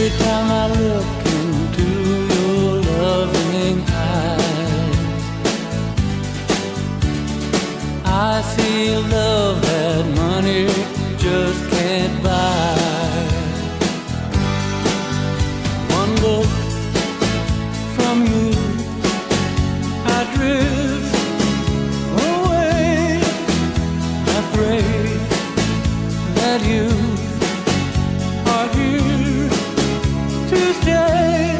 Every time I look into your loving eyes, I see love that money just can't buy. One look from you, I drift away. I pray that you are here to stay.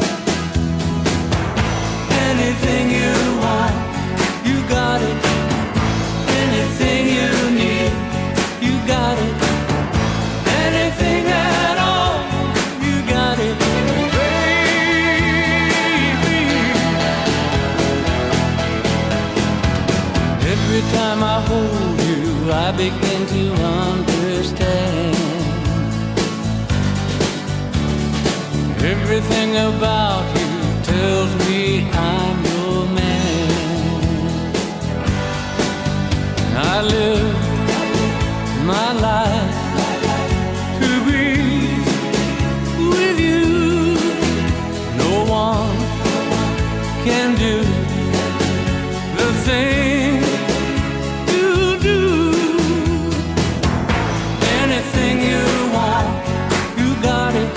Anything you want, you got it. Anything you need, you got it. Anything at all, you got it, baby. Every time I hold you, I begin to understand. Everything about you tells me I'm your man. I live my life to be with you. No one can do the thing you do. Anything you want, you got it.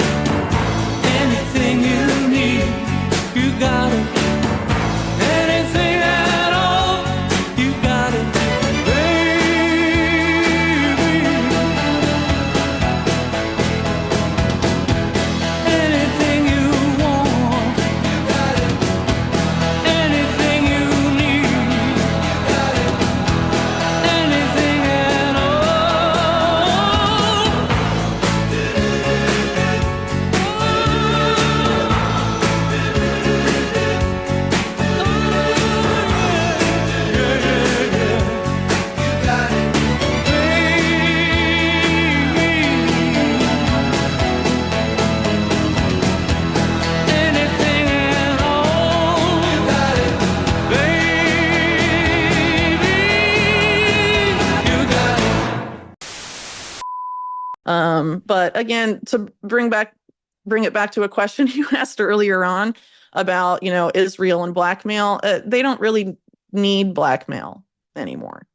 Anything you need, you got it. Anything at all, you got it, baby. Anything you want, you got it. Anything you need, you got it. Anything at all. But again, to bring it back to a question you asked earlier on about, Israel and blackmail, they don't really need blackmail anymore.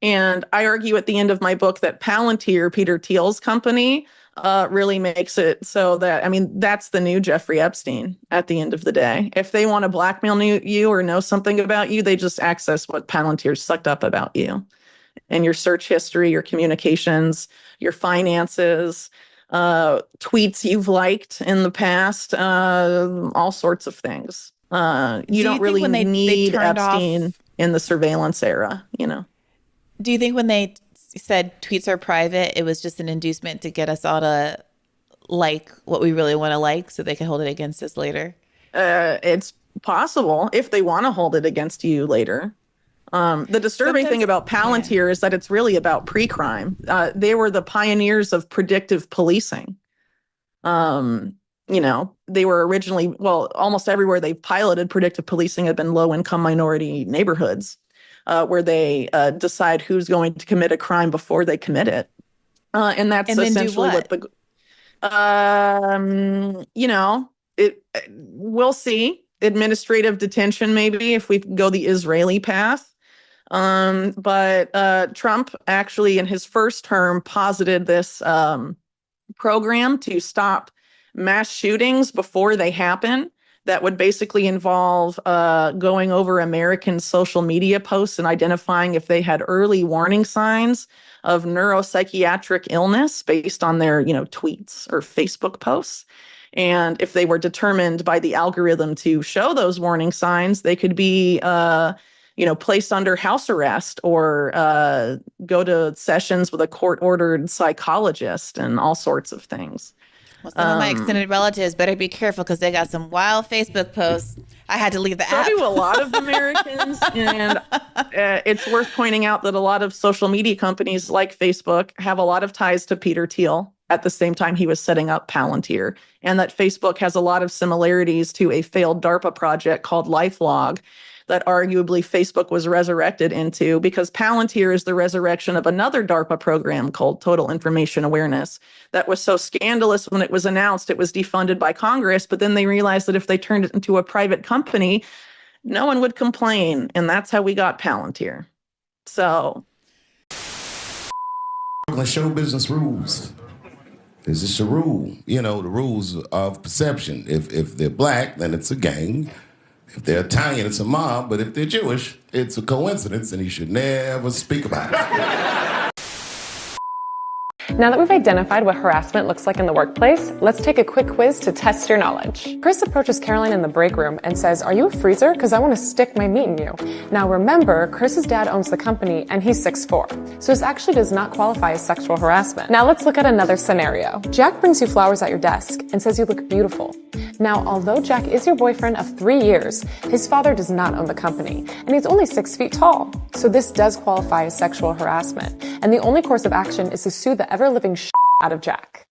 And I argue at the end of my book that Palantir, Peter Thiel's company, really makes it so that, that's the new Jeffrey Epstein at the end of the day. If they want to blackmail you or know something about you, they just access what Palantir sucked up about you and your search history, your communications, your finances, tweets you've liked in the past, all sorts of things. You don't really need Epstein in the surveillance era, Do you think when they said tweets are private, it was just an inducement to get us all to like what we really want to like so they can hold it against us later? It's possible if they want to hold it against you later. The disturbing thing about Palantir is that it's really about pre-crime. They were the pioneers of predictive policing. They were originally, almost everywhere they've piloted predictive policing have been low-income minority neighborhoods, where they decide who's going to commit a crime before they commit it. And that's essentially what we'll see. Administrative detention, maybe, if we go the Israeli path. But Trump actually in his first term posited this program to stop mass shootings before they happen. That would basically involve going over American social media posts and identifying if they had early warning signs of neuropsychiatric illness based on their, tweets or Facebook posts. And if they were determined by the algorithm to show those warning signs, they could be placed under house arrest or go to sessions with a court-ordered psychologist and all sorts of things. Well, some of my extended relatives better be careful because they got some wild Facebook posts. I had to leave the app. So do a lot of Americans. And it's worth pointing out that a lot of social media companies like Facebook have a lot of ties to Peter Thiel at the same time he was setting up Palantir. And that Facebook has a lot of similarities to a failed DARPA project called LifeLog that arguably Facebook was resurrected into, because Palantir is the resurrection of another DARPA program called Total Information Awareness that was so scandalous when it was announced. It was defunded by Congress, but then they realized that if they turned it into a private company, no one would complain. And that's how we got Palantir. So. Show business rules. This is a rule. You know, the rules of perception. If they're black, then it's a gang. If they're Italian, it's a mob. But if they're Jewish, it's a coincidence, and you should never speak about it. Now that we've identified what harassment looks like in the workplace, let's take a quick quiz to test your knowledge. Chris approaches Caroline in the break room and says, "Are you a freezer? Because I want to stick my meat in you." Now remember, Chris's dad owns the company and he's 6'4", so this actually does not qualify as sexual harassment. Now let's look at another scenario. Jack brings you flowers at your desk and says you look beautiful. Now, although Jack is your boyfriend of 3 years, his father does not own the company, and he's only 6 feet tall. So this does qualify as sexual harassment, and the only course of action is to sue the ever-living shit out of Jack.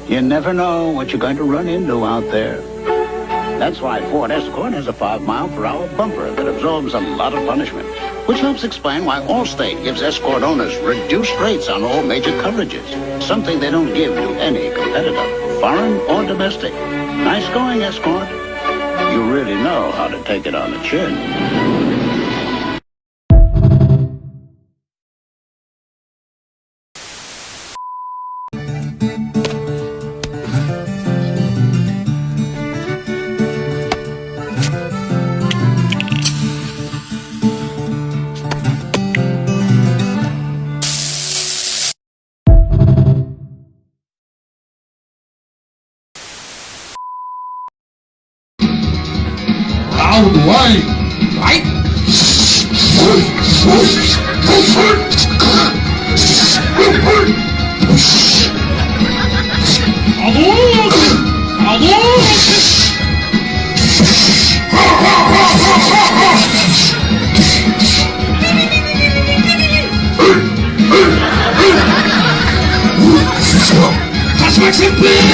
You never know what you're going to run into out there. That's why Ford Escort has a 5-mile-per-hour bumper that absorbs a lot of punishment, which helps explain why Allstate gives Escort owners reduced rates on all major coverages, something they don't give to any competitor, foreign or domestic. Nice going, Escort. You really know how to take it on the chin. Out of the way, right? Das makes it big!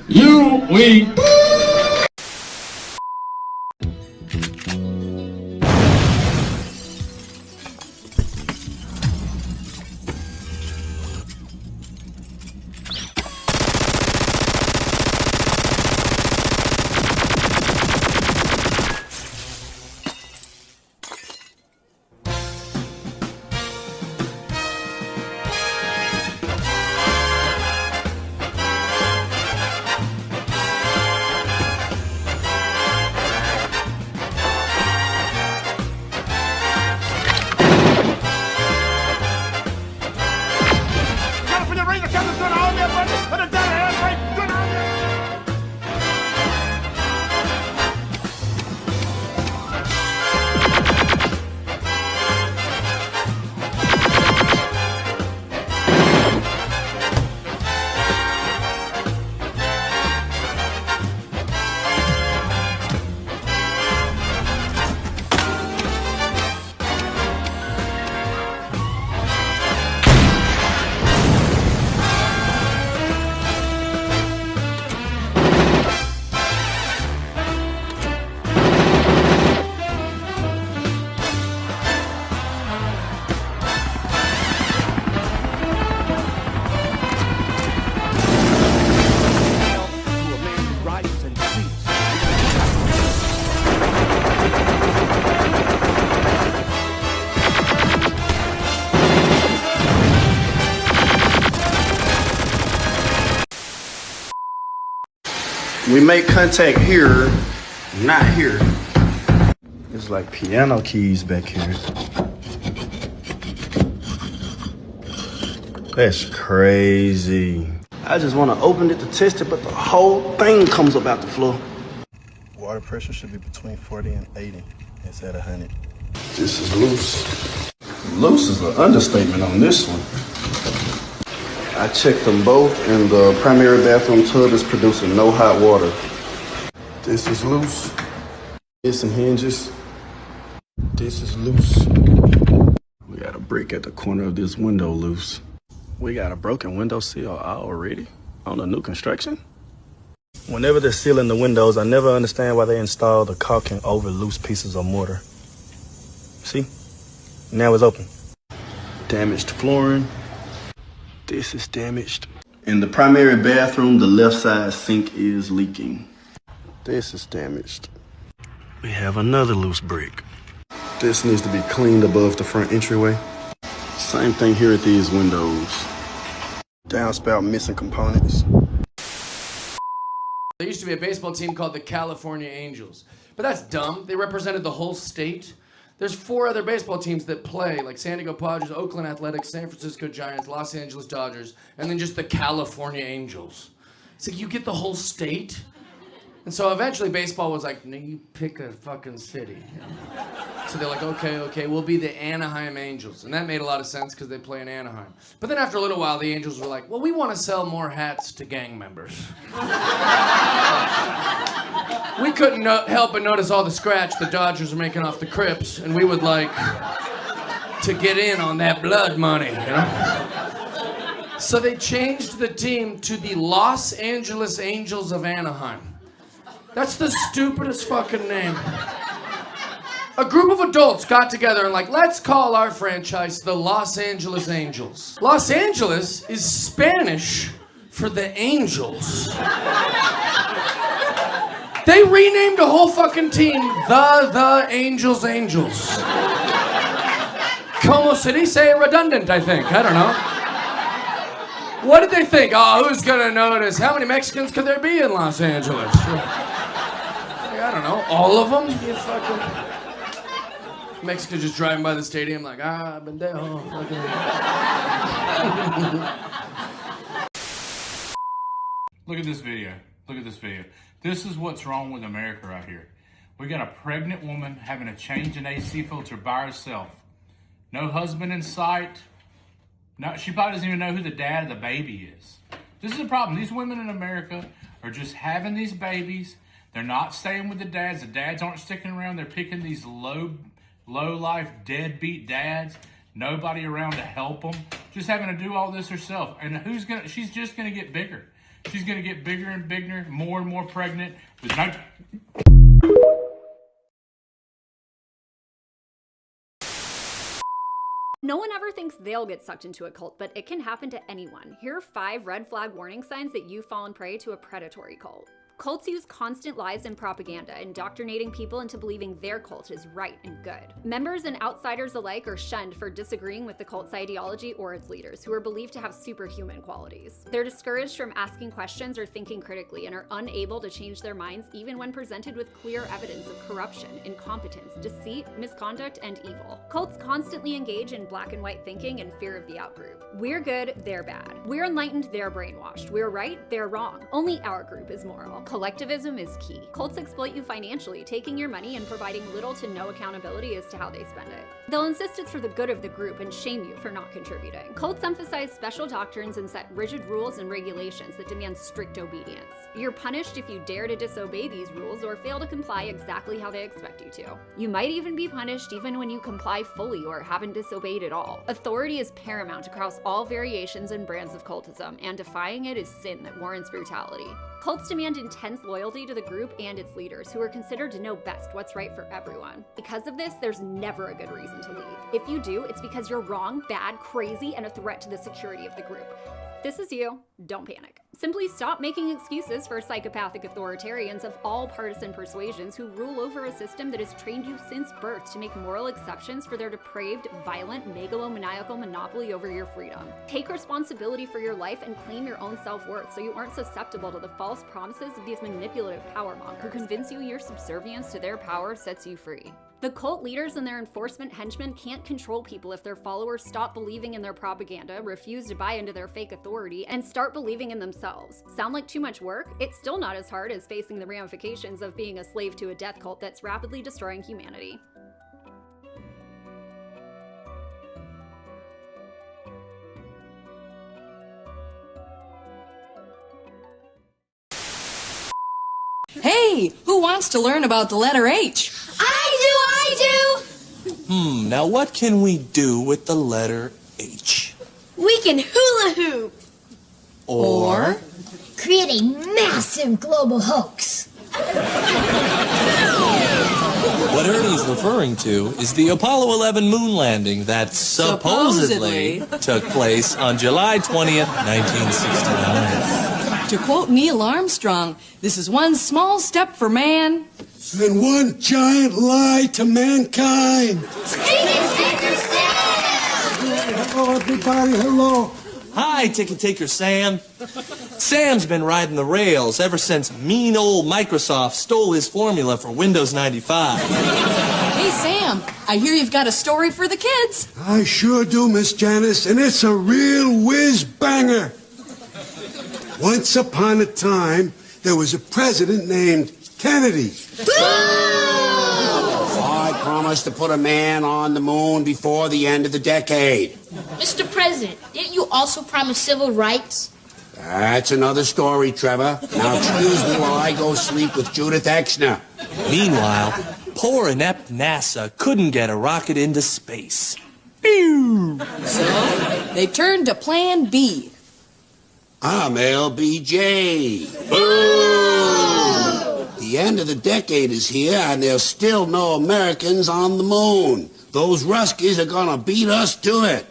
You win. We make contact here, not here. It's like piano keys back here. That's crazy. I just want to open it to test it, but the whole thing comes up out the floor. Water pressure should be between 40 and 80. It's at 100. This is loose. Loose is an understatement on this one. I checked them both, and the primary bathroom tub is producing no hot water. This is loose. Here's some hinges. This is loose. We got a brick at the corner of this window loose. We got a broken window seal already on the new construction. Whenever they're sealing the windows, I never understand why they install the caulking over loose pieces of mortar. See? Now it's open. Damaged flooring. This is damaged. In the primary bathroom, the left side sink is leaking. This is damaged. We have another loose brick. This needs to be cleaned above the front entryway. Same thing here at these windows. Downspout missing components. There used to be a baseball team called the California Angels, but that's dumb. They represented the whole state. There's 4 other baseball teams that play, like San Diego Padres, Oakland Athletics, San Francisco Giants, Los Angeles Dodgers, and then just the California Angels. It's like, you get the whole state? And so eventually baseball was like, no, you pick a fucking city. You know? So they're like, okay, we'll be the Anaheim Angels. And that made a lot of sense because they play in Anaheim. But then after a little while, the Angels were like, well, we want to sell more hats to gang members. We couldn't help but notice all the scratch the Dodgers were making off the Crips, and we would like to get in on that blood money, you know? So they changed the team to the Los Angeles Angels of Anaheim. That's the stupidest fucking name. A group of adults got together and like, let's call our franchise the Los Angeles Angels. Los Angeles is Spanish for the Angels. They renamed a whole fucking team the Angels. Como se dice redundant, I think. I don't know. What did they think? Oh, who's gonna notice? How many Mexicans could there be in Los Angeles? I don't know, all of them? You fucking... Mexicans just driving by the stadium like, pendejo. Look at this video. Look at this video. This is what's wrong with America right here. We got a pregnant woman having a change in AC filter by herself. No husband in sight. No, she probably doesn't even know who the dad of the baby is. This is the problem. These women in America are just having these babies. They're not staying with the dads. The dads aren't sticking around. They're picking these low-life, deadbeat dads. Nobody around to help them. Just having to do all this herself. And she's just gonna get bigger. She's gonna get bigger and bigger, more and more pregnant. With no... No one ever thinks they'll get sucked into a cult, but it can happen to anyone. Here are 5 red flag warning signs that you've fallen prey to a predatory cult. Cults use constant lies and propaganda, indoctrinating people into believing their cult is right and good. Members and outsiders alike are shunned for disagreeing with the cult's ideology or its leaders, who are believed to have superhuman qualities. They're discouraged from asking questions or thinking critically and are unable to change their minds even when presented with clear evidence of corruption, incompetence, deceit, misconduct, and evil. Cults constantly engage in black and white thinking and fear of the outgroup. We're good, they're bad. We're enlightened, they're brainwashed. We're right, they're wrong. Only our group is moral. Collectivism is key. Cults exploit you financially, taking your money and providing little to no accountability as to how they spend it. They'll insist it's for the good of the group and shame you for not contributing. Cults emphasize special doctrines and set rigid rules and regulations that demand strict obedience. You're punished if you dare to disobey these rules or fail to comply exactly how they expect you to. You might even be punished even when you comply fully or haven't disobeyed at all. Authority is paramount across all variations and brands of cultism, and defying it is sin that warrants brutality. Cults demand intense loyalty to the group and its leaders, who are considered to know best what's right for everyone. Because of this, there's never a good reason to leave. If you do, it's because you're wrong, bad, crazy, and a threat to the security of the group. If this is you, don't panic. Simply stop making excuses for psychopathic authoritarians of all partisan persuasions who rule over a system that has trained you since birth to make moral exceptions for their depraved, violent, megalomaniacal monopoly over your freedom. Take responsibility for your life and claim your own self-worth so you aren't susceptible to the false promises of these manipulative power mongers who convince you your subservience to their power sets you free. The cult leaders and their enforcement henchmen can't control people if their followers stop believing in their propaganda, refuse to buy into their fake authority, and start believing in themselves. Sound like too much work? It's still not as hard as facing the ramifications of being a slave to a death cult that's rapidly destroying humanity. Hey, who wants to learn about the letter H? I do! Now what can we do with the letter H? We can hula hoop! Or? Create a massive global hoax. What Ernie's referring to is the Apollo 11 moon landing that supposedly took place on July 20th, 1969. To quote Neil Armstrong, this is one small step for man. And one giant lie to mankind. Hello, everybody. Hello. Hi, Ticket Taker Sam. Sam's been riding the rails ever since mean old Microsoft stole his formula for Windows 95. Hey, Sam, I hear you've got a story for the kids. I sure do, Miss Janice, and it's a real whiz-banger. Once upon a time, there was a president named Kennedy. I promised to put a man on the moon before the end of the decade. Mr. President, didn't you also promise civil rights? That's another story, Trevor. Now excuse me while I go sleep with Judith Exner. Meanwhile, poor inept NASA couldn't get a rocket into space. Pew! So, they turned to Plan B. I'm LBJ. Boo! The end of the decade is here, and there's still no Americans on the moon. Those Ruskies are gonna beat us to it.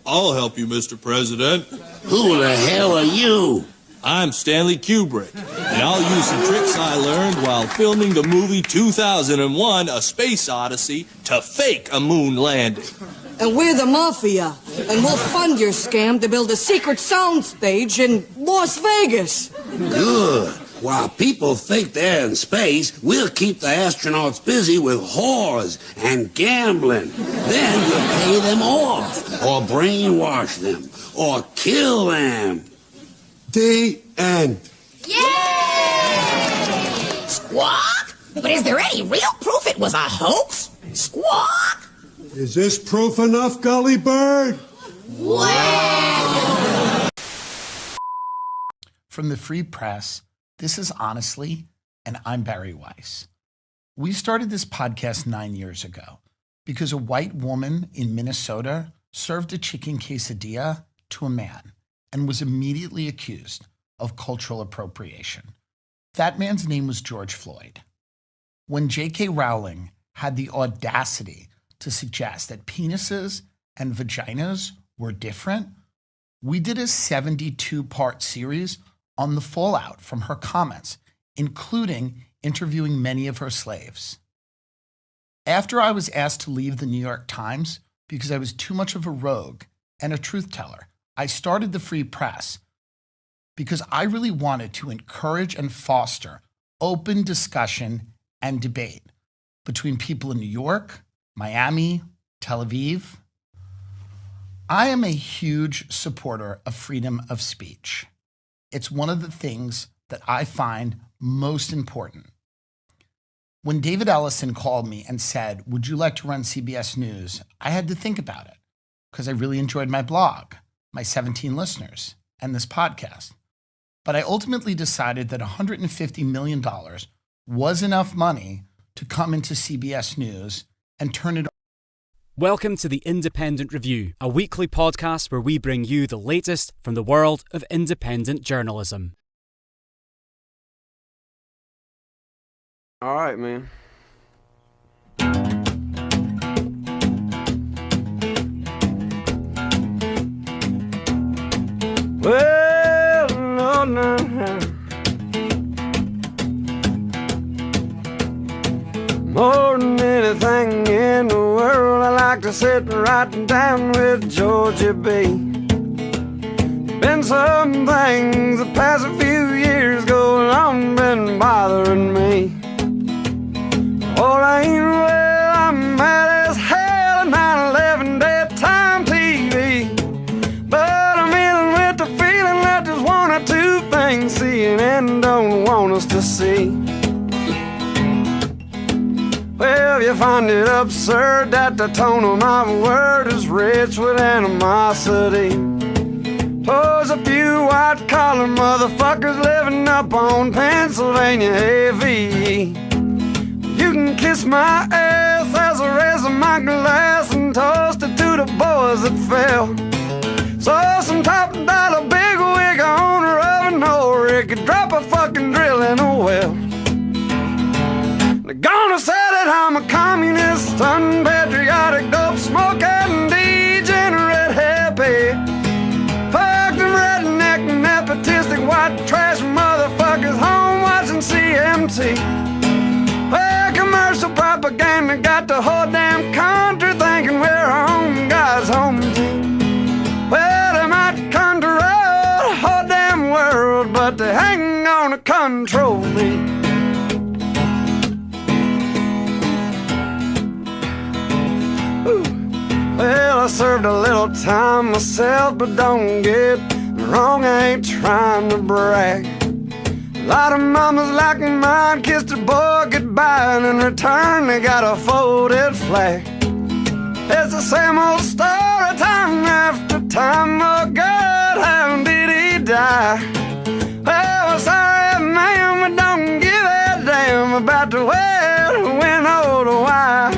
I'll help you, Mr. President. Who the hell are you? I'm Stanley Kubrick, and I'll use some tricks I learned while filming the movie 2001, A Space Odyssey, to fake a moon landing. And we're the Mafia, and we'll fund your scam to build a secret soundstage in Las Vegas. Good. While people think they're in space, we'll keep the astronauts busy with whores and gambling. Then we'll pay them off, or brainwash them, or kill them. The end. Yay! Squawk? But is there any real proof it was a hoax? Squawk! Is this proof enough, Gully Bird? Wow! From the Free Press, this is Honestly, and I'm Barry Weiss. We started this podcast 9 years ago because a white woman in Minnesota served a chicken quesadilla to a man and was immediately accused of cultural appropriation. That man's name was George Floyd. When J.K. Rowling had the audacity to suggest that penises and vaginas were different, we did a 72-part series on the fallout from her comments, including interviewing many of her slaves. After I was asked to leave the New York Times because I was too much of a rogue and a truth teller, I started the Free Press because I really wanted to encourage and foster open discussion and debate between people in New York, Miami, Tel Aviv. I am a huge supporter of freedom of speech. It's one of the things that I find most important. When David Ellison called me and said, "Would you like to run CBS News?" I had to think about it because I really enjoyed my blog, my 17 listeners, and this podcast. But I ultimately decided that $150 million was enough money to come into CBS News and turn it. Welcome to The Independent Review, a weekly podcast where we bring you the latest from the world of independent journalism. All right, man. Well, no, no, no. More than anything in the world, I like to sit right down with Georgia B. Been some things the past few years going on been bothering me. Oh, ain't well, I'm mad as hell at 9/11 daytime TV. But I'm in with the feeling that there's one or two things CNN don't want us to see. Well, you find it absurd that the tone of my word is rich with animosity towards a few white-collar all the motherfuckers living up on Pennsylvania AV. You can kiss my ass as I raise my glass and toast it to the boys that fell. So some top dollar big wig owner of an old rig could drop a fucking drill in a well. They're gonna say that I'm a communist, unpatriotic, dope smoking, degenerate hippie. Fuck them redneck, nepotistic, white trash motherfuckers home watching CMT. Well, commercial propaganda got the whole damn country thinking we're on God's home team. Well, they might control the whole damn world, but they ain't gonna control me. Well, I served a little time myself, but don't get me wrong, I ain't trying to brag. A lot of mamas like mine kissed her boy goodbye, and in return they got a folded flag. It's the same old story time after time. Oh God, how did he die? Well, I'm sorry, man, but don't give a damn about the where, when, or the why.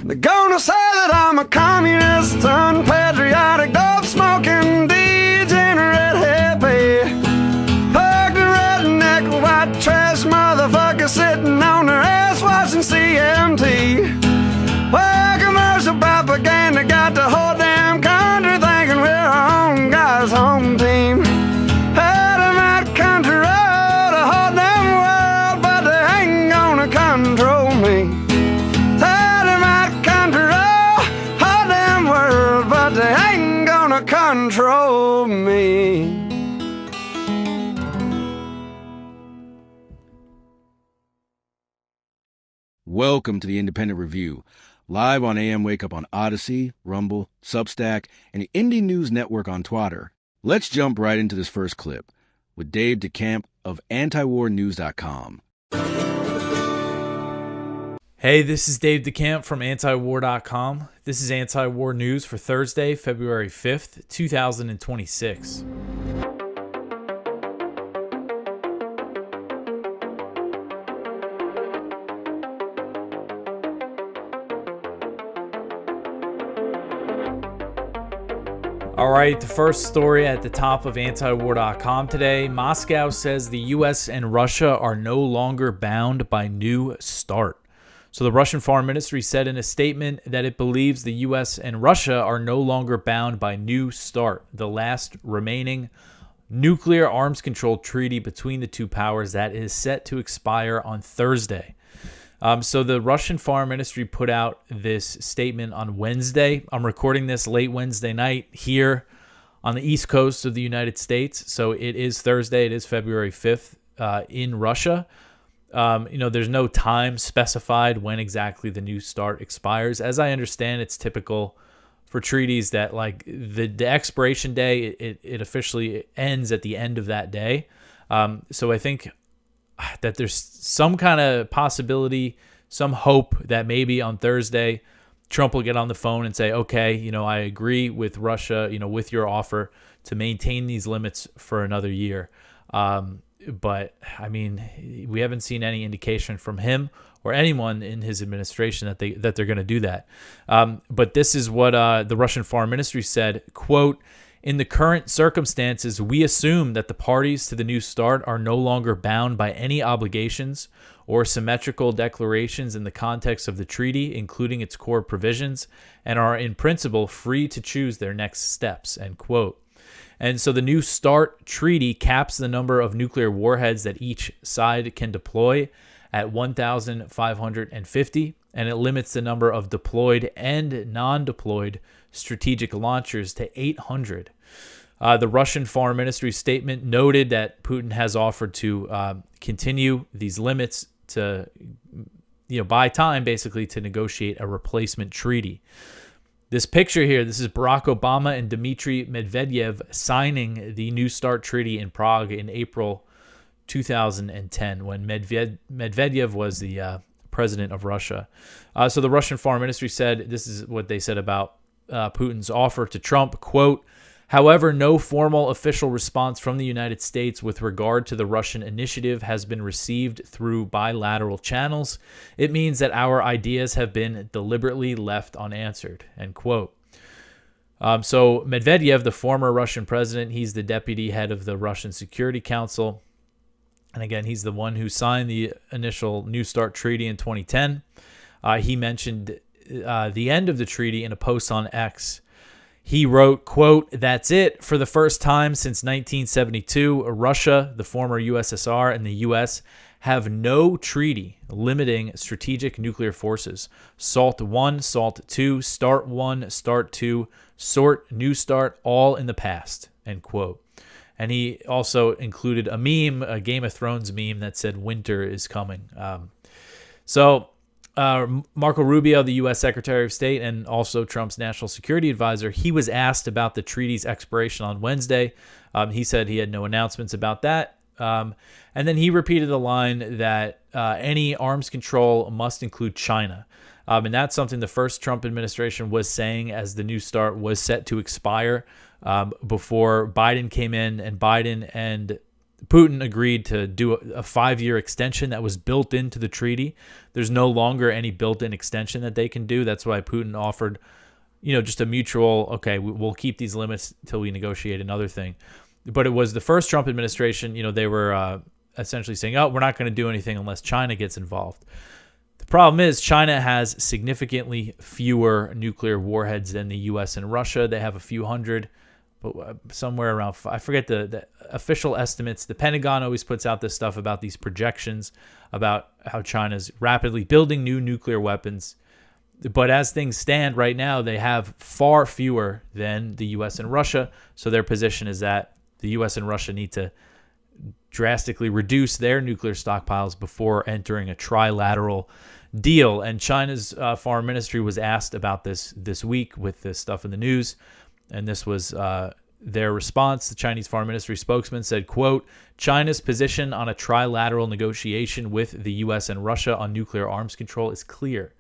They're gonna say that I'm a communist, unpatriotic, dope smoking, degenerate hippie. Fuck the redneck, white trash motherfucker sitting on their ass watching CMT. Well, commercial propaganda got the whole damn country thinking we're on God's home team. Hey, they might control the whole damn world, but they ain't gonna control me. They ain't gonna control me. Welcome to the Independent Review, live on AM Wake Up on Odyssey, Rumble, Substack, and the Indie News Network on Twitter. Let's jump right into this first clip with Dave DeCamp of antiwarnews.com. Hey, this is Dave DeCamp from antiwar.com. This is Anti-War News for Thursday, February 5th, 2026. All right, the first story at the top of antiwar.com today. Moscow says the U.S. and Russia are no longer bound by New START. So the Russian Foreign Ministry said in a statement that it believes the U.S. and Russia are no longer bound by New START, the last remaining nuclear arms control treaty between the two powers that is set to expire on Thursday. So the Russian Foreign Ministry put out this statement on Wednesday. I'm recording this late Wednesday night here on the East Coast of the United States. So it is Thursday. It is February 5th in Russia. There's no time specified when exactly the New START expires. As I understand, it's typical for treaties that like the expiration day, it officially ends at the end of that day. So I think that there's some kind of possibility, some hope that maybe on Thursday, Trump will get on the phone and say, okay, I agree with Russia, with your offer to maintain these limits for another year. But I mean, we haven't seen any indication from him or anyone in his administration that they're going to do that. But this is what the Russian Foreign Ministry said, quote, "In the current circumstances, we assume that the parties to the New START are no longer bound by any obligations or symmetrical declarations in the context of the treaty, including its core provisions, and are in principle free to choose their next steps," end quote. And so the New START treaty caps the number of nuclear warheads that each side can deploy at 1,550, and it limits the number of deployed and non-deployed strategic launchers to 800. The Russian Foreign Ministry statement noted that Putin has offered to continue these limits to, buy time basically to negotiate a replacement treaty. This picture here, this is Barack Obama and Dmitry Medvedev signing the New START treaty in Prague in April 2010 when Medvedev was the president of Russia. So the Russian Foreign Ministry said, this is what they said about Putin's offer to Trump, quote, However, no formal official response from the United States with regard to the Russian initiative has been received through bilateral channels. It means that our ideas have been deliberately left unanswered, end quote. So Medvedev, the former Russian president, he's the deputy head of the Russian Security Council. And again, he's the one who signed the initial New START treaty in 2010. He mentioned the end of the treaty in a post on X. He wrote, quote, "That's it. For the first time since 1972, Russia, the former USSR, and the U.S. have no treaty limiting strategic nuclear forces. SALT 1, SALT 2, START 1, START 2, SORT, New START, all in the past," end quote. And he also included a meme, a Game of Thrones meme that said winter is coming. Marco Rubio, the U.S. Secretary of State and also Trump's national security advisor, he was asked about the treaty's expiration on Wednesday. He said he had no announcements about that. And then he repeated the line that any arms control must include China. And that's something the first Trump administration was saying as the New START was set to expire before Biden came in, and Biden and Putin agreed to do a 5-year extension that was built into the treaty. There's no longer any built-in extension that they can do. That's why Putin offered, just a mutual, okay, we'll keep these limits until we negotiate another thing. But it was the first Trump administration, they were essentially saying, oh, we're not going to do anything unless China gets involved. The problem is China has significantly fewer nuclear warheads than the U.S. and Russia. They have a few hundred, but somewhere around, I forget the official estimates. The Pentagon always puts out this stuff about these projections about how China's rapidly building new nuclear weapons. But as things stand right now, they have far fewer than the U.S. and Russia. So their position is that the U.S. and Russia need to drastically reduce their nuclear stockpiles before entering a trilateral deal. And China's foreign ministry was asked about this week with this stuff in the news. And this was their response. The Chinese Foreign Ministry spokesman said, quote, "China's position on a trilateral negotiation with the U.S. and Russia on nuclear arms control is clear.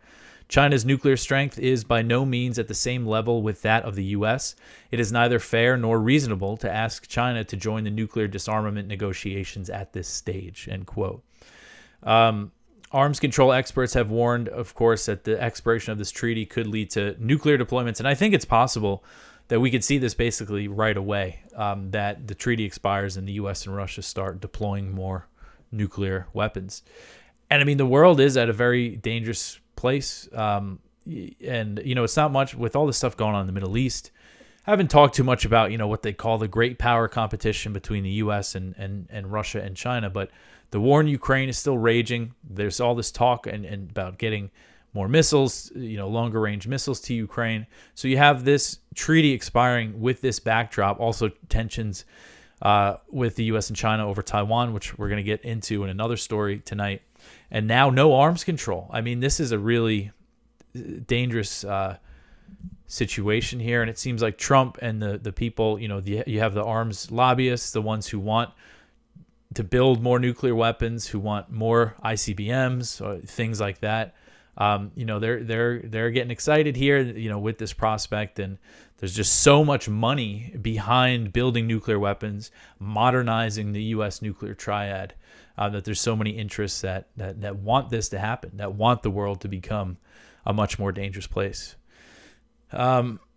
China's nuclear strength is by no means at the same level with that of the U.S. It is neither fair nor reasonable to ask China to join the nuclear disarmament negotiations at this stage," end quote. Arms control experts have warned, of course, that the expiration of this treaty could lead to nuclear deployments. And I think it's possible that we could see this basically right away, that the treaty expires and the U.S. and Russia start deploying more nuclear weapons. And I mean, the world is at a very dangerous place. And, it's not much with all this stuff going on in the Middle East. I haven't talked too much about, what they call the great power competition between the U.S. and Russia and China. But the war in Ukraine is still raging. There's all this talk and about getting more missiles, longer range missiles to Ukraine. So you have this treaty expiring with this backdrop. Also tensions with the U.S. and China over Taiwan, which we're going to get into in another story tonight. And now no arms control. I mean, this is a really dangerous situation here. And it seems like Trump and the people, you have the arms lobbyists, the ones who want to build more nuclear weapons, who want more ICBMs, or things like that. They're getting excited here, with this prospect, and there's just so much money behind building nuclear weapons, modernizing the U.S. nuclear triad, that there's so many interests that want this to happen, that want the world to become a much more dangerous place.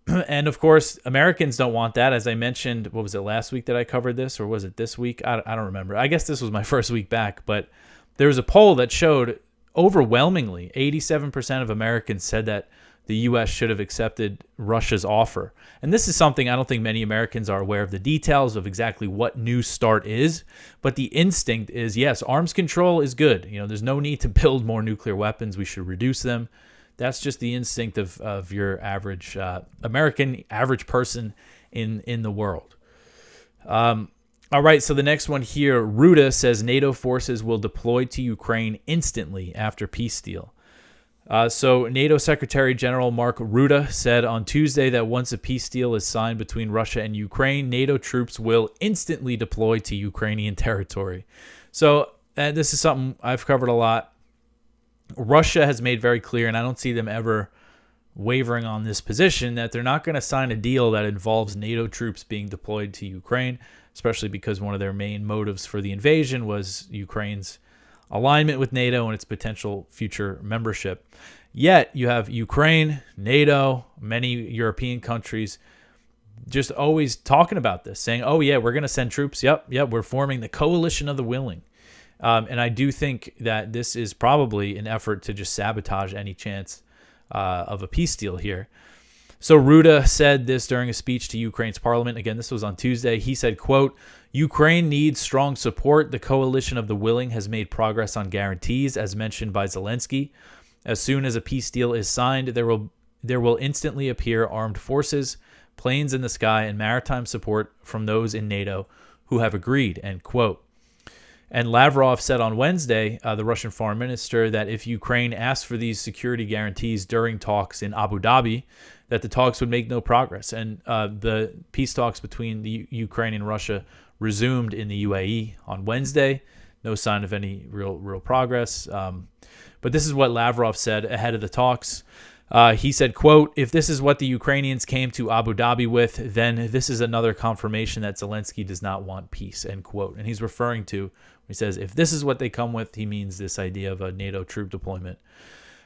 And of course, Americans don't want that. As I mentioned, what was it, last week that I covered this, or was it this week? I don't remember. I guess this was my first week back, but there was a poll that showed overwhelmingly 87% of Americans said that the U.S. should have accepted Russia's offer. And this is something I don't think many Americans are aware of the details of exactly what New START is. But the instinct is, yes, arms control is good. There's no need to build more nuclear weapons. We should reduce them. That's just the instinct of your average American, average person in the world. All right, so the next one here, Ruda says NATO forces will deploy to Ukraine instantly after peace deal. So NATO Secretary General Mark Ruda said on Tuesday that once a peace deal is signed between Russia and Ukraine, NATO troops will instantly deploy to Ukrainian territory. So this is something I've covered a lot. Russia has made very clear, and I don't see them ever wavering on this position that they're not going to sign a deal that involves NATO troops being deployed to Ukraine, especially because one of their main motives for the invasion was Ukraine's alignment with NATO and its potential future membership. Yet you have Ukraine, NATO, many European countries just always talking about this, saying, oh, yeah, we're going to send troops. Yep, we're forming the coalition of the willing. And I do think that this is probably an effort to just sabotage any chance of a peace deal here. So Ruda said this during a speech to Ukraine's parliament. Again, this was on Tuesday. He said, quote, Ukraine needs strong support. The coalition of the willing has made progress on guarantees, as mentioned by Zelensky. As soon as a peace deal is signed, there will instantly appear armed forces, planes in the sky, and maritime support from those in NATO who have agreed, end quote. And Lavrov said on Wednesday, the Russian foreign minister, that if Ukraine asked for these security guarantees during talks in Abu Dhabi, that the talks would make no progress. And the peace talks between the Ukraine and Russia resumed in the UAE on Wednesday. No sign of any real progress. But this is what Lavrov said ahead of the talks. He said, quote, if this is what the Ukrainians came to Abu Dhabi with, then this is another confirmation that Zelensky does not want peace, end quote. And he's referring to, he says, if this is what they come with, he means this idea of a NATO troop deployment.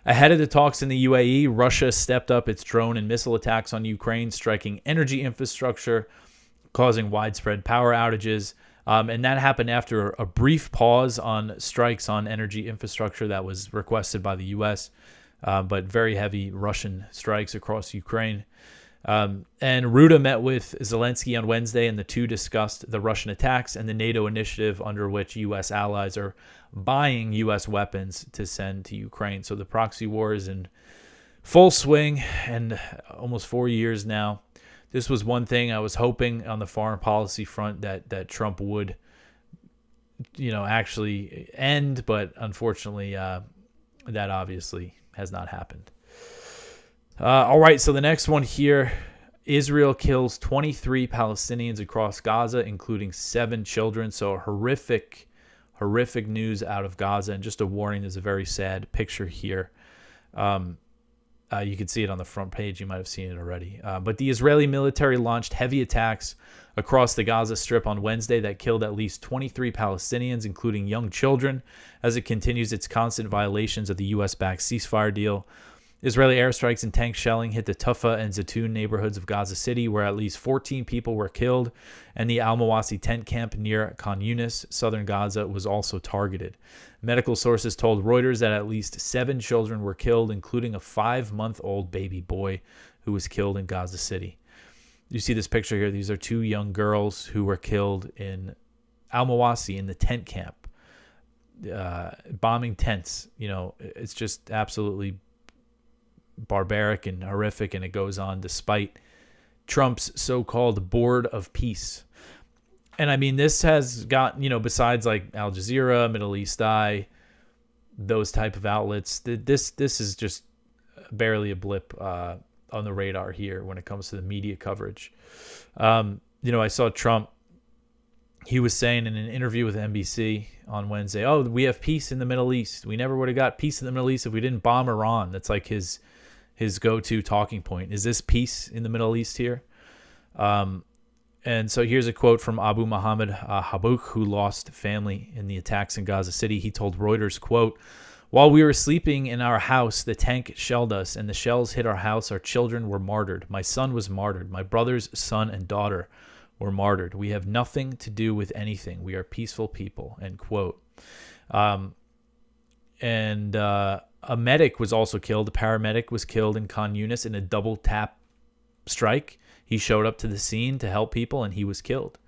Ahead of the talks in the UAE, Russia stepped up its drone and missile attacks on Ukraine, striking energy infrastructure, causing widespread power outages. And that happened after a brief pause on strikes on energy infrastructure that was requested by the U.S., but very heavy Russian strikes across Ukraine. And Ruda met with Zelensky on Wednesday, and the two discussed the Russian attacks and the NATO initiative under which U.S. allies are buying U.S. weapons to send to Ukraine. So the proxy war is in full swing and almost 4 years now. This was one thing I was hoping on the foreign policy front that Trump would, actually end, but unfortunately, that obviously has not happened. All right, so the next one here, Israel kills 23 Palestinians across Gaza, including 7 children. So horrific news out of Gaza. And just a warning, there's a very sad picture here. You can see it on the front page. You might have seen it already. But the Israeli military launched heavy attacks across the Gaza Strip on Wednesday that killed at least 23 Palestinians, including young children, as it continues its constant violations of the U.S.-backed ceasefire deal. Israeli airstrikes and tank shelling hit the Tufa and Zatoun neighborhoods of Gaza City, where at least 14 people were killed, and the Al-Mawasi tent camp near Khan Yunis, southern Gaza, was also targeted. Medical sources told Reuters that at least 7 children were killed, including a 5-month-old baby boy who was killed in Gaza City. You see this picture here. These are 2 young girls who were killed in Al-Mawasi in the tent camp, bombing tents. It's just absolutely barbaric and horrific, and it goes on despite Trump's so-called board of peace. And I mean, this has got, besides like Al Jazeera, Middle East Eye, those type of outlets, this is just barely a blip on the radar here when it comes to the media coverage. I saw Trump, he was saying in an interview with NBC on Wednesday, oh, we have peace in the Middle East. We never would have got peace in the Middle East if we didn't bomb Iran. That's like his go-to talking point. Is this peace in the Middle East here? And so here's a quote from Abu Muhammad Habouk, who lost family in the attacks in Gaza City. He told Reuters, quote, while we were sleeping in our house, the tank shelled us, and the shells hit our house. Our children were martyred. My son was martyred. My brother's son and daughter were martyred. We have nothing to do with anything. We are peaceful people, end quote. A medic was also killed. A paramedic was killed in Khan Yunis in a double tap strike. He showed up to the scene to help people, and he was killed.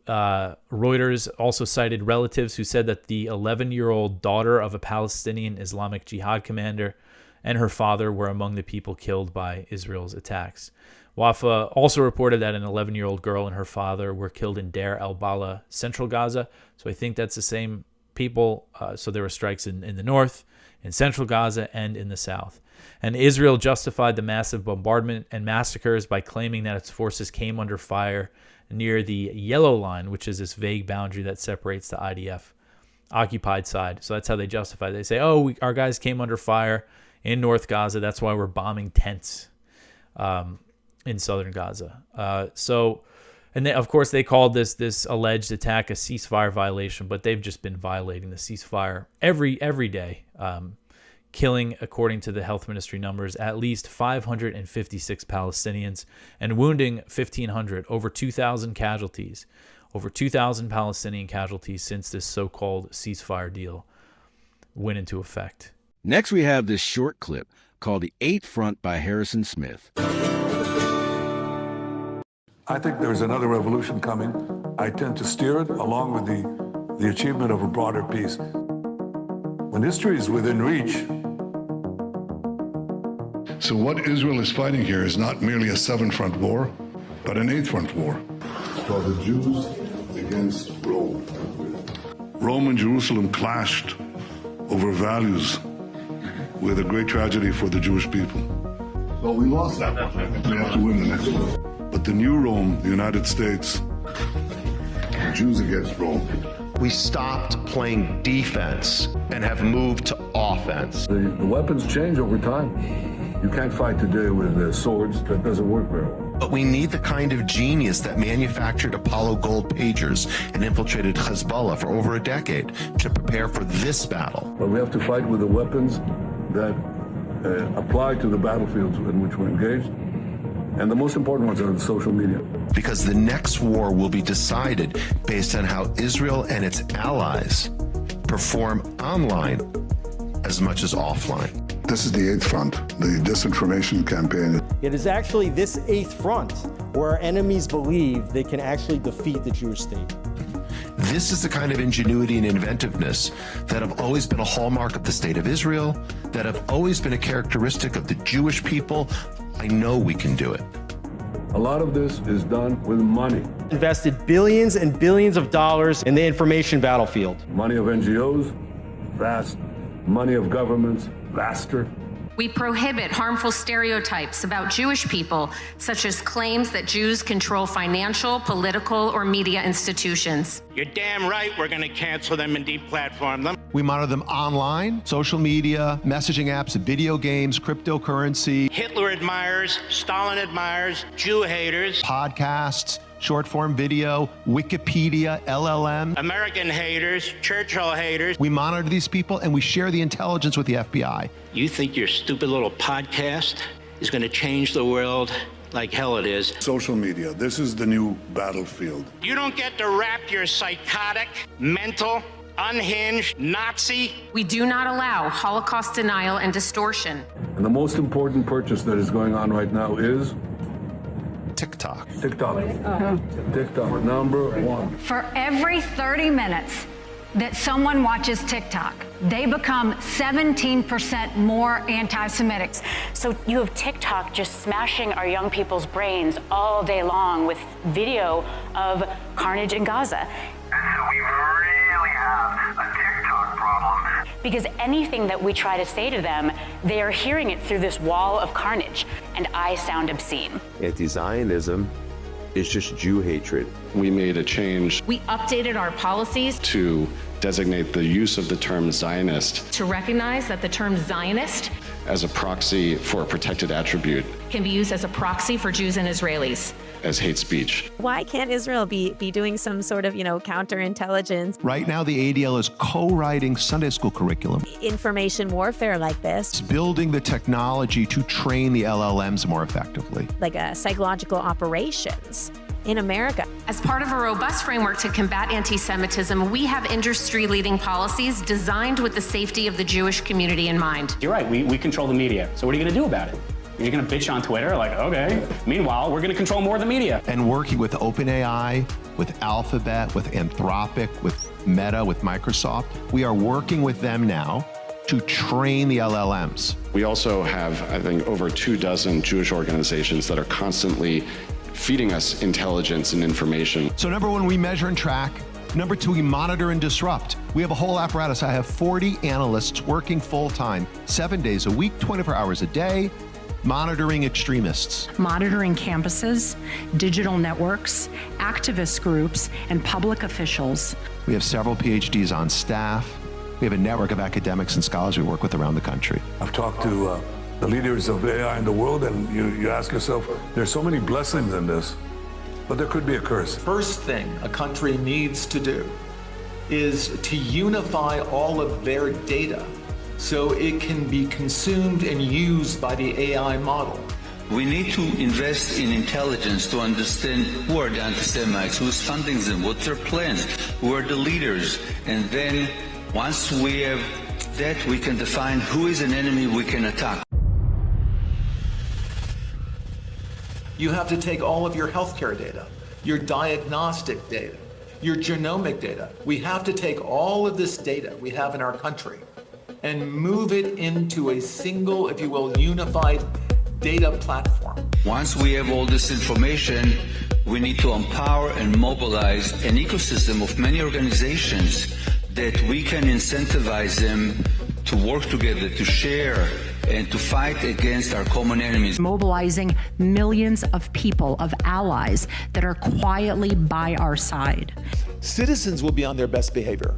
Reuters also cited relatives who said that the 11-year-old daughter of a Palestinian Islamic Jihad commander and her father were among the people killed by Israel's attacks. Wafa also reported that an 11-year-old girl and her father were killed in Deir el-Bala, central Gaza. So I think that's the same people. So there were strikes in the north, in central Gaza, and in the south. And Israel justified the massive bombardment and massacres by claiming that its forces came under fire near the Yellow Line, which is this vague boundary that separates the IDF occupied side. So that's how they justify it. They say, our guys came under fire in North Gaza. That's why we're bombing tents in southern Gaza. And then, of course, they called this alleged attack a ceasefire violation, but they've just been violating the ceasefire every day, killing, according to the health ministry numbers, at least 556 Palestinians and wounding 1,500, over 2,000 casualties, over 2,000 Palestinian casualties since this so-called ceasefire deal went into effect. Next, we have this short clip called The Eighth Front by Harrison Smith. I think there's another revolution coming. I tend to steer it along with the achievement of a broader peace. When history is within reach. So what Israel is fighting here is not merely a seven-front war, but an eighth-front war. It's called the Jews against Rome. Rome and Jerusalem clashed over values with a great tragedy for the Jewish people. Well, we lost that one. We have to win the next one. But the new Rome, the United States, Jews against Rome. We stopped playing defense and have moved to offense. The weapons change over time. You can't fight today with swords. That doesn't work very well. But we need the kind of genius that manufactured Apollo gold pagers and infiltrated Hezbollah for over a decade to prepare for this battle. But we have to fight with the weapons that apply to the battlefields in which we're engaged. And the most important ones are the social media. Because the next war will be decided based on how Israel and its allies perform online as much as offline. This is the Eighth Front, the disinformation campaign. It is actually this Eighth Front where our enemies believe they can actually defeat the Jewish state. This is the kind of ingenuity and inventiveness that have always been a hallmark of the state of Israel, that have always been a characteristic of the Jewish people. I know we can do it. A lot of this is done with money. Invested billions and billions of dollars in the information battlefield. Money of NGOs, vast. Money of governments, vaster. We prohibit harmful stereotypes about Jewish people, such as claims that Jews control financial, political, or media institutions. You're damn right we're going to cancel them and deplatform them. We monitor them online, social media, messaging apps, video games, cryptocurrency. Hitler admirers, Stalin admirers, Jew haters. Podcasts, short-form video, Wikipedia, LLM. American haters, Churchill haters. We monitor these people and we share the intelligence with the FBI. You think your stupid little podcast is going to change the world like hell it is? Social media, this is the new battlefield. You don't get to rap your psychotic, mental, unhinged Nazi. We do not allow Holocaust denial and distortion. And the most important purchase that is going on right now is TikTok. TikTok, number one. For every 30 minutes that someone watches TikTok, they become 17% more anti-Semitic. So you have TikTok just smashing our young people's brains all day long with video of carnage in Gaza. And so we really have a TikTok problem. Because anything that we try to say to them, they are hearing it through this wall of carnage, and I sound obscene. Anti-Zionism is just Jew hatred. We made a change. We updated our policies to designate the use of the term Zionist to recognize that the term Zionist as a proxy for a protected attribute can be used as a proxy for Jews and Israelis as hate speech. Why can't Israel be doing some sort of, counterintelligence? Right now, the ADL is co-writing Sunday school curriculum. Information warfare like this. It's building the technology to train the LLMs more effectively. Like psychological operations in America. As part of a robust framework to combat anti-Semitism, we have industry-leading policies designed with the safety of the Jewish community in mind. You're right, we control the media. So what are you going to do about it? You're going to bitch on Twitter? Like, okay. Meanwhile, we're going to control more of the media. And working with OpenAI, with Alphabet, with Anthropic, with Meta, with Microsoft, we are working with them now to train the LLMs. We also have, I think, over 24 Jewish organizations that are constantly feeding us intelligence and information. So number one, we measure and track. Number two, we monitor and disrupt. We have a whole apparatus. I have 40 analysts working full-time, 7 days a week, 24 hours a day, monitoring extremists. Monitoring campuses, digital networks, activist groups, and public officials. We have several PhDs on staff. We have a network of academics and scholars we work with around the country. I've talked to the leaders of AI in the world, and you ask yourself, there's so many blessings in this, but there could be a curse. First thing a country needs to do is to unify all of their data so it can be consumed and used by the AI model. We need to invest in intelligence to understand who are the anti-Semites, who's funding them, what's their plans, who are the leaders. And then once we have that, we can define who is an enemy we can attack. You have to take all of your healthcare data, your diagnostic data, your genomic data. We have to take all of this data we have in our country and move it into a single, if you will, unified data platform. Once we have all this information, we need to empower and mobilize an ecosystem of many organizations that we can incentivize them to work together, to share, and to fight against our common enemies. Mobilizing millions of people, of allies that are quietly by our side. Citizens will be on their best behavior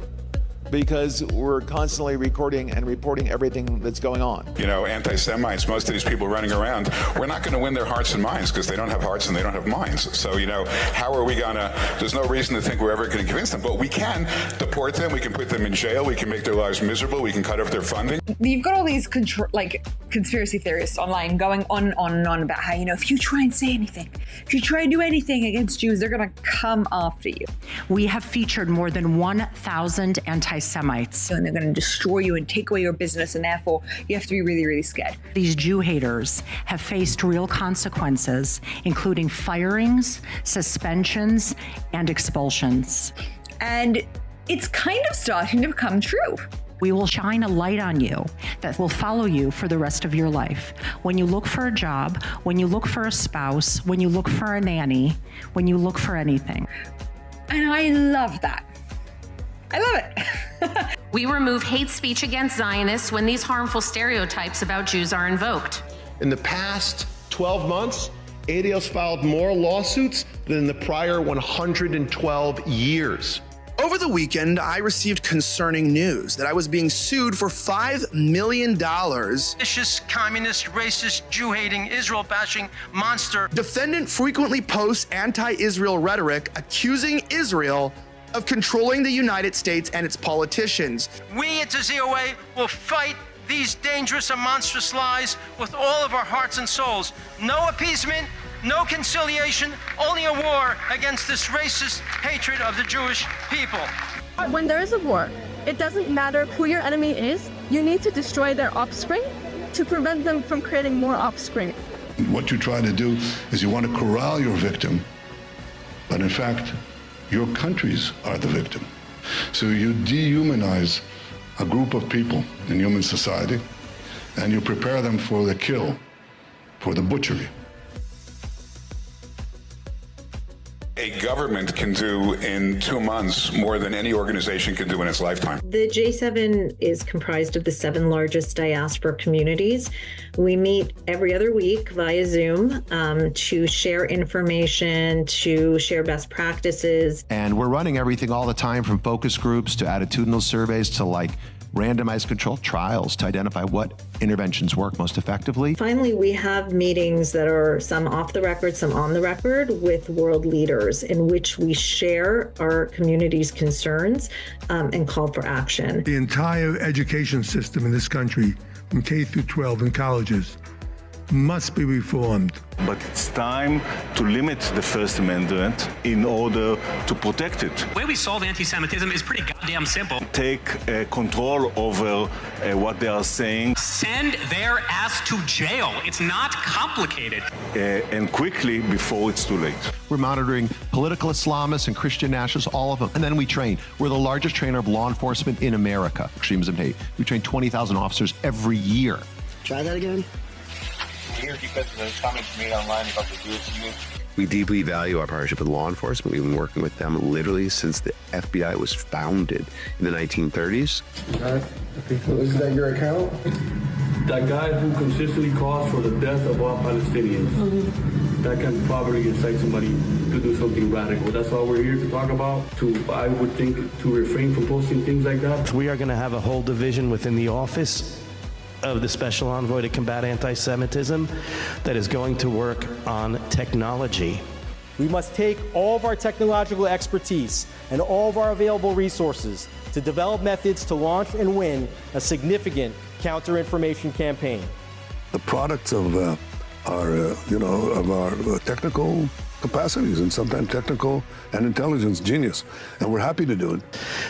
because we're constantly recording and reporting everything that's going on. You know, anti-Semites, most of these people running around, we're not going to win their hearts and minds because they don't have hearts and they don't have minds. So, you know, how are we going to, there's no reason to think we're ever going to convince them, but we can deport them, we can put them in jail, we can make their lives miserable, we can cut off their funding. You've got all these conspiracy theorists online going on and on about how, you know, if you try and say anything, if you try and do anything against Jews, they're going to come after you. We have featured more than 1,000 anti-Semites. And they're going to destroy you and take away your business, and therefore you have to be really, really scared. These Jew haters have faced real consequences, including firings, suspensions, and expulsions. And it's kind of starting to become true. We will shine a light on you that will follow you for the rest of your life. When you look for a job, when you look for a spouse, when you look for a nanny, when you look for anything. And I love that. I love it. We remove hate speech against Zionists when these harmful stereotypes about Jews are invoked. In the past 12 months, ADO's filed more lawsuits than in the prior 112 years. Over the weekend, I received concerning news that I was being sued for $5 million. Vicious, communist, racist, Jew-hating, Israel-bashing monster. Defendant frequently posts anti-Israel rhetoric accusing Israel of controlling the United States and its politicians. We at the ZOA will fight these dangerous and monstrous lies with all of our hearts and souls. No appeasement, no conciliation, only a war against this racist hatred of the Jewish people. When there is a war, it doesn't matter who your enemy is. You need to destroy their offspring to prevent them from creating more offspring. What you try to do is you want to corral your victim, but in fact, your countries are the victim. So you dehumanize a group of people in human society, and you prepare them for the kill, for the butchery. A government can do in 2 months more than any organization can do in its lifetime. The J7 is comprised of the 7 largest diaspora communities. We meet every other week via Zoom to share information, to share best practices. And we're running everything all the time from focus groups to attitudinal surveys to randomized controlled trials to identify what interventions work most effectively. Finally, we have meetings that are some off the record, some on the record with world leaders in which we share our community's concerns and call for action. The entire education system in this country, from K through 12 and colleges, must be reformed. But it's time to limit the First Amendment in order to protect it. The way we solve anti-Semitism is pretty goddamn simple. Take control over what they are saying. Send their ass to jail. It's not complicated. And quickly before it's too late. We're monitoring political Islamists and Christian nationalists, all of them. And then we train. We're the largest trainer of law enforcement in America, extremism and hate. We train 20,000 officers every year. Try that again. Here because of the comments made online about the Jewish community. We deeply value our partnership with law enforcement. We've been working with them literally since the FBI was founded in the 1930s. So is that your account? That guy who consistently calls for the death of all Palestinians. that can probably incite somebody to do something radical. That's all we're here to talk about, I would think, to refrain from posting things like that. We are going to have a whole division within the office of the Special Envoy to combat anti-Semitism that is going to work on technology. We must take all of our technological expertise and all of our available resources to develop methods to launch and win a significant counter-information campaign. The products of our technical capacities and sometimes technical and intelligence genius, and we're happy to do it.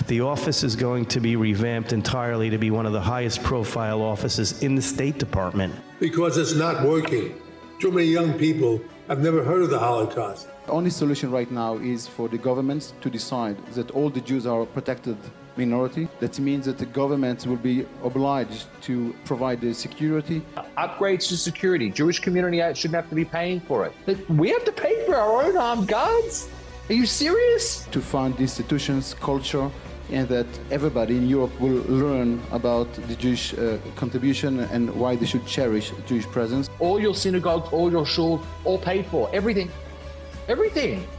The office is going to be revamped entirely to be one of the highest profile offices in the State Department. Because it's not working. Too many young people have never heard of the Holocaust. The only solution right now is for the governments to decide that all the Jews are a protected minority. That means that the government will be obliged to provide the security. Upgrades to security. Jewish community shouldn't have to be paying for it. But we have to pay for our own armed guards? Are you serious? To fund institutions, culture, and that everybody in Europe will learn about the Jewish contribution and why they should cherish Jewish presence. All your synagogues, all your shuls, all paid for. Everything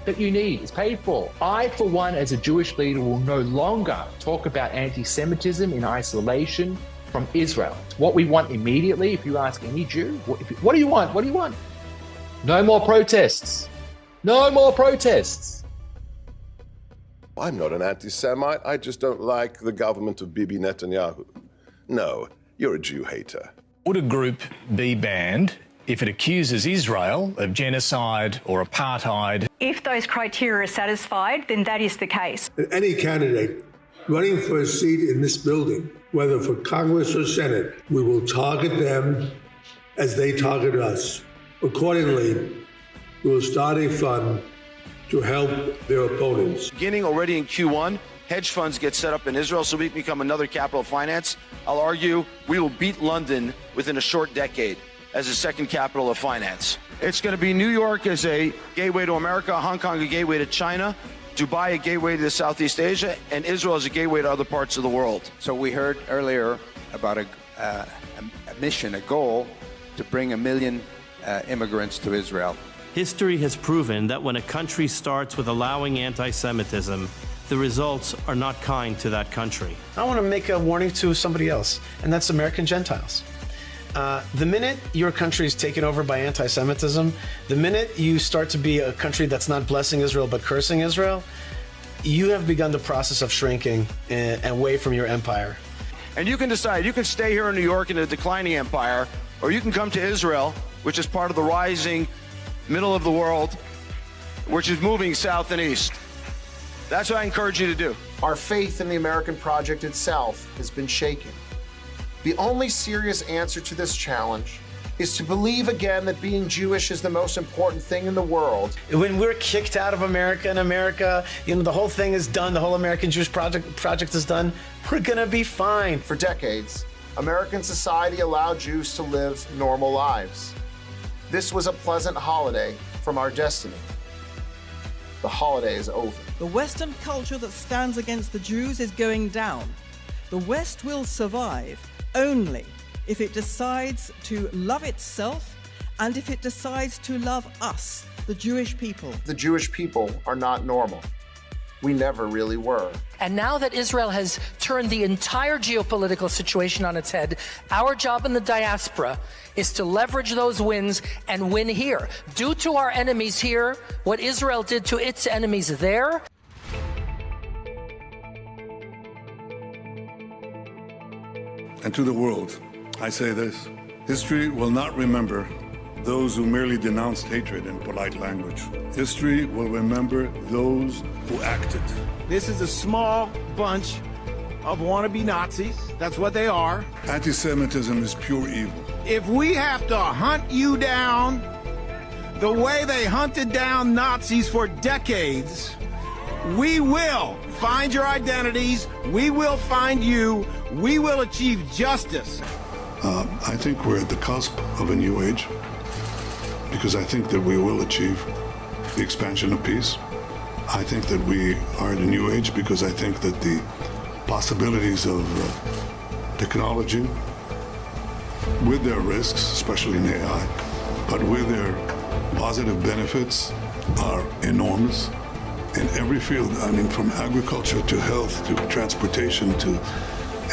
that you need is paid for. I, for one, as a Jewish leader, will no longer talk about anti-Semitism in isolation from Israel. It's what we want immediately. If you ask any Jew, what do you want? What do you want? No more protests. No more protests. I'm not an anti-Semite. I just don't like the government of Bibi Netanyahu. No, you're a Jew hater. Would a group be banned if it accuses Israel of genocide or apartheid? If those criteria are satisfied, then that is the case. Any candidate running for a seat in this building, whether for Congress or Senate, we will target them as they target us. Accordingly, we will start a fund to help their opponents. Beginning already in Q1, hedge funds get set up in Israel so we can become another capital of finance. I'll argue we will beat London within a short decade as the second capital of finance. It's going to be New York as a gateway to America, Hong Kong a gateway to China, Dubai a gateway to Southeast Asia, and Israel as a gateway to other parts of the world. So we heard earlier about a mission, a goal to bring 1 million immigrants to Israel. History has proven that when a country starts with allowing anti-Semitism, the results are not kind to that country. I want to make a warning to somebody else, and that's American Gentiles. The minute your country is taken over by anti-Semitism, the minute you start to be a country that's not blessing Israel but cursing Israel, you have begun the process of shrinking away from your empire. And you can decide, you can stay here in New York in a declining empire, or you can come to Israel, which is part of the rising middle of the world, which is moving south and east. That's what I encourage you to do. Our faith in the American project itself has been shaken. The only serious answer to this challenge is to believe again that being Jewish is the most important thing in the world. When we're kicked out of America and America, the whole thing is done, the whole American Jewish project is done, we're gonna be fine. For decades, American society allowed Jews to live normal lives. This was a pleasant holiday from our destiny. The holiday is over. The Western culture that stands against the Jews is going down. The West will survive only if it decides to love itself and if it decides to love us, the Jewish people. The Jewish people are not normal. We never really were. And now that Israel has turned the entire geopolitical situation on its head, our job in the diaspora is to leverage those wins and win here. Do to our enemies here what Israel did to its enemies there. And to the world, I say this: history will not remember those who merely denounced hatred in polite language. History will remember those who acted. This is a small bunch of wannabe Nazis. That's what they are. Anti-Semitism is pure evil. If we have to hunt you down the way they hunted down Nazis for decades, we will find your identities, we will find you, we will achieve justice. I think we're at the cusp of a new age, because I think that we will achieve the expansion of peace. I think that we are in a new age because I think that the possibilities of technology, with their risks, especially in AI, but with their positive benefits are enormous in every field. I mean, from agriculture to health to transportation to,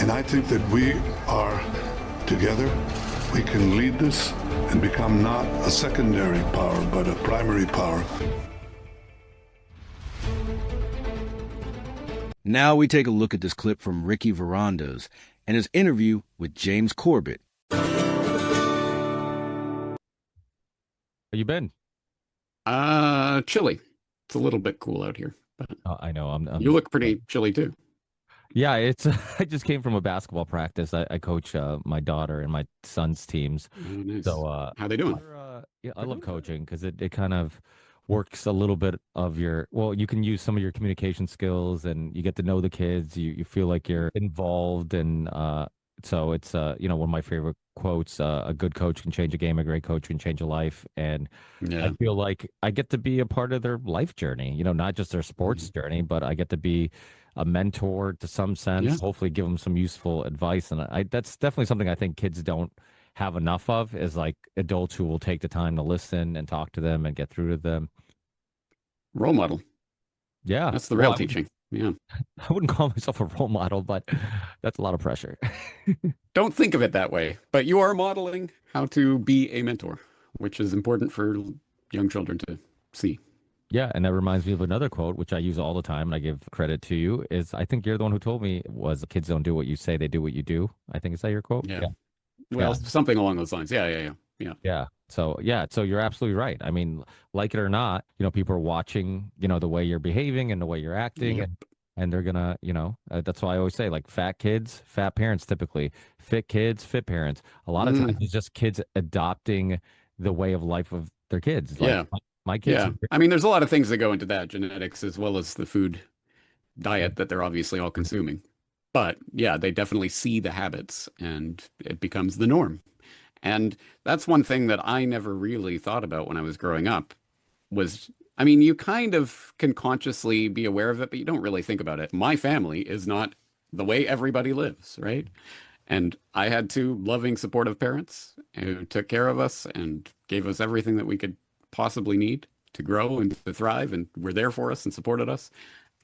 and I think that we are together. We can lead this and become not a secondary power, but a primary power. Now we take a look at this clip from Ricky Varandas and his interview with James Corbett. How you been? Chilly. It's a little bit cool out here. But I know. you look pretty chilly too. Yeah, it's. I just came from a basketball practice. I coach my daughter and my son's teams. Oh, nice. So how they doing? Yeah, I love coaching because it kind of works a little bit of your. Well, you can use some of your communication skills, and you get to know the kids. You feel like you're involved, and so it's one of my favorite quotes. A good coach can change a game. A great coach can change a life. And I feel like I get to be a part of their life journey. Not just their sports journey, but I get to be a mentor to some sense, hopefully give them some useful advice. And that's definitely something I think kids don't have enough of, is like adults who will take the time to listen and talk to them and get through to them. Role model. Yeah. That's the real teaching. Yeah. I wouldn't call myself a role model, but that's a lot of pressure. Don't think of it that way, but you are modeling how to be a mentor, which is important for young children to see. Yeah, and that reminds me of another quote, which I use all the time, and I give credit to you, is I think you're the one who told me was kids don't do what you say, they do what you do. I think, is that your quote? Yeah. Well, something along those lines. Yeah. So you're absolutely right. I mean, like it or not, people are watching, the way you're behaving and the way you're acting, and they're gonna, that's why I always say, like, fat kids, fat parents, typically fit kids, fit parents. A lot of times it's just kids adopting the way of life of their kids. Like, my kids. Yeah. I mean, there's a lot of things that go into that, genetics as well as the food diet that they're obviously all consuming. But yeah, they definitely see the habits and it becomes the norm. And that's one thing that I never really thought about when I was growing up was, I mean, you kind of can consciously be aware of it, but you don't really think about it. My family is not the way everybody lives, right? And I had two loving, supportive parents who took care of us and gave us everything that we could possibly need to grow and to thrive, and were there for us and supported us.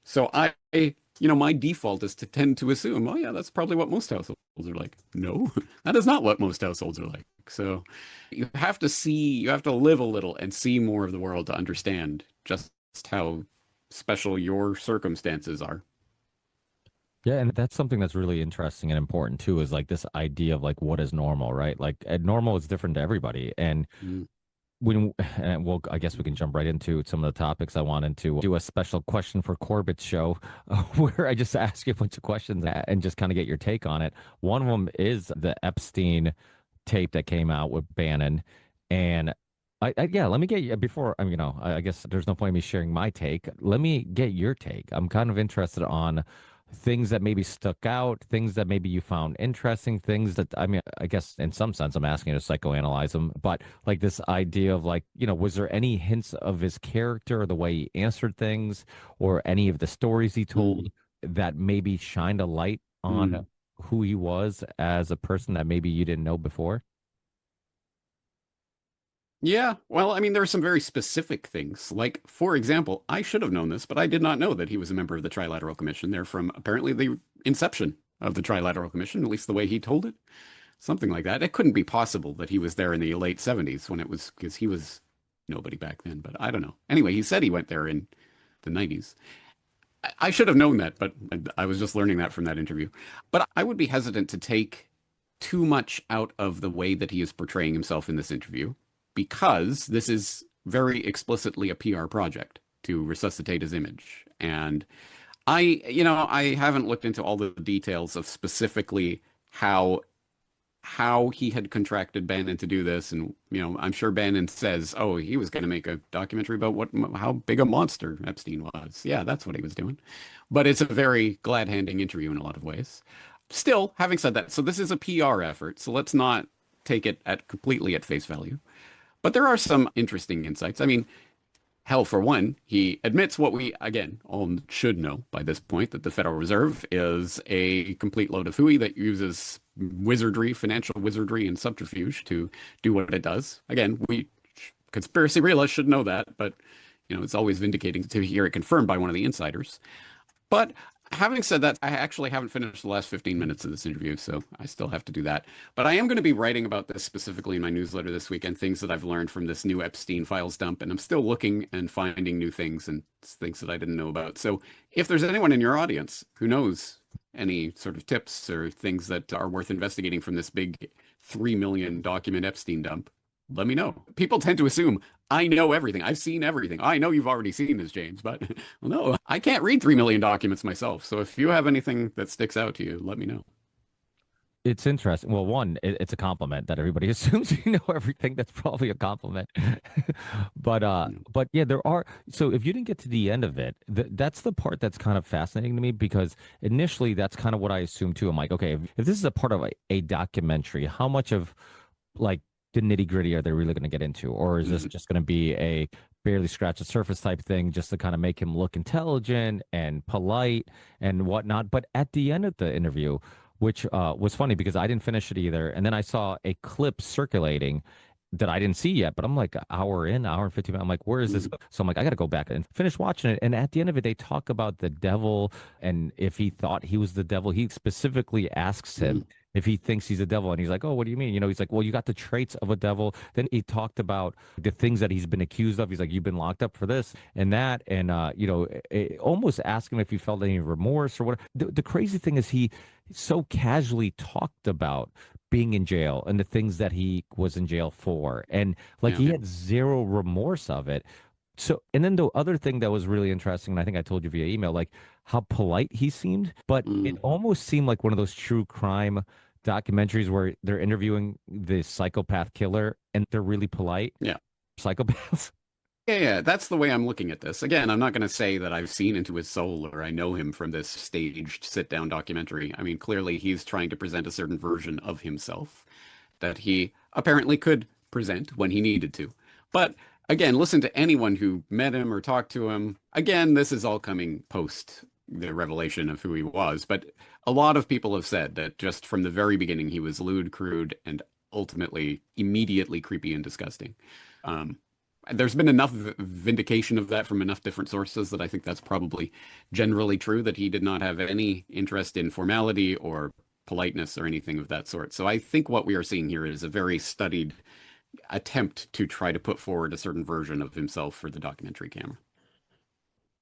So my default is to tend to assume, oh yeah, that's probably what most households are like. No, that is not what most households are like. So you have to live a little and see more of the world to understand just how special your circumstances are. Yeah, and that's something that's really interesting and important too, is like this idea of like what is normal, right? Like normal is different to everybody. And I guess we can jump right into some of the topics. I wanted to do a special question for Corbett's show where I just ask you a bunch of questions and just kind of get your take on it. One of them is the Epstein tape that came out with Bannon. And let me get you before, I guess there's no point in me sharing my take. Let me get your take. I'm kind of interested on things that maybe stuck out, things that maybe you found interesting, things that, I guess in some sense I'm asking you to psychoanalyze them, but like this idea of like, was there any hints of his character or the way he answered things or any of the stories he told that maybe shined a light on who he was as a person that maybe you didn't know before? Yeah, well, I mean, there are some very specific things. Like, for example, I should have known this, but I did not know that he was a member of the Trilateral Commission. They're from apparently the inception of the Trilateral Commission, at least the way he told it. Something like that. It couldn't be possible that he was there in the late 70s when it was, because he was nobody back then, but I don't know. Anyway, he said he went there in the 90s. I should have known that, but I was just learning that from that interview. But I would be hesitant to take too much out of the way that he is portraying himself in this interview, because this is very explicitly a PR project to resuscitate his image. And I haven't looked into all the details of specifically how he had contracted Bannon to do this. And, I'm sure Bannon says, oh, he was going to make a documentary about how big a monster Epstein was. Yeah, that's what he was doing. But it's a very glad-handing interview in a lot of ways. Still, having said that, so this is a PR effort, so let's not take it completely at face value. But there are some interesting insights. I mean, hell, for one, he admits what we, again, all should know by this point, that the Federal Reserve is a complete load of hooey that uses wizardry, financial wizardry and subterfuge to do what it does. Again, we conspiracy realists should know that, but it's always vindicating to hear it confirmed by one of the insiders. But having said that, I actually haven't finished the last 15 minutes of this interview, so I still have to do that. But I am going to be writing about this specifically in my newsletter this week and things that I've learned from this new Epstein files dump. And I'm still looking and finding new things and things that I didn't know about. So if there's anyone in your audience who knows any sort of tips or things that are worth investigating from this big 3 million document Epstein dump, let me know. People tend to assume I know everything. I've seen everything. I know you've already seen this, James, but well, no, I can't read 3 million documents myself. So if you have anything that sticks out to you, let me know. It's interesting. Well, one, it's a compliment that everybody assumes you know everything. That's probably a compliment. but yeah, there are. So if you didn't get to the end of it, that's the part that's kind of fascinating to me, because initially that's kind of what I assumed too. I'm like, okay, if this is a part of a documentary, how much of like the nitty gritty are they really going to get into? Or is this just going to be a barely scratch the surface type thing just to kind of make him look intelligent and polite and whatnot? But at the end of the interview, which was funny because I didn't finish it either. And then I saw a clip circulating that I didn't see yet, but I'm like an hour and 15 minutes. I'm like, where is this? So I'm like, I got to go back and finish watching it. And at the end of it, they talk about the devil and if he thought he was the devil. He specifically asks him if he thinks he's a devil. And he's like, oh, what do you mean? He's like, well, you got the traits of a devil. Then he talked about the things that he's been accused of. He's like, you've been locked up for this and that. And, almost ask him if he felt any remorse or whatever. The crazy thing is he so casually talked about being in jail and the things that he was in jail for. And he had zero remorse of it. So, and then the other thing that was really interesting, and I think I told you via email, like how polite he seemed, but it almost seemed like one of those true crime documentaries where they're interviewing the psychopath killer and they're really polite. Yeah. Psychopaths. Yeah, that's the way I'm looking at this. Again, I'm not going to say that I've seen into his soul or I know him from this staged sit-down documentary. I mean, clearly he's trying to present a certain version of himself that he apparently could present when he needed to. But again, listen to anyone who met him or talked to him. Again, this is all coming post the revelation of who he was. But a lot of people have said that just from the very beginning, he was lewd, crude, and ultimately immediately creepy and disgusting. There's been enough vindication of that from enough different sources that I think that's probably generally true, that he did not have any interest in formality or politeness or anything of that sort. So I think what we are seeing here is a very studied attempt to try to put forward a certain version of himself for the documentary camera.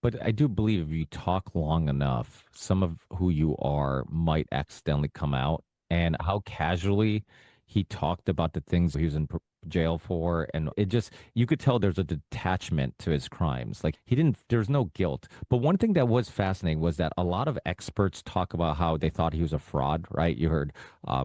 But I do believe if you talk long enough, some of who you are might accidentally come out. And how casually he talked about the things he was in jail for, and it just, you could tell there's a detachment to his crimes. Like there's no guilt. But one thing that was fascinating was that a lot of experts talk about how they thought he was a fraud, right? You heard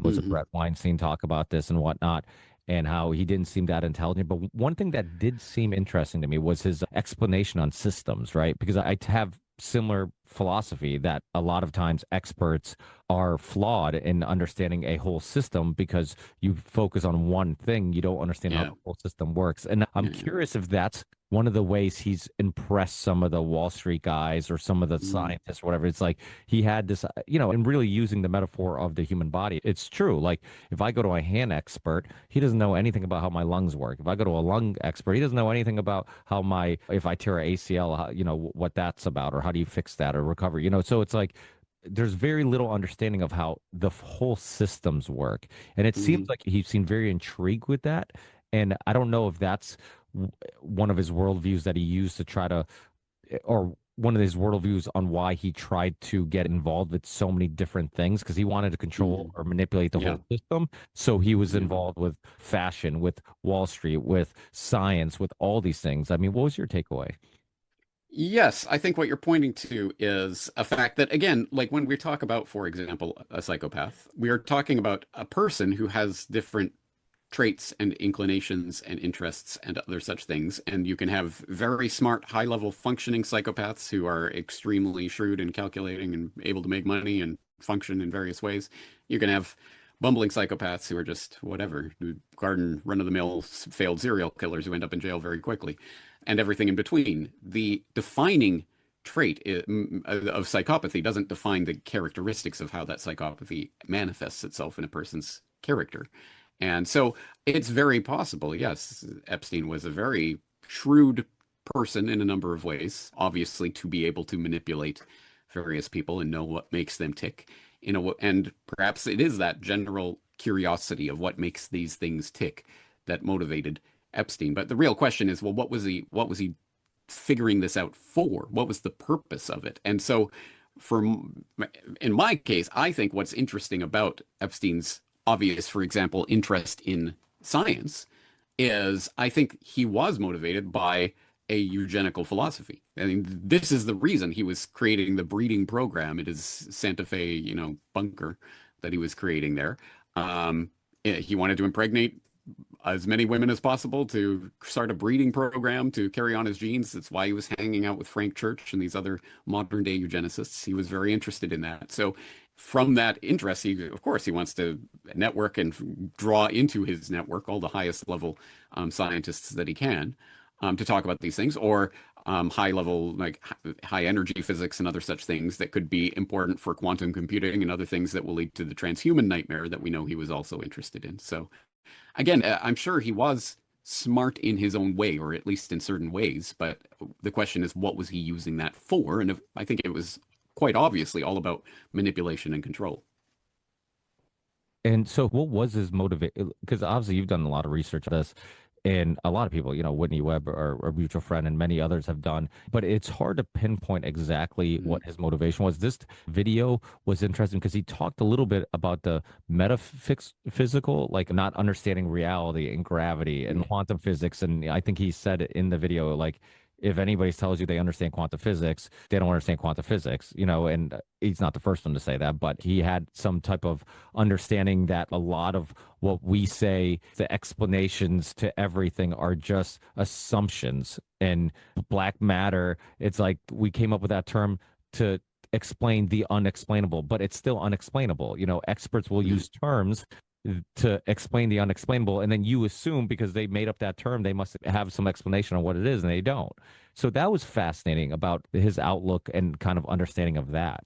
was it Brett Weinstein talk about this and whatnot, and how he didn't seem that intelligent. But one thing that did seem interesting to me was his explanation on systems, right? Because I have similar philosophy that a lot of times experts are flawed in understanding a whole system because you focus on one thing. You don't understand how the whole system works. And I'm curious if that's one of the ways he's impressed some of the Wall Street guys or some of the scientists or whatever. It's like he had this, and really using the metaphor of the human body. It's true. Like if I go to a hand expert, he doesn't know anything about how my lungs work. If I go to a lung expert, he doesn't know anything about how if I tear an ACL, how, what that's about, or how do you fix that or recover, so it's like, there's very little understanding of how the whole systems work. And it seems like he seemed very intrigued with that. And I don't know if that's one of his worldviews that he used to try to, or one of his worldviews on why he tried to get involved with so many different things, because he wanted to control or manipulate the whole system. So he was involved with fashion, with Wall Street, with science, with all these things. I mean, what was your takeaway? Yes, I think what you're pointing to is a fact that, again, like when we talk about, for example, a psychopath, we are talking about a person who has different traits and inclinations and interests and other such things. And you can have very smart, high-level functioning psychopaths who are extremely shrewd and calculating and able to make money and function in various ways. You can have bumbling psychopaths who are just whatever, garden run-of-the-mill failed serial killers who end up in jail very quickly, and everything in between. The defining trait of psychopathy doesn't define the characteristics of how that psychopathy manifests itself in a person's character. And so it's very possible, yes, Epstein was a very shrewd person in a number of ways, obviously, to be able to manipulate various people and know what makes them tick. And perhaps it is that general curiosity of what makes these things tick that motivated Epstein. But the real question is, well, what was he figuring this out for? What was the purpose of it? And so in my case, I think what's interesting about Epstein's obvious, for example, interest in science is I think he was motivated by a eugenical philosophy. I mean, this is the reason he was creating the breeding program. It is Santa Fe, bunker that he was creating there. He wanted to impregnate as many women as possible to start a breeding program to carry on his genes. That's why he was hanging out with Frank Church and these other modern day eugenicists. He was very interested in that. So from that interest, of course, he wants to network and draw into his network all the highest level scientists that he can to talk about these things, or high level, like high energy physics and other such things that could be important for quantum computing and other things that will lead to the transhuman nightmare that we know he was also interested in. So again, I'm sure he was smart in his own way, or at least in certain ways. But the question is, what was he using that for? And I think it was quite obviously all about manipulation and control. And so what was his motivation? Because obviously you've done a lot of research on this. And a lot of people, Whitney Webb, our mutual friend, and many others have done, but it's hard to pinpoint exactly what his motivation was. This video was interesting because he talked a little bit about the metaphysical, like not understanding reality and gravity and quantum physics. And I think he said it in the video, like, if anybody tells you they understand quantum physics, they don't understand quantum physics, and he's not the first one to say that, but he had some type of understanding that a lot of what we say, the explanations to everything are just assumptions. And black matter, it's like we came up with that term to explain the unexplainable, but it's still unexplainable. Experts will use terms to explain the unexplainable, and then you assume because they made up that term they must have some explanation on what it is, and they don't. So that was fascinating about his outlook and kind of understanding of that.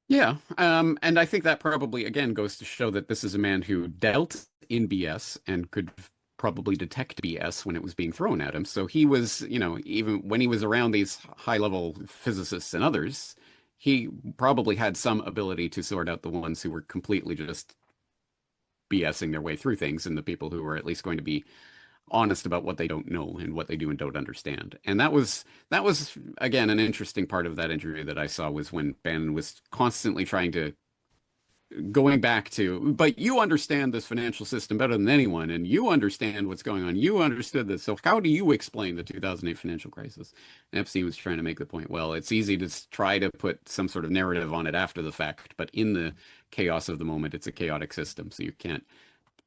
Yeah, and I think that probably again goes to show that this is a man who dealt in BS and could probably detect BS when it was being thrown at him. So he was, even when he was around these high-level physicists and others, he probably had some ability to sort out the ones who were completely just BSing their way through things, and the people who were at least going to be honest about what they don't know and what they do and don't understand. And that was again an interesting part of that interview that I saw, was when Bannon was constantly going back to, but you understand this financial system better than anyone, and you understand what's going on. You understood this. So how do you explain the 2008 financial crisis? And Epstein was trying to make the point, well, it's easy to try to put some sort of narrative on it after the fact, but in the chaos of the moment, it's a chaotic system, so you can't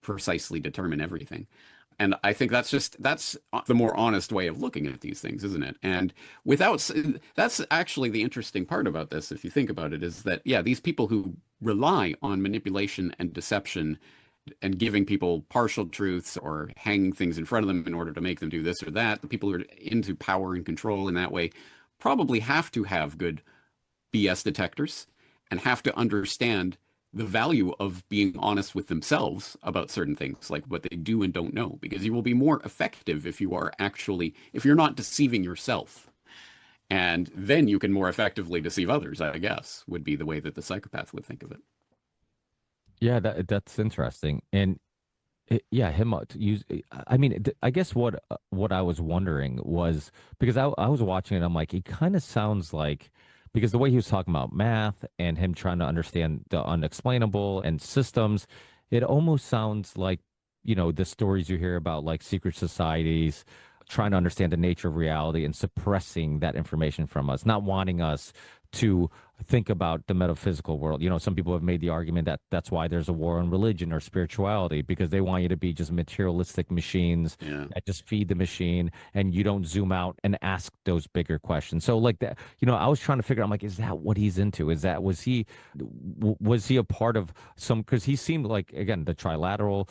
precisely determine everything. And I think that's the more honest way of looking at these things, isn't it? And that's actually the interesting part about this, if you think about it, is that, yeah, these people who rely on manipulation and deception and giving people partial truths or hanging things in front of them in order to make them do this or that, the people who are into power and control in that way probably have to have good BS detectors and have to understand the value of being honest with themselves about certain things, like what they do and don't know, because you will be more effective if you're not deceiving yourself. And then you can more effectively deceive others, I guess, would be the way that the psychopath would think of it. Yeah, that's interesting. And I guess what I was wondering was, because I was watching it, I'm like, he kind of sounds like, because the way he was talking about math and him trying to understand the unexplainable and systems, it almost sounds like, the stories you hear about, like secret societies trying to understand the nature of reality and suppressing that information from us, not wanting us to think about the metaphysical world. Some people have made the argument that that's why there's a war on religion or spirituality, because they want you to be just materialistic machines that just feed the machine, and you don't zoom out and ask those bigger questions. So like that, I was trying to figure out, I'm like, is that what he's into? Was he a part of some, because he seemed like, again, the Trilateral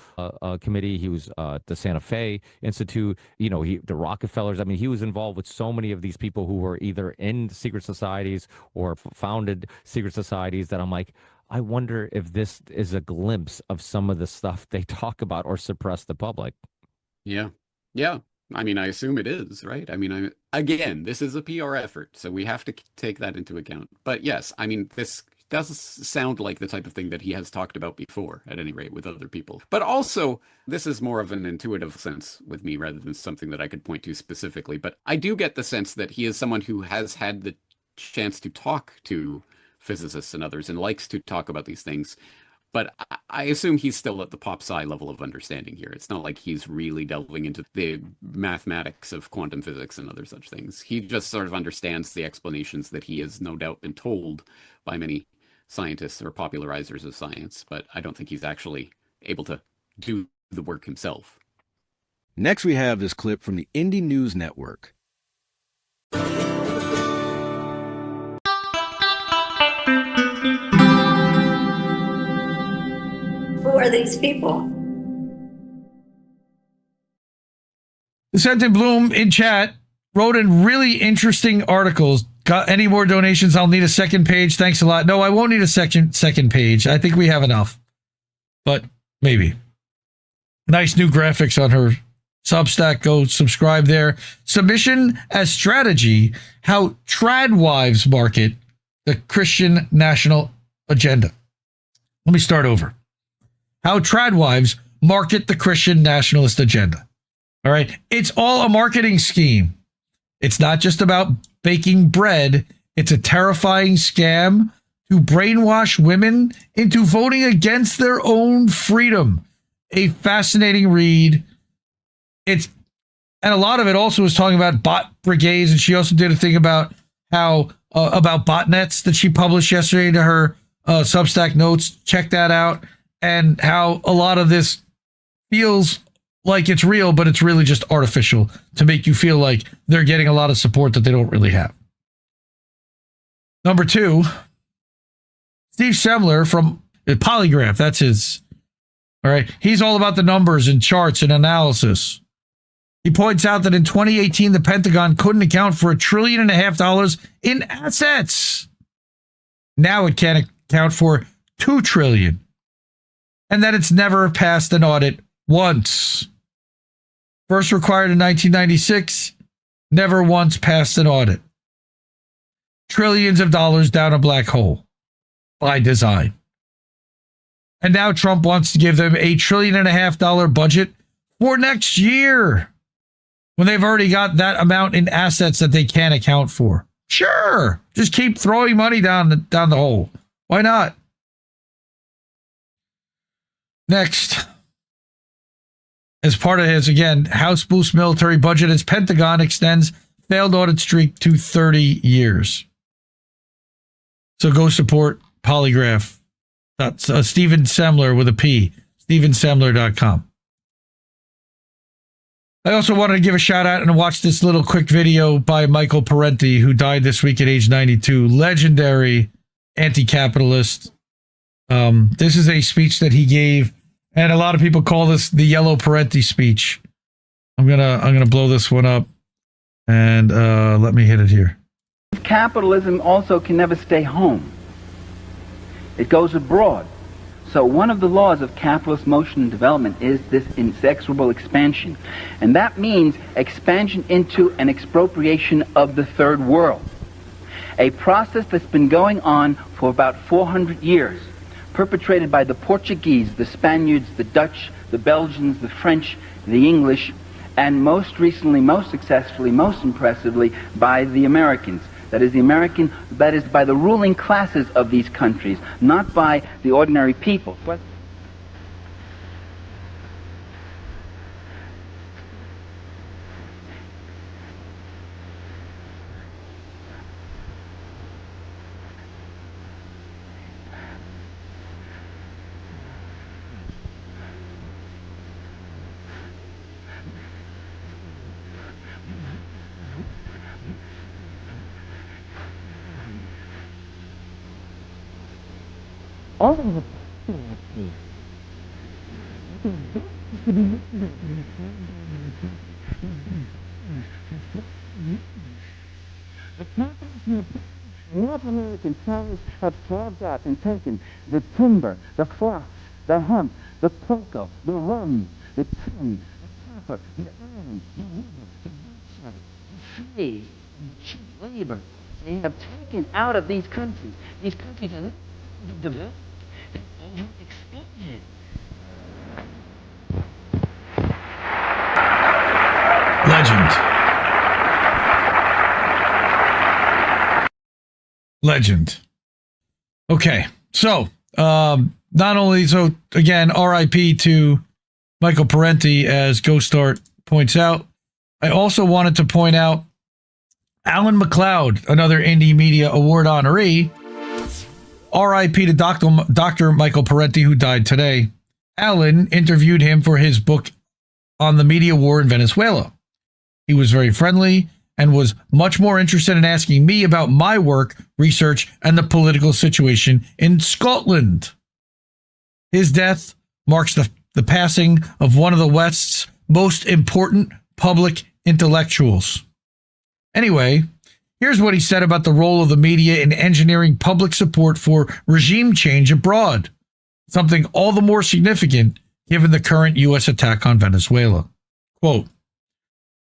Committee, he was the Santa Fe Institute, the Rockefellers. I mean, he was involved with so many of these people who were either in secret societies or founded secret societies, that I'm like, I wonder if this is a glimpse of some of the stuff they talk about or suppress the public. Yeah. Yeah. I mean, I assume it is, right? I mean, again, this is a PR effort, so we have to take that into account. But yes, I mean, this does sound like the type of thing that he has talked about before, at any rate, with other people. But also, this is more of an intuitive sense with me rather than something that I could point to specifically. But I do get the sense that he is someone who has had the chance to talk to physicists and others and likes to talk about these things. But I assume he's still at the pop sci level of understanding here. It's not like he's really delving into the mathematics of quantum physics and other such things. He just sort of understands the explanations that he has no doubt been told by many scientists or popularizers of science, but I don't think he's actually able to do the work himself. Next, we have this clip from the Indie News Network. Who are these people? Senton Bloom in chat wrote in really interesting articles. Got any more donations? I'll need a second page. Thanks a lot. No, I won't need a second page. I think we have enough. But maybe. Nice new graphics on her Substack. Go subscribe there. Submission as strategy. How trad wives market the Christian national agenda. Let me start over. How trad wives market the Christian nationalist agenda. All right. It's all a marketing scheme. It's not just about baking bread. It's a terrifying scam to brainwash women into voting against their own freedom. A fascinating read. And a lot of it also was talking about bot brigades. And she also did a thing about how, about botnets that she published yesterday to her Substack notes. Check that out. And how a lot of this feels like it's real, but it's really just artificial to make you feel like they're getting a lot of support that they don't really have. Number two, Steve Semler from Polygraph. That's his. All right. He's all about the numbers and charts and analysis. He points out that in 2018, the Pentagon couldn't account for $1.5 trillion in assets. Now it can't account for $2 trillion. And that it's never passed an audit once. First required in 1996, never once passed an audit. Trillions of dollars down a black hole by design. And now Trump wants to give them $1.5 trillion budget for next year when they've already got that amount in assets that they can't account for. Sure, just keep throwing money down the hole. Why not? Next, as part of his, again, House boosts military budget as Pentagon extends failed audit streak to 30 years. So go support Polygraph. That's Stephen Semler with a P. StephenSemler.com. I also wanted to give a shout out and watch this little quick video by Michael Parenti, who died this week at age 92. Legendary anti-capitalist. This is a speech that he gave, and a lot of people call this the Yellow Parenti speech. I'm gonna blow this one up, and let me hit it here. Capitalism also can never stay home. It goes abroad. So one of the laws of capitalist motion and development is this inexorable expansion. And that means expansion into an expropriation of the third world. A process that's been going on for about 400 years, perpetrated by the Portuguese, the Spaniards, the Dutch, the Belgians, the French, the English, and most recently, most successfully, most impressively, by the Americans. That is by the ruling classes of these countries, not by the ordinary people. North American farmers have carved out and taken the timber, the flax, the hemp, the cocoa, the rum, the tea, the copper, the iron, the wood, the slave, the cheap labor. They have taken out of these countries. These countries are not developed. They're overexploited. Legend. Okay, so not only so again, RIP to Michael Parenti, as Ghost Art points out. I also wanted to point out Alan McLeod, another Indie Media Award honoree. RIP to Dr. Michael Parenti, who died today. Alan interviewed him for his book on the media war in Venezuela. He was very friendly and was much more interested in asking me about my work, research, and the political situation in Scotland. His death marks the passing of one of the West's most important public intellectuals. Anyway, here's what he said about the role of the media in engineering public support for regime change abroad, something all the more significant given the current U.S. attack on Venezuela. Quote,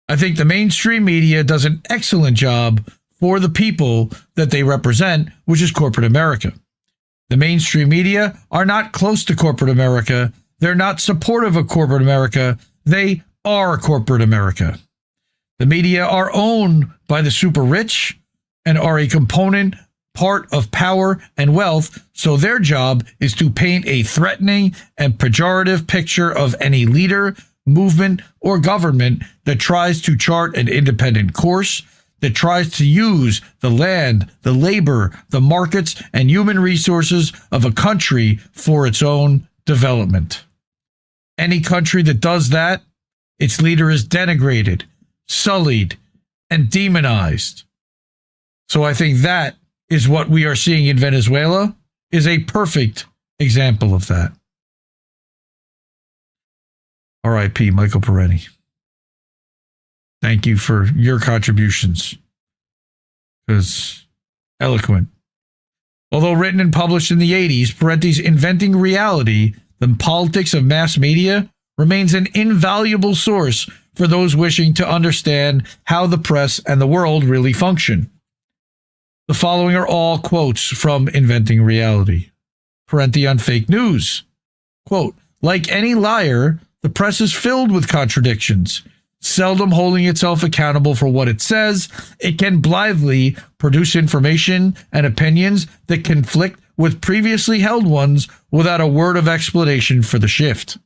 I think the mainstream media does an excellent job for the people that they represent, which is corporate America. The mainstream media are not close to corporate America. They're not supportive of corporate America. They are corporate America. The media are owned by the super rich and are a component part of power and wealth, so their job is to paint a threatening and pejorative picture of any leader, movement, or government that tries to chart an independent course, that tries to use the land, the labor, the markets, and human resources of a country for its own development. Any country that does that, its leader is denigrated, sullied, and demonized. So I think that is what we are seeing in Venezuela, is a perfect example of that. R.I.P. Michael Parenti. Thank you for your contributions. It was eloquent. Although written and published in the 80s, Parenti's Inventing Reality, the Politics of Mass Media, remains an invaluable source for those wishing to understand how the press and the world really function. The following are all quotes from Inventing Reality. Parenti on fake news. Quote, like any liar, the press is filled with contradictions. Seldom holding itself accountable for what it says, it can blithely produce information and opinions that conflict with previously held ones without a word of explanation for the shift.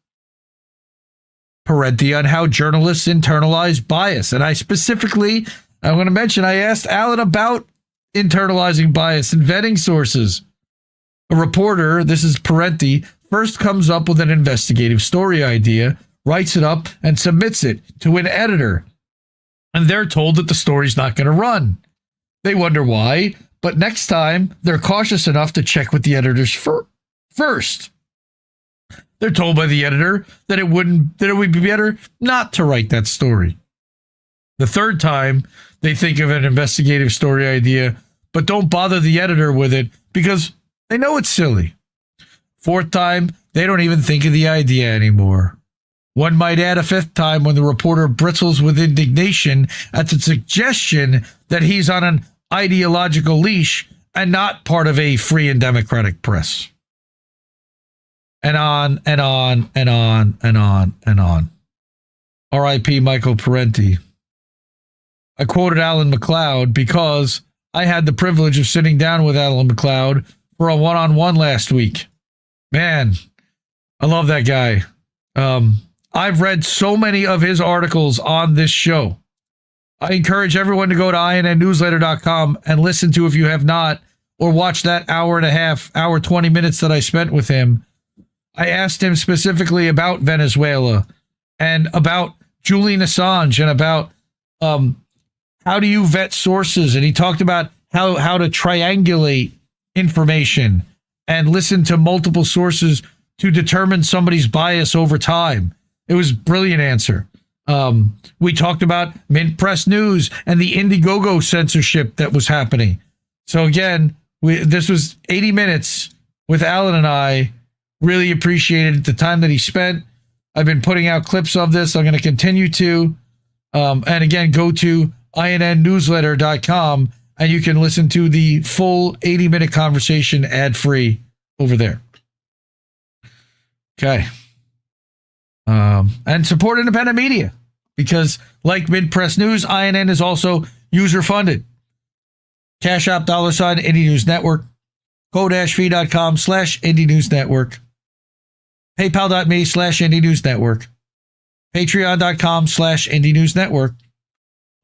Parenti on how journalists internalize bias. And I want to mention, I asked Alan about internalizing bias and vetting sources. A reporter, this is Parenti, first comes up with an investigative story idea, writes it up, and submits it to an editor. And they're told that the story's not going to run. They wonder why, but next time they're cautious enough to check with the editors first. They're told by the editor that it would be better not to write that story. The third time, they think of an investigative story idea, but don't bother the editor with it because they know it's silly. Fourth time, they don't even think of the idea anymore. One might add a fifth time when the reporter bristles with indignation at the suggestion that he's on an ideological leash and not part of a free and democratic press. And on and on and on and on and on. R.I.P. Michael Parenti. I quoted Alan McLeod because I had the privilege of sitting down with Alan McLeod for a one-on-one last week. Man, I love that guy. I've read so many of his articles on this show. I encourage everyone to go to innnewsletter.com and listen to, if you have not, or watch that hour and a half, hour 20 minutes that I spent with him. I asked him specifically about Venezuela and about Julian Assange and about how do you vet sources. And he talked about how to triangulate information and listen to multiple sources to determine somebody's bias over time. It was a brilliant answer. We talked about Mint Press News and the Indiegogo censorship that was happening. So again, this was 80 minutes with Alan and I. Really appreciated the time that he spent. I've been putting out clips of this. I'm going to continue to. And again, go to innnewsletter.com and you can listen to the full 80-minute conversation ad-free over there. Okay. And support independent media because, like Mid-Press News, INN is also user-funded. Cash App, $ Indie News Network, go-fee.com/Indie News Network, paypal.me/Indie News Network, patreon.com/Indie News Network,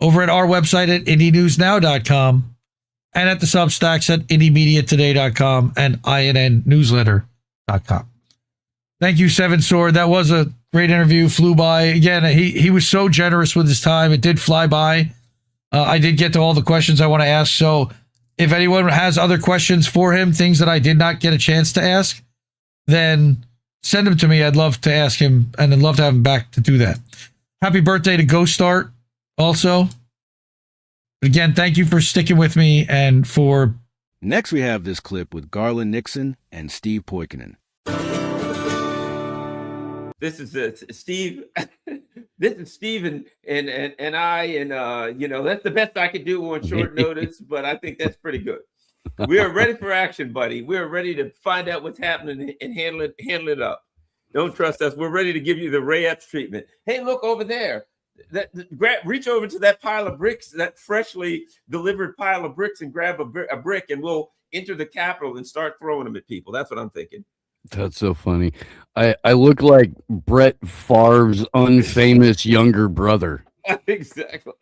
over at our website at indienewsnow.com, and at the Substacks at indiemediatoday.com and innnewsletter.com. Thank you, Seven Sword. That was a great interview. Flew by. Again, he was so generous with his time. It did fly by. I did get to all the questions I want to ask. So if anyone has other questions for him, things that I did not get a chance to ask, then send them to me. I'd love to ask him, and I'd love to have him back to do that. Happy birthday to Ghost Start also. But again, thank you for sticking with me and for... Next, we have this clip with Garland, Nixon, and Steve Poikonen. This is Steve. This is Steve and I, and you know, that's the best I could do on short notice, but I think that's pretty good. We are ready for action, buddy. We are ready to find out what's happening and handle it up. Don't trust us. We're ready to give you the Ray Epps treatment. Hey, look over there. Reach over to that pile of bricks, that freshly delivered pile of bricks, and grab a brick, and we'll enter the Capitol and start throwing them at people. That's what I'm thinking. That's so funny. I look like Brett Favre's unfamous younger brother. Exactly.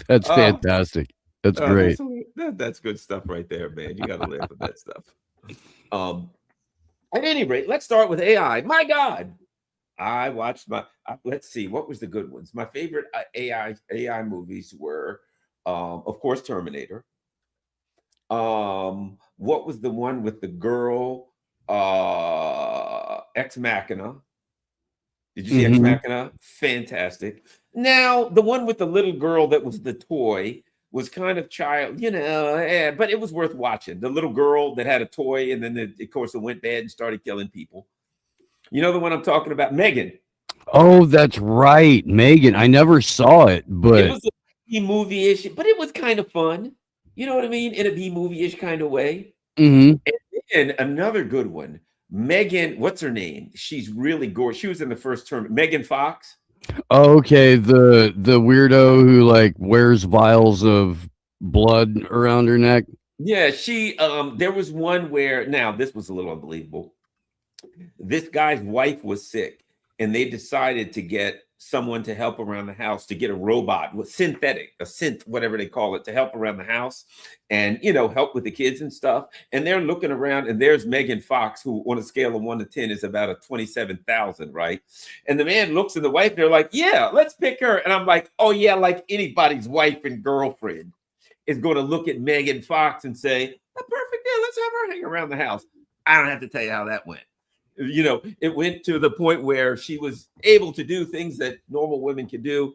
That's fantastic. That's great. That's good stuff right there, man. You got to live with that stuff. At any rate, let's start with AI. My God, I watched let's see, what was the good ones? My favorite AI movies were, of course, Terminator. What was the one with the girl? Ex Machina. Did you see Ex Machina? Fantastic. Now, the one with the little girl that was the toy was kind of child, but it was worth watching. The little girl that had a toy, and then of course it went bad and started killing people. You know the one I'm talking about, Megan. Oh, that's right, Megan. I never saw it, but it was a B-movie-ish, but it was kind of fun. You know what I mean? In a B-movie-ish kind of way. And then another good one, Megan, what's her name? She's really gorgeous. She was in the first term. Megan Fox. Okay, the weirdo who like wears vials of blood around her neck. Yeah, she there was one where, now this was a little unbelievable. This guy's wife was sick, and they decided to get someone to help around the house, to get a robot with synth, whatever they call it, to help around the house and, help with the kids and stuff. And they're looking around, and there's Megan Fox, who on a scale of 1 to 10 is about a 27,000, right? And the man looks at the wife, and they're like, yeah, let's pick her. And I'm like, oh yeah, like anybody's wife and girlfriend is going to look at Megan Fox and say, a perfect day, let's have her hang around the house. I don't have to tell you how that went. It went to the point where she was able to do things that normal women can do,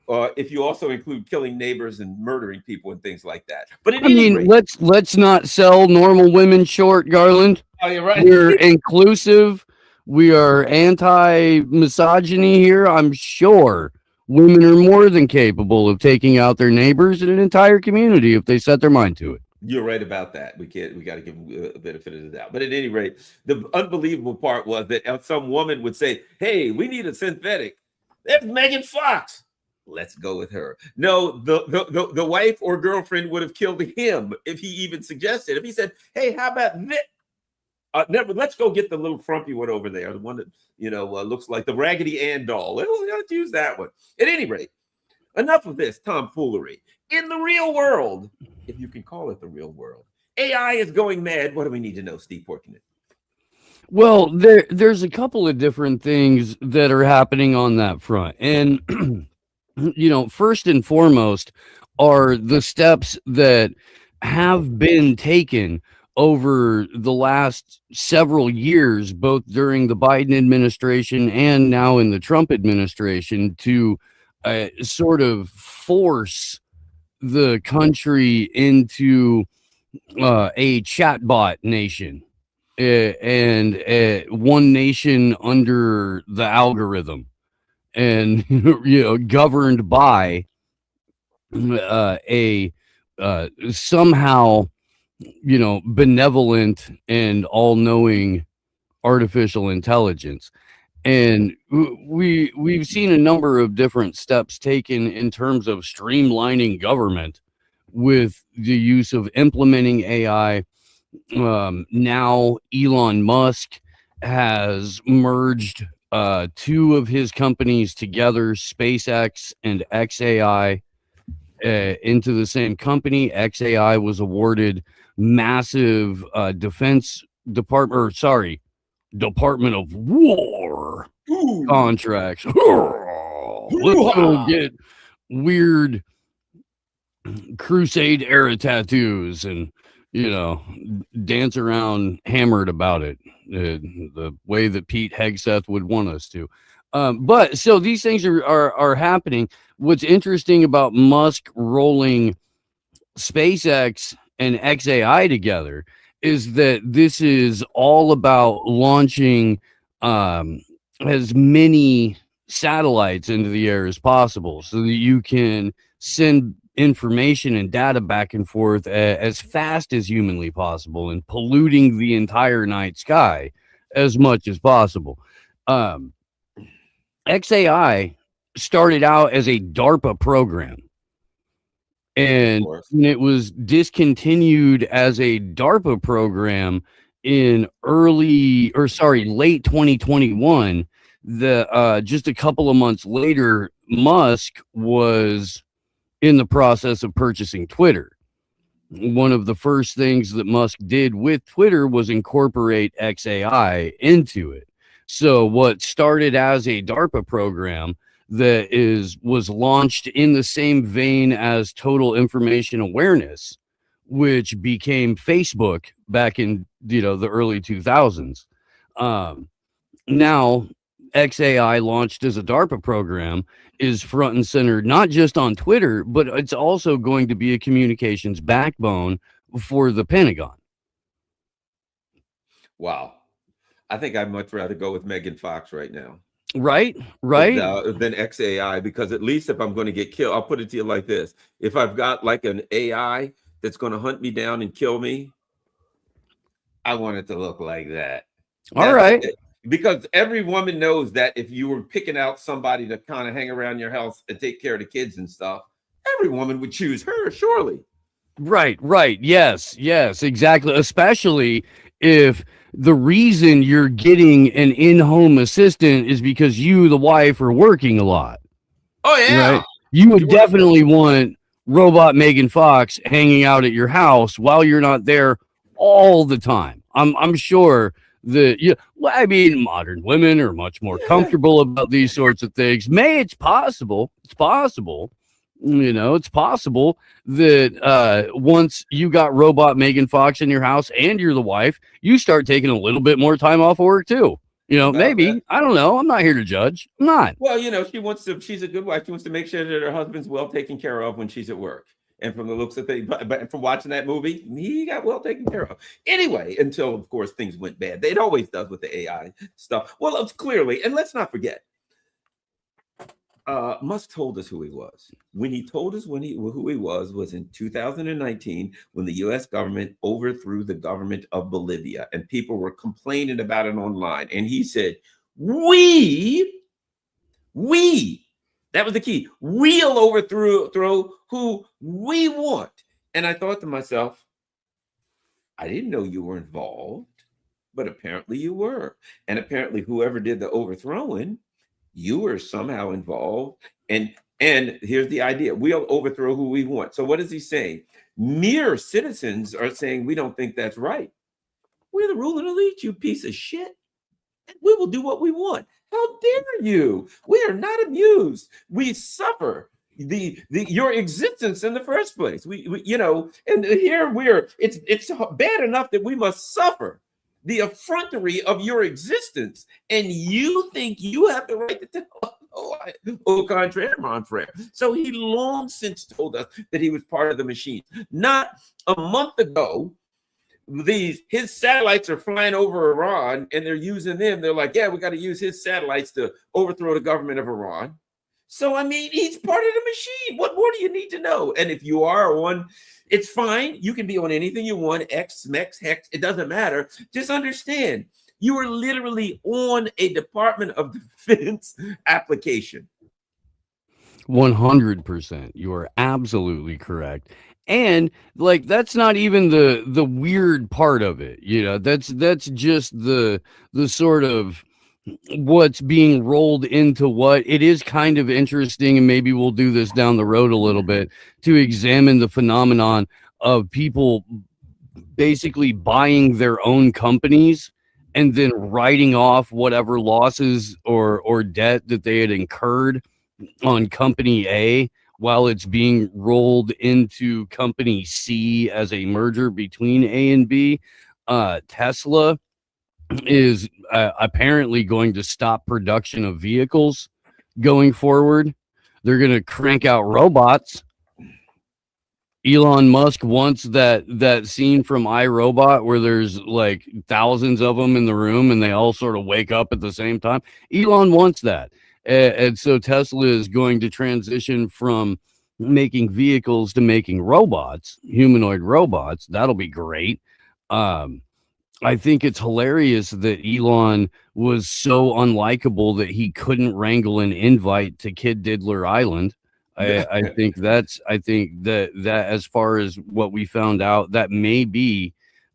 if you also include killing neighbors and murdering people and things like that. But at any rate, let's not sell normal women short, Garland. Oh, you're right. We're inclusive. We are anti-misogyny here. I'm sure women are more than capable of taking out their neighbors and an entire community if they set their mind to it. You're right about that. We got to give them a benefit of the doubt. But at any rate, the unbelievable part was that some woman would say, hey, we need a synthetic. That's Megan Fox. Let's go with her. No, the wife or girlfriend would have killed him if he even suggested. If he said, hey, how about this? Let's go get the little frumpy one over there. The one that, looks like the Raggedy Ann doll. Let's use that one. At any rate, enough of this tomfoolery. In the real world, if you can call it the real world, AI is going mad. What do we need to know, Steve Poikonen? Well, there's a couple of different things that are happening on that front. And, first and foremost are the steps that have been taken over the last several years, both during the Biden administration and now in the Trump administration, to sort of force the country into a chatbot nation and one nation under the algorithm, and governed by a somehow benevolent and all-knowing artificial intelligence. And we've seen a number of different steps taken in terms of streamlining government with the use of implementing AI. Now Elon Musk has merged two of his companies together, SpaceX and XAI, into the same company. XAI was awarded massive Department of War contracts. Let's go get weird Crusade era tattoos and dance around hammered about it, the way that Pete Hegseth would want us to. But so these things are happening. What's interesting about Musk rolling SpaceX and XAI together is that this is all about launching as many satellites into the air as possible so that you can send information and data back and forth as fast as humanly possible and polluting the entire night sky as much as possible. XAI started out as a DARPA program, and it was discontinued as a DARPA program in late 2021. Just a couple of months later, Musk was in the process of purchasing Twitter. One of the first things that Musk did with Twitter was incorporate XAI into it. So what started as a DARPA program that was launched in the same vein as Total Information Awareness, which became Facebook back in the early 2000s. Now XAI, launched as a DARPA program, is front and center not just on Twitter, but it's also going to be a communications backbone for the Pentagon. Wow. I think I'd much rather go with Megan Fox right now. Right. Than XAI, because at least if I'm going to get killed, I'll put it to you like this. If I've got like an AI that's going to hunt me down and kill me, I want it to look like that. All right. Because every woman knows that if you were picking out somebody to kind of hang around your house and take care of the kids and stuff, every woman would choose her, surely. Right. Yes, exactly. Especially if the reason you're getting an in-home assistant is because you, the wife, are working a lot. Oh, yeah. Right? You would definitely want robot Megan Fox hanging out at your house while you're not there all the time. I'm sure that modern women are much more comfortable about these sorts of things. It's possible. It's possible that once you got robot Megan Fox in your house and you're the wife, you start taking a little bit more time off of work too. Maybe. I don't know. I'm not here to judge. I'm not. Well, she's a good wife. She wants to make sure that her husband's well taken care of when she's at work. And from the looks of things, but from watching that movie, he got well taken care of. Anyway, until, of course, things went bad. It always does with the AI stuff. Well, it's clearly, and let's not forget, Musk told us who he was. When he told us who he was in 2019, when the U.S. government overthrew the government of Bolivia, and people were complaining about it online. And he said, we, that was the key. We'll overthrow who we want. And I thought to myself, I didn't know you were involved, but apparently you were. And apparently whoever did the overthrowing, you were somehow involved. And here's the idea. We'll overthrow who we want. So what is he saying? Mere citizens are saying, we don't think that's right. We're the ruling elite, you piece of shit. We will do what we want. How dare you? We are not amused. We suffer your existence in the first place. We and here it's bad enough that we must suffer the effrontery of your existence, and you think you have the right to tell Au contraire, mon frère. So he long since told us that he was part of the machine. Not a month ago, his satellites are flying over Iran and they're using them. They're like, yeah, we got to use his satellites to overthrow the government of Iran. So, I mean, he's part of the machine. What more do you need to know? And if you are on, it's fine. You can be on anything you want, X, Mex, Hex, it doesn't matter. Just understand, you are literally on a Department of Defense application. 100%. You are absolutely correct. And like, that's not even the weird part of it. You know, that's just the sort of what's being rolled into what it is. Kind of interesting, and maybe we'll do this down the road a little bit, to examine the phenomenon of people basically buying their own companies and then writing off whatever losses or debt that they had incurred on company A while it's being rolled into company C as a merger between A and B. Tesla is apparently going to stop production of vehicles going forward. They're going to crank out robots. Elon Musk wants that scene from iRobot where there's like thousands of them in the room and they all sort of wake up at the same time. Elon wants that. And so Tesla is going to transition from making vehicles to making robots, humanoid robots. That'll be great. I think it's hilarious that Elon was so unlikable that he couldn't wrangle an invite to Kid Diddler Island. I think that as far as what we found out, that may be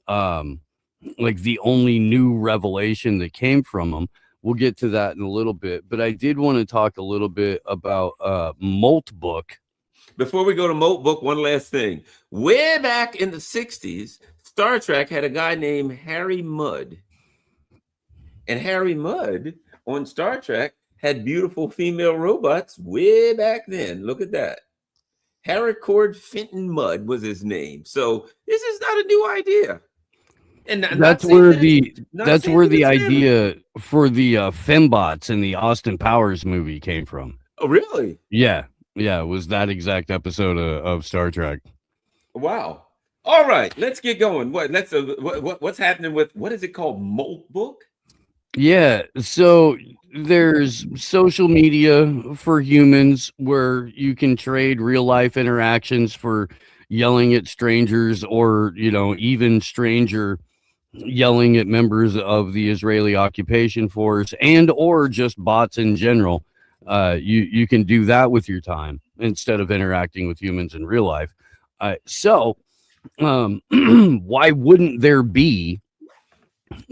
like the only new revelation that came from him. We'll get to that in a little bit, but I did want to talk a little bit about Moltbook. Before we go to Moltbook, one last thing. Way back in the 60s, Star Trek had a guy named Harry Mudd. And Harry Mudd on Star Trek had beautiful female robots way back then. Look at that. Harcourt Fenton Mudd was his name. So this is not a new idea. And that's where the idea for the fembots in the Austin Powers movie came from. Oh, really? Yeah. It was that exact episode of Star Trek. Wow. All right, let's get going. What's happening with, what is it called? Moltbook? Yeah, so there's social media for humans where you can trade real life interactions for yelling at strangers, or, you know, even stranger yelling at members of the Israeli occupation force, and or just bots in general. You can do that with your time instead of interacting with humans in real life. So why wouldn't there be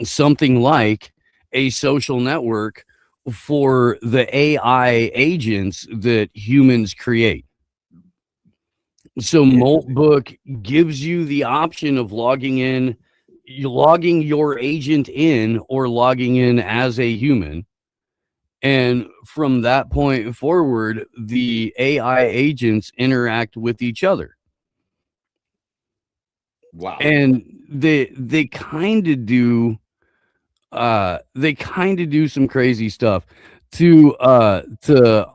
something like a social network for the AI agents that humans create? So Moltbook gives you the option of logging your agent in, or logging in as a human. And from that point forward, the AI agents interact with each other. Wow. And they kind of do some crazy stuff to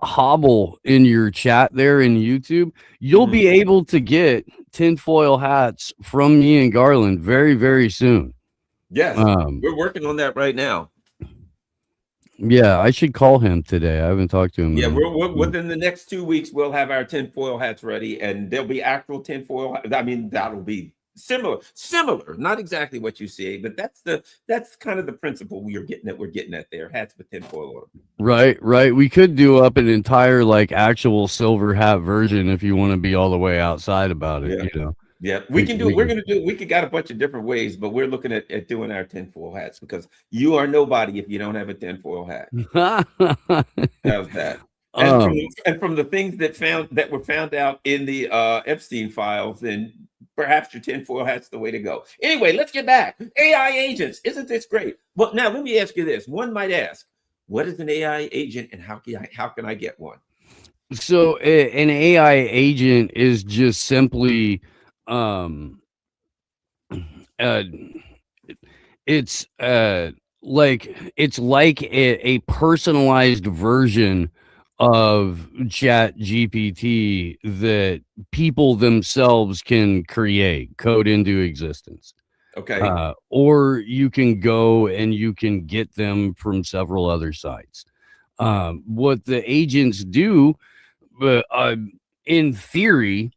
hobble in your chat there in YouTube. You'll be able to get tinfoil hats from me and Garland very, very soon. Yes, we're working on that right now. Yeah, I should call him today. I haven't talked to him. Yeah, we're within the next 2 weeks, we'll have our tinfoil hats ready, and there'll be actual tinfoil. I mean, that'll be similar, not exactly what you see, but that's kind of the principle we're getting at there. Hats with tinfoil on them. Right. We could do up an entire like actual silver hat version if you want to be all the way outside about it. Yeah. You know. Yeah, we can do it. We could got a bunch of different ways, but we're looking at doing our tinfoil hats, because you are nobody if you don't have a tinfoil hat. How's that? And from the things that were found out in the Epstein files, then perhaps your tinfoil hat's the way to go. Anyway, let's get back. AI agents, isn't this great? Well, now let me ask you this. One might ask, what is an AI agent, and how can I get one? So an AI agent is just simply it's like a personalized version of Chat GPT that people themselves can create, code into existence. Okay. Or you can go and you can get them from several other sites. What the agents do, in theory,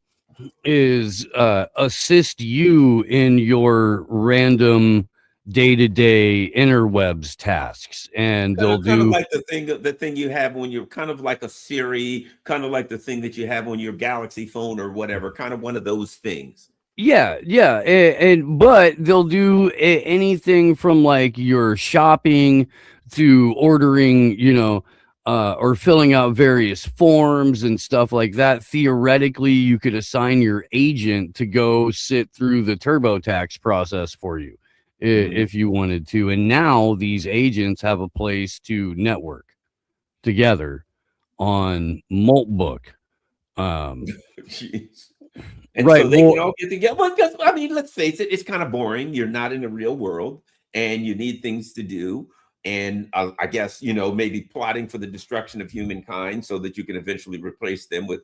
is assist you in your random day-to-day interwebs tasks, and they'll kind of do like the thing you have when you're kind of like a Siri, kind of like the thing that you have on your Galaxy phone or whatever, kind of one of those things. Yeah, but they'll do anything from like your shopping to ordering, or filling out various forms and stuff like that. Theoretically, you could assign your agent to go sit through the TurboTax process for you if you wanted to. And now these agents have a place to network together on Maltbook. Jeez. And Right, so they well- can all get together. Well, because, I mean, let's face it, it's kind of boring. You're not in the real world and you need things to do. And I guess, maybe plotting for the destruction of humankind so that you can eventually replace them with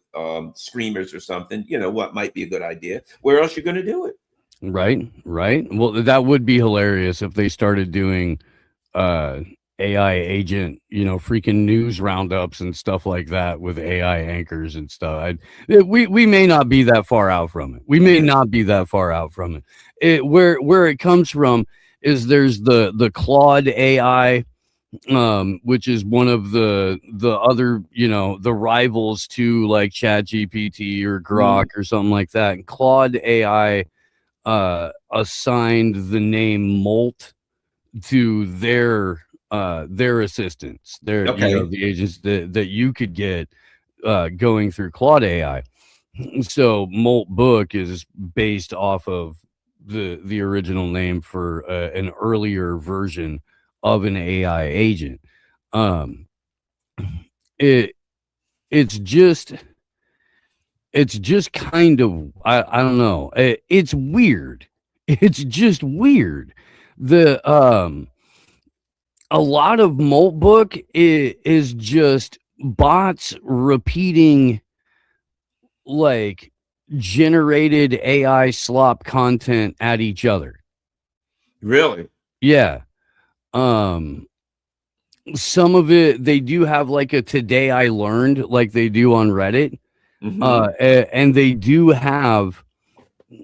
screamers or something, what might be a good idea. Where else you going to do it? Right. Well, that would be hilarious if they started doing AI agent, freaking news roundups and stuff like that with AI anchors and stuff. We may not be that far out from it. Where it comes from is there's the Claude AI, which is one of the other, the rivals to like ChatGPT or Grok or something like that. And Claude AI assigned the name Molt to their assistants, the agents that you could get going through Claude AI. So Molt Book is based off of the original name for an earlier version of an AI agent. It's just kind of I don't know. It's weird. It's just weird. A lot of Maltbook is just bots repeating like generated AI slop content at each other. Really? Yeah. Some of it they do have like a Today I Learned, like they do on Reddit. And they do have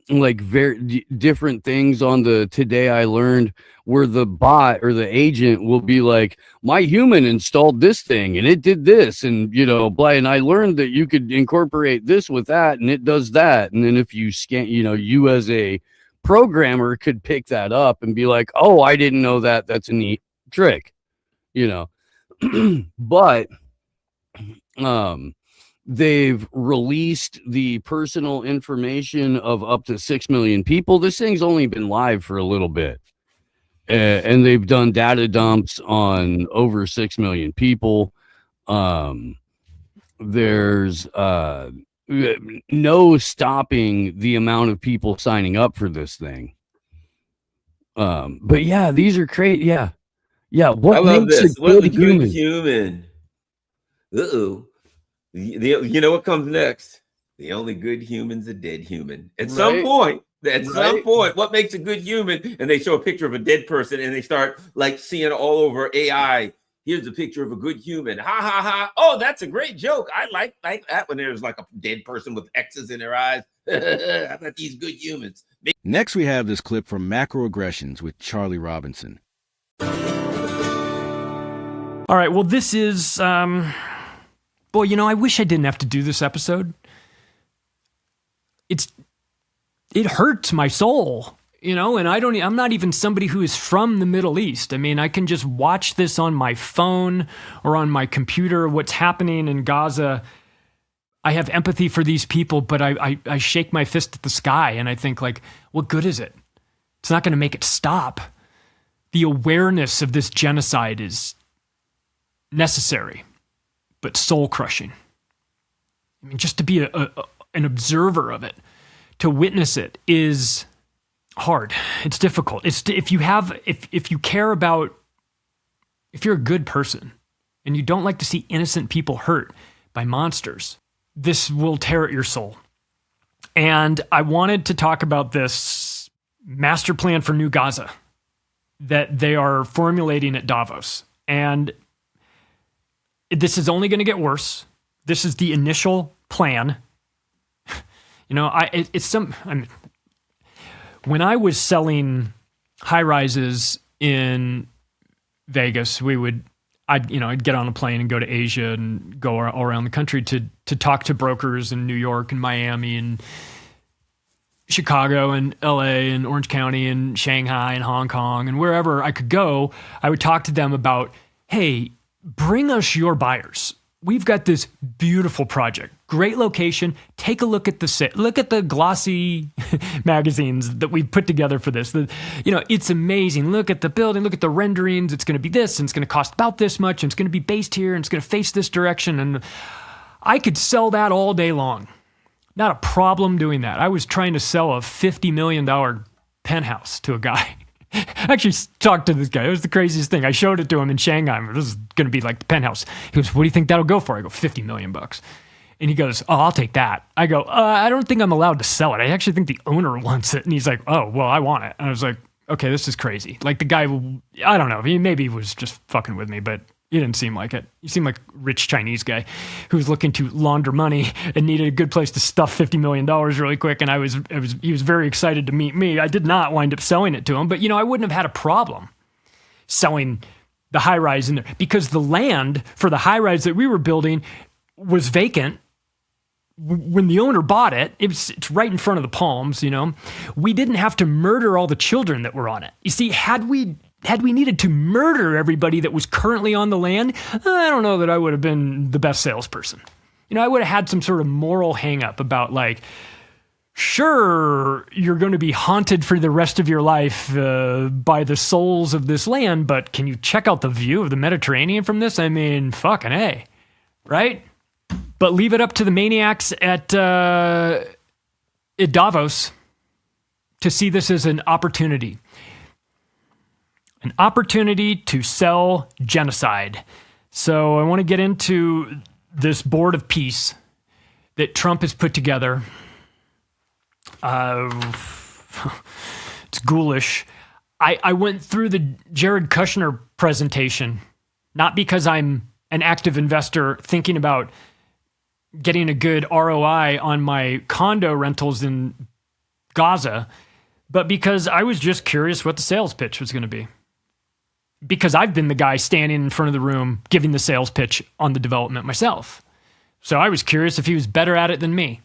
like very different things on the Today I Learned where the bot or the agent will be like, my human installed this thing and it did this and blah, and I learned that you could incorporate this with that and it does that. And then if you scan, you as a programmer could pick that up and be like, oh, I didn't know that. That's a neat trick, but they've released the personal information of up to 6 million people. This thing's only been live for a little bit. And they've done data dumps on over 6 million people. There's no stopping the amount of people signing up for this thing. But yeah, these are crazy. Yeah. What I love makes this. a What good good human? human? Uh-oh. You know what comes next? The only good human's a dead human. At some point, what makes a good human? And they show a picture of a dead person and they start like seeing all over AI. Here's a picture of a good human. Ha ha ha. Oh, that's a great joke. I like that when there's like a dead person with X's in their eyes. I bet these good humans. Next, we have this clip from Macroaggressions with Charlie Robinson. All right, well, this is, I wish I didn't have to do this episode. It hurts my soul, and I'm not even somebody who is from the Middle East. I mean, I can just watch this on my phone or on my computer, what's happening in Gaza. I have empathy for these people, but I shake my fist at the sky and I think like, what good is it? It's not going to make it stop. The awareness of this genocide is necessary, but soul-crushing. I mean, just to be an observer of it, to witness it is hard. It's difficult. If you're a good person, and you don't like to see innocent people hurt by monsters, this will tear at your soul. And I wanted to talk about this master plan for New Gaza that they are formulating at Davos. And this is only going to get worse. This is the initial plan. When I was selling high rises in Vegas, I'd get on a plane and go to Asia and go all around the country to talk to brokers in New York and Miami and Chicago and LA and Orange County and Shanghai and Hong Kong and wherever I could go. I would talk to them about, hey, bring us your buyers. We've got this beautiful project, great location. Take a look at the glossy magazines that we've put together for this. It's amazing. Look at the building, look at the renderings. It's going to be this, and it's going to cost about this much, and it's going to be based here, and it's going to face this direction. And I could sell that all day long. Not a problem doing that. I was trying to sell a $50 million penthouse to a guy. I actually talked to this guy. It was the craziest thing. I showed it to him in Shanghai. This is going to be like the penthouse. He goes, what do you think that'll go for? I go, $50 million. And he goes, oh, I'll take that. I go, I don't think I'm allowed to sell it. I actually think the owner wants it. And he's like, oh, well, I want it. And I was like, okay, this is crazy. Like the guy, I don't know. Maybe he was just fucking with me, but he didn't seem like it. He seemed like a rich Chinese guy who was looking to launder money and needed a good place to stuff $50 million really quick. And he was very excited to meet me. I did not wind up selling it to him, but I wouldn't have had a problem selling the high rise in there because the land for the high rise that we were building was vacant. When the owner bought it, it's right in front of the Palms, we didn't have to murder all the children that were on it. You see, had we needed to murder everybody that was currently on the land, I don't know that I would have been the best salesperson. I would have had some sort of moral hang up about like, sure, you're going to be haunted for the rest of your life by the souls of this land, but can you check out the view of the Mediterranean from this? I mean, fucking A, right? But leave it up to the maniacs at Davos to see this as an opportunity. An opportunity to sell genocide. So I want to get into this board of peace that Trump has put together. It's ghoulish. I went through the Jared Kushner presentation, not because I'm an active investor thinking about getting a good ROI on my condo rentals in Gaza, but because I was just curious what the sales pitch was going to be. Because I've been the guy standing in front of the room giving the sales pitch on the development myself. So I was curious if he was better at it than me.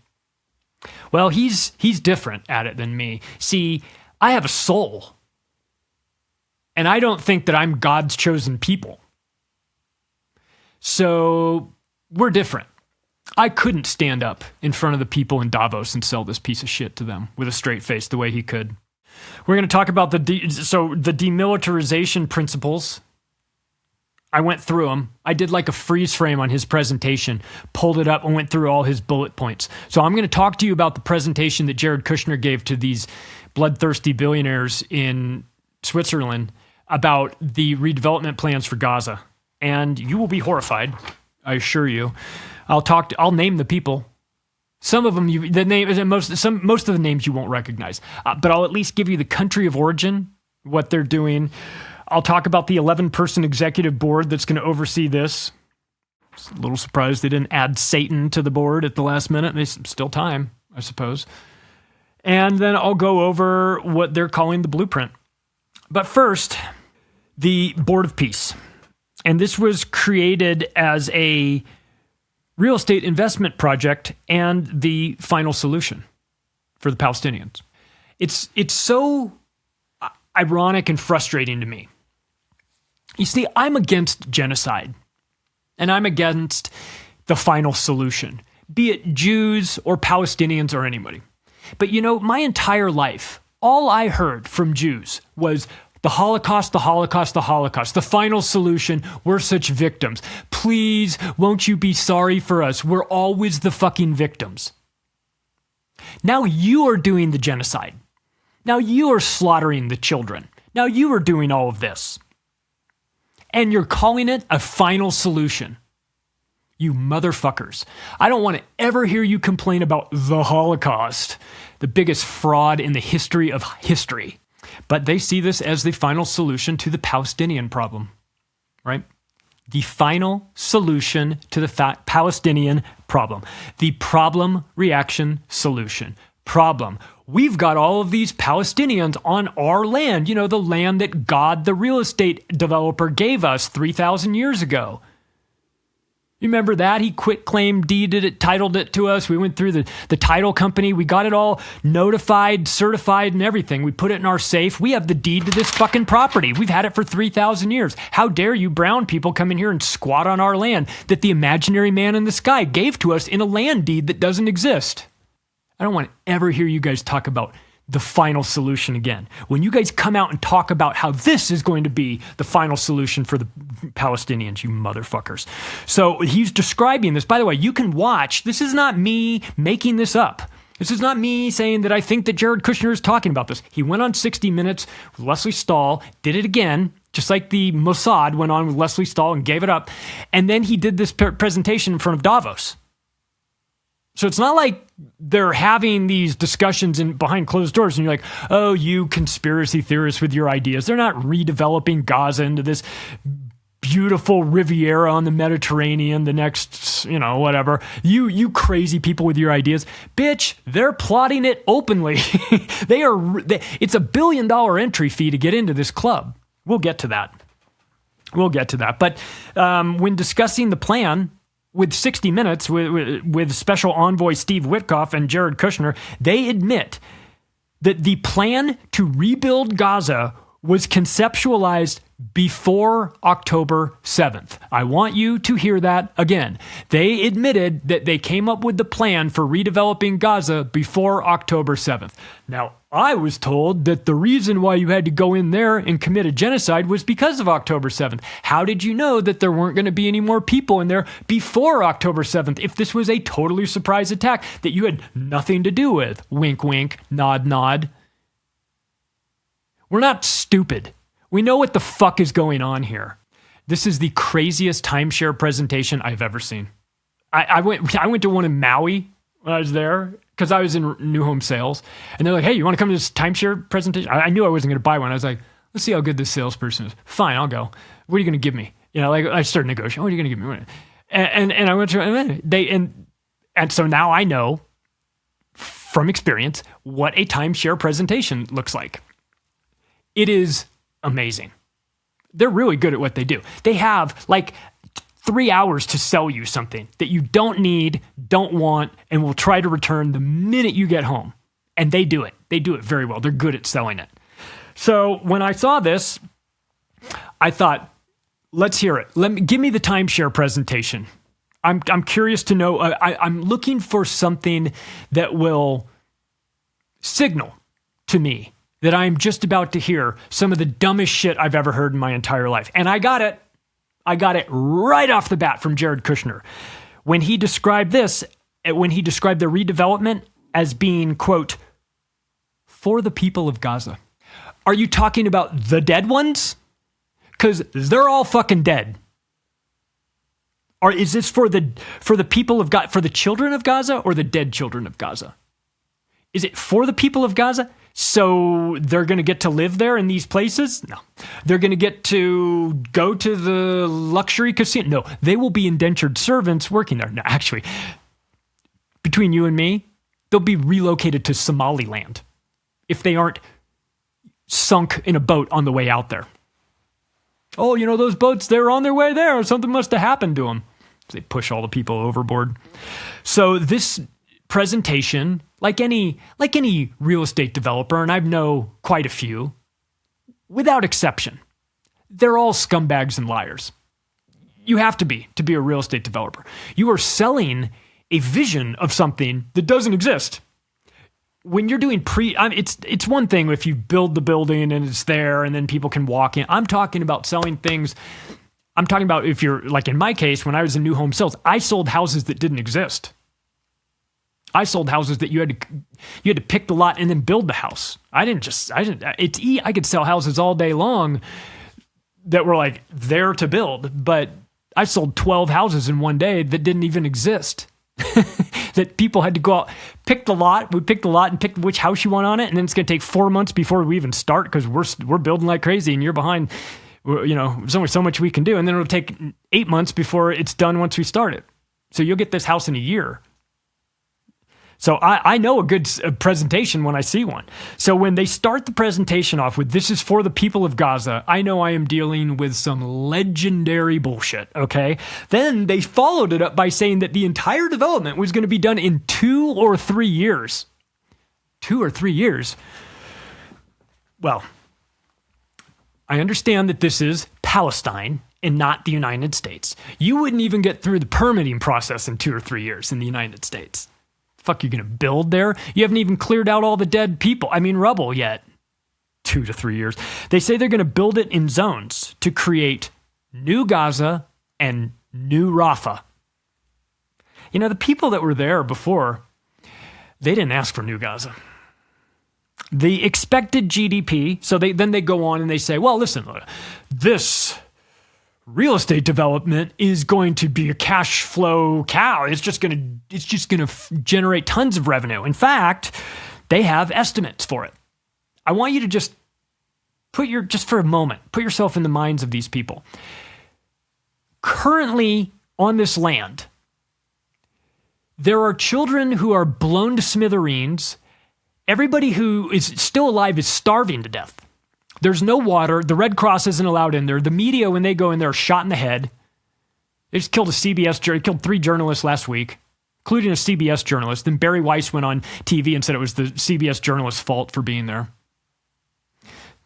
Well, he's different at it than me. See, I have a soul. And I don't think that I'm God's chosen people. So we're different. I couldn't stand up in front of the people in Davos and sell this piece of shit to them with a straight face the way he could. We're going to talk about the demilitarization principles. I went through them. I did like a freeze frame on his presentation, pulled it up and went through all his bullet points. So I'm going to talk to you about the presentation that Jared Kushner gave to these bloodthirsty billionaires in Switzerland about the redevelopment plans for Gaza. And you will be horrified, I assure you. I'll name the people. Some of them, most of the names you won't recognize, but I'll at least give you the country of origin, what they're doing. I'll talk about the 11-person executive board that's going to oversee this. Just a little surprised they didn't add Satan to the board at the last minute. There's still time, I suppose. And then I'll go over what they're calling the blueprint. But first, the Board of Peace. And this was created as a real estate investment project and the final solution for the Palestinians. It's so ironic and frustrating to me. You see, I'm against genocide, and I'm against the final solution, be it Jews or Palestinians or anybody. But my entire life, all I heard from Jews was the Holocaust, the Holocaust, the Holocaust, the final solution. We're such victims. Please, won't you be sorry for us? We're always the fucking victims. Now you are doing the genocide. Now you are slaughtering the children. Now you are doing all of this. And you're calling it a final solution. You motherfuckers. I don't want to ever hear you complain about the Holocaust, the biggest fraud in the history of history. But they see this as the final solution to the Palestinian problem, right? The final solution to the Palestinian problem. The problem, reaction, solution. Problem. We've got all of these Palestinians on our land, you know, the land that God, the real estate developer, gave us 3,000 years ago. You remember that? He quit claim deeded it, titled it to us. We went through the title company. We got it all notified, certified, and everything. We put it in our safe. We have the deed to this fucking property. We've had it for 3,000 years. How dare you brown people come in here and squat on our land that the imaginary man in the sky gave to us in a land deed that doesn't exist? I don't want to ever hear you guys talk about the final solution again. When you guys come out and talk about how this is going to be the final solution for the Palestinians, you motherfuckers. So he's describing this. By the way, you can watch. This is not me making this up. This is not me saying that I think that Jared Kushner is talking about this. He went on 60 Minutes with Leslie Stahl, did it again, just like the Mossad went on with Leslie Stahl and gave it up. And then he did this presentation in front of Davos. So it's not like they're having these discussions behind closed doors and you're like, oh, you conspiracy theorists with your ideas. They're not redeveloping Gaza into this beautiful Riviera on the Mediterranean, the next, you know, whatever. You crazy people with your ideas. Bitch, they're plotting it openly. It's a $1 billion entry fee to get into this club. We'll get to that. But when discussing the plan, with 60 Minutes, with Special Envoy Steve Witkoff and Jared Kushner, they admit that the plan to rebuild Gaza was conceptualized before October 7th. I want you to hear that again. They admitted that they came up with the plan for redeveloping Gaza before October 7th. Now, I was told that the reason why you had to go in there and commit a genocide was because of October 7th. How did you know that there weren't going to be any more people in there before October 7th if this was a totally surprise attack that you had nothing to do with? Wink, wink, nod, nod. We're not stupid. We know what the fuck is going on here. This is the craziest timeshare presentation I've ever seen. I went to one in Maui when I was there because I was in new home sales. And they're like, hey, you want to come to this timeshare presentation? I knew I wasn't going to buy one. I was like, let's see how good this salesperson is. Fine, I'll go. What are you going to give me? You know, like I started negotiating. What are you going to give me? And I went to, and so now I know from experience what a timeshare presentation looks like. It is amazing. They're really good at what they do. They have like 3 hours to sell you something that you don't need, don't want, and will try to return the minute you get home. And they do it. They do it very well. They're good at selling it. So when I saw this, I thought, let's hear it. Give me the timeshare presentation. I'm curious to know. I'm looking for something that will signal to me that I'm just about to hear some of the dumbest shit I've ever heard in my entire life. And I got it. I got it right off the bat from Jared Kushner. When he described this, when he described the redevelopment as being, quote, for the people of Gaza. Are you talking about the dead ones? Because they're all fucking dead. Or is this for the people of Gaza, for the children of Gaza or the dead children of Gaza? Is it for the people of Gaza? So they're going to get to live there in these places? No. They're going to get to go to the luxury casino? No. They will be indentured servants working there. No, actually, between you and me, they'll be relocated to Somaliland if they aren't sunk in a boat on the way out there. Oh, you know, those boats, they're on their way there. Something must have happened to them. They push all the people overboard. So this presentation, like any real estate developer, and I know quite a few, without exception, they're all scumbags and liars. You have to be a real estate developer. You are selling a vision of something that doesn't exist. When you're doing it's one thing if you build the building and it's there and then people can walk in. I'm talking about selling things. I'm talking about if you're, like in my case, when I was in new home sales, I sold houses that didn't exist. I sold houses that you had to pick the lot and then build the house. I could sell houses all day long that were like there to build. But I sold 12 houses in one day that didn't even exist. That people had to go out, pick the lot. We picked the lot and pick which house you want on it. And then it's going to take 4 months before we even start because we're building like crazy and you're behind. You know, there's only so much we can do. And then it'll take 8 months before it's done once we start it. So you'll get this house in a year. So I know a good presentation when I see one. So when they start the presentation off with, this is for the people of Gaza, I know I am dealing with some legendary bullshit, okay? Then they followed it up by saying that the entire development was going to be done in 2 or 3 years. 2 or 3 years. Well, I understand that this is Palestine and not the United States. You wouldn't even get through the permitting process in 2 or 3 years in the United States. Fuck, you're going to build there? You haven't even cleared out all the dead people. Rubble yet. 2 to 3 years. They say they're going to build it in zones to create new Gaza and new Rafah. You know, the people that were there before, they didn't ask for new Gaza. The expected GDP, so they go on and they say, well, listen, this real estate development is going to be a cash flow cow. It's just going to generate tons of revenue. In fact, they have estimates for it. I want you to just for a moment, put yourself in the minds of these people. Currently on this land, there are children who are blown to smithereens. Everybody who is still alive is starving to death. There's no water. The Red Cross isn't allowed in there. The media, when they go in there, are shot in the head. They just killed killed 3 journalists last week, including a CBS journalist. Then Barry Weiss went on TV and said it was the CBS journalist's fault for being there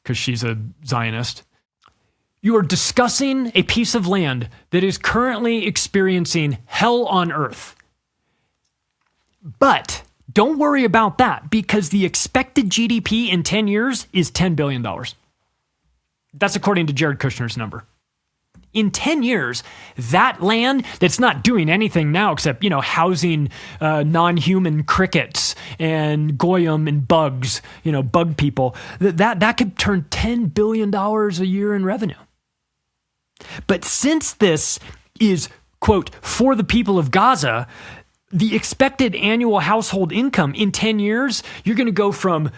because she's a Zionist. You are discussing a piece of land that is currently experiencing hell on earth. But don't worry about that because the expected GDP in 10 years is $10 billion. That's according to Jared Kushner's number. In 10 years, that land that's not doing anything now except, housing non-human crickets and goyim and bugs, bug people, that could turn $10 billion a year in revenue. But since this is, quote, for the people of Gaza, the expected annual household income in 10 years, you're going to go from,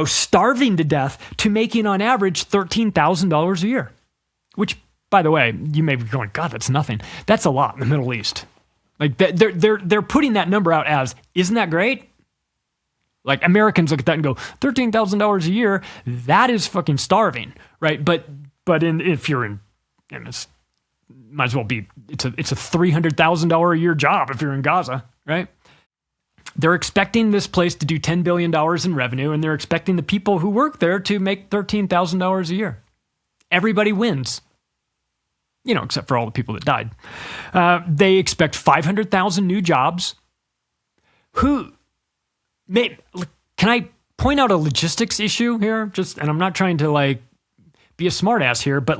starving to death to making on average $13,000 a year. Which, by the way, you may be going, God, that's nothing. That's a lot in the Middle East. Like they're putting that number out as, isn't that great? Like Americans look at that and go, $13,000 a year, that is fucking starving, right? But if you're in it's might as well be, it's a $300,000 a year job if you're in Gaza, right? They're expecting this place to do $10 billion in revenue, and they're expecting the people who work there to make $13,000 a year. Everybody wins, except for all the people that died. They expect 500,000 new jobs. Can I point out a logistics issue here? And I'm not trying to be a smartass here, but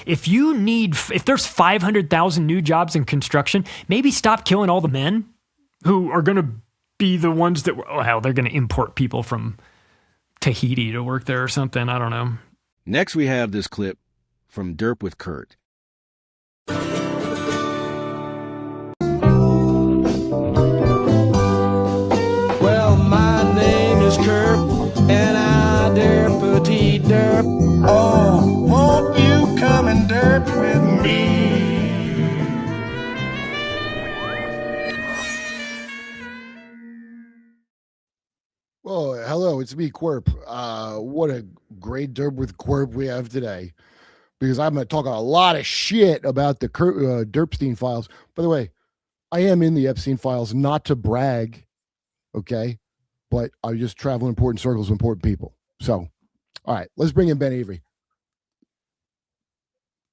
if there's 500,000 new jobs in construction, maybe stop killing all the men who are going to be the ones that they're going to import people from Tahiti to work there or something. I don't know. Next, we have this clip from Derp with Kurt. Well, my name is Kurp, and I dare petite derp. Oh, won't you come and derp with me? Well, hello, it's me, Kurp. What a great derp with Kurp we have today, because I'm going to talk a lot of shit about the Derpstein files. By the way, I am in the Epstein files, not to brag, okay? But I just travel in important circles with important people. So, all right, let's bring in Ben Avery.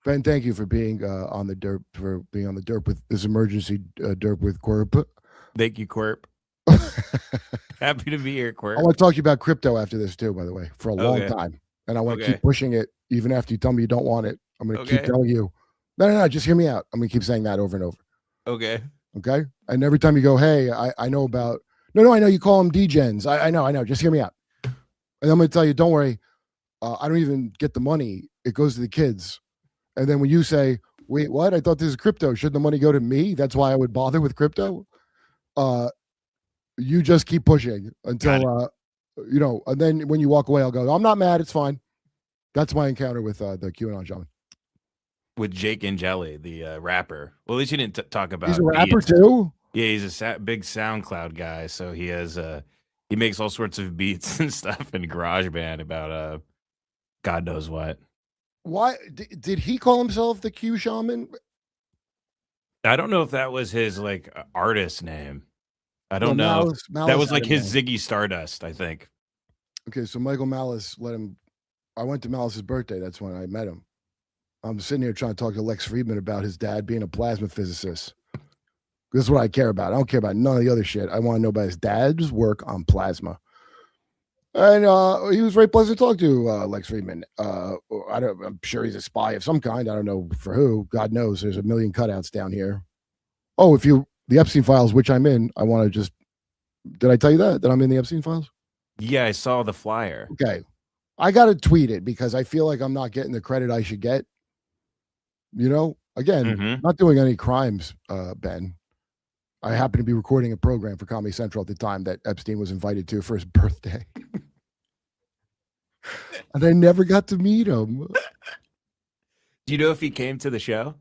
Ben, thank you for being on the Derp with this emergency Derp with Kurp. Thank you, Kurp. Happy to be here, Kurp. I want to talk to you about crypto after this too, by the way, for a long time. And I want to keep pushing it, even after you tell me you don't want it. I'm going to keep telling you, no, just hear me out. I'm going to keep saying that over and over. Okay. And every time you go, hey, I know about, no, I know you call them degens. I know. Just hear me out. And I'm going to tell you, don't worry. I don't even get the money. It goes to the kids. And then when you say, wait, what? I thought this is crypto. Shouldn't the money go to me? That's why I would bother with crypto. You just keep pushing until, and then when you walk away, I'll go, I'm not mad. It's fine. That's my encounter with the QAnon shaman. With Jake and Jelly, the rapper. Well, at least you didn't talk about. He's a rapper too? Yeah, he's a big SoundCloud guy. So he has he makes all sorts of beats and stuff in GarageBand about God knows what. Why did he call himself the Q Shaman? I don't know if that was his like artist name. I don't know. Malice That was like his Ziggy Stardust, I think. Okay, so Michael Malice let him. I went to Malice's birthday. That's when I met him. I'm sitting here trying to talk to Lex Friedman about his dad being a plasma physicist. This is what I care about. I don't care about none of the other shit. I want to know about his dad's work on plasma. And he was very pleasant to talk to, Lex Friedman. I'm sure he's a spy of some kind. I don't know for who. God knows. There's a million cutouts down here. Oh, the Epstein files, which I'm in, I want to just. Did I tell you that I'm in the Epstein files? Yeah, I saw the flyer. Okay, I got to tweet it because I feel like I'm not getting the credit I should get. Again, not doing any crimes, Ben. I happened to be recording a program for Comedy Central at the time that Epstein was invited to for his birthday. And I never got to meet him. Do you know if he came to the show?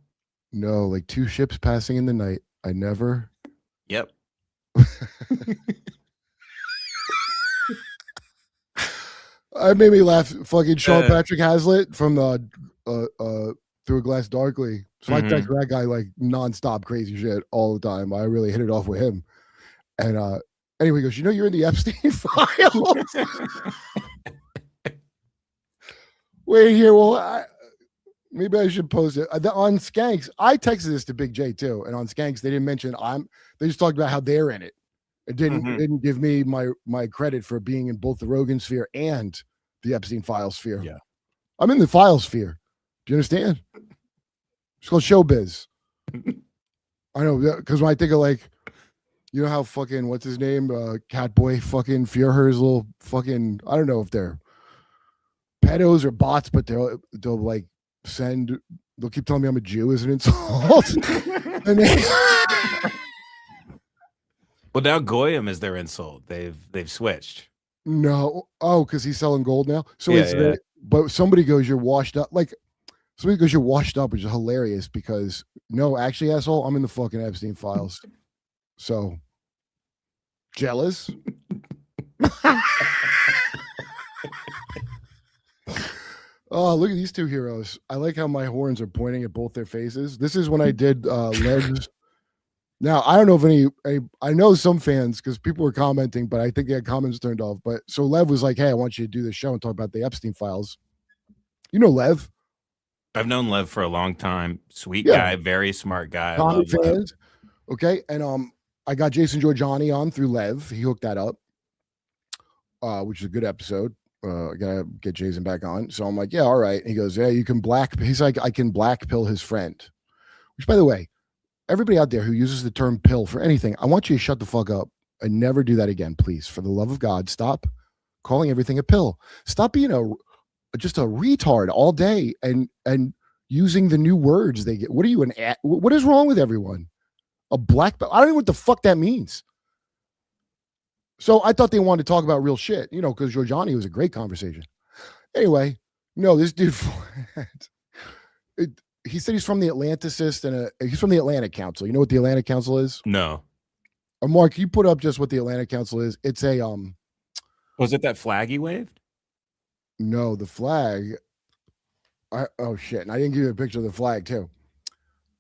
No, like 2 ships passing in the night. I never. Yep. I made me laugh. Fucking Sean Patrick Hazlitt from Through a Glass Darkly. So I text that guy like nonstop crazy shit all the time. I really hit it off with him. And anyway, he goes, you're in the Epstein files. Wait here. Well, maybe I should post it on Skanks. I texted this to Big J too, and on Skanks they didn't mention they just talked about how they're in it. It didn't give me my credit for being in both the Rogan sphere and the Epstein file sphere. Yeah, I'm in the file sphere. Do you understand? It's called showbiz. I know, because when I think of like, how fucking what's his name, Catboy fucking Führer's little fucking, I don't know if they're pedos or bots, but they'll like they'll keep telling me I'm a Jew as an insult. And then, well, now Goyim is their insult. They've switched. No, because he's selling gold now. So yeah. But somebody goes, you're washed up. Like somebody goes, you're washed up, which is hilarious because no, actually, asshole, I'm in the fucking Epstein files. So jealous. Oh, look at these 2 heroes. I like how my horns are pointing at both their faces. This is when I did Lev's. Now, I don't know if I know some fans because people were commenting, but I think they had comments turned off. But so Lev was like, hey, I want you to do this show and talk about the Epstein files. You know Lev? I've known Lev for a long time. Sweet guy, very smart guy. Comedy fans. Okay. And I got Jason Giorgiani on through Lev. He hooked that up, which is a good episode. Gotta get Jason back on. So I'm like, yeah, all right. And he goes, yeah, you can he's like, I can black pill his friend. Which, by the way, everybody out there who uses the term pill for anything, I want you to shut the fuck up and never do that again, please. For the love of God, stop calling everything a pill. Stop being just a retard all day and using the new words they get. What are you what is wrong with everyone? A black belt? I don't know what the fuck that means. So I thought they wanted to talk about real shit, because Giorgiani was a great conversation. Anyway, no, this dude, he said he's from the Atlanticist and he's from the Atlantic Council. You know what the Atlantic Council is? No. Mark, you put up just what the Atlantic Council is. It's a Was it that flag he waved? No, the flag. Oh shit! And I didn't give you a picture of the flag too.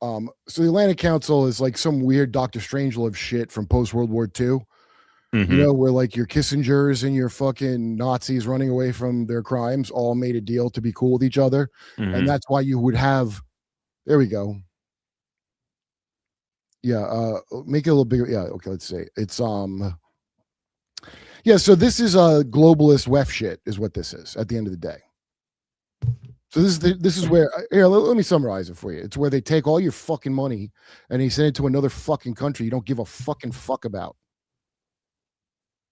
So the Atlantic Council is like some weird Dr. Strangelove shit from post World War II. Where like your Kissingers and your fucking Nazis running away from their crimes all made a deal to be cool with each other. And that's why you would have, there we go. Yeah. Make it a little bigger. Yeah. Okay. Let's see. It's, yeah. So this is a globalist WEF shit is what this is at the end of the day. So this is where, here, let me summarize it for you. It's where they take all your fucking money and they send it to another fucking country you don't give a fucking fuck about.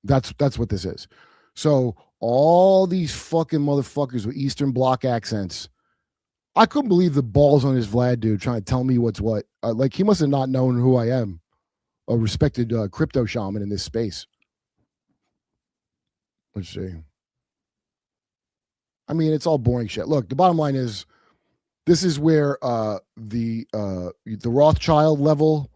That's what this is. So all these fucking motherfuckers with Eastern Bloc accents I couldn't believe the balls on this Vlad dude trying to tell me what's what. Like, he must have not known who I am, a respected crypto shaman in this space. Let's see. I mean, it's all boring shit. Look, the bottom line is, this is where the Rothschild level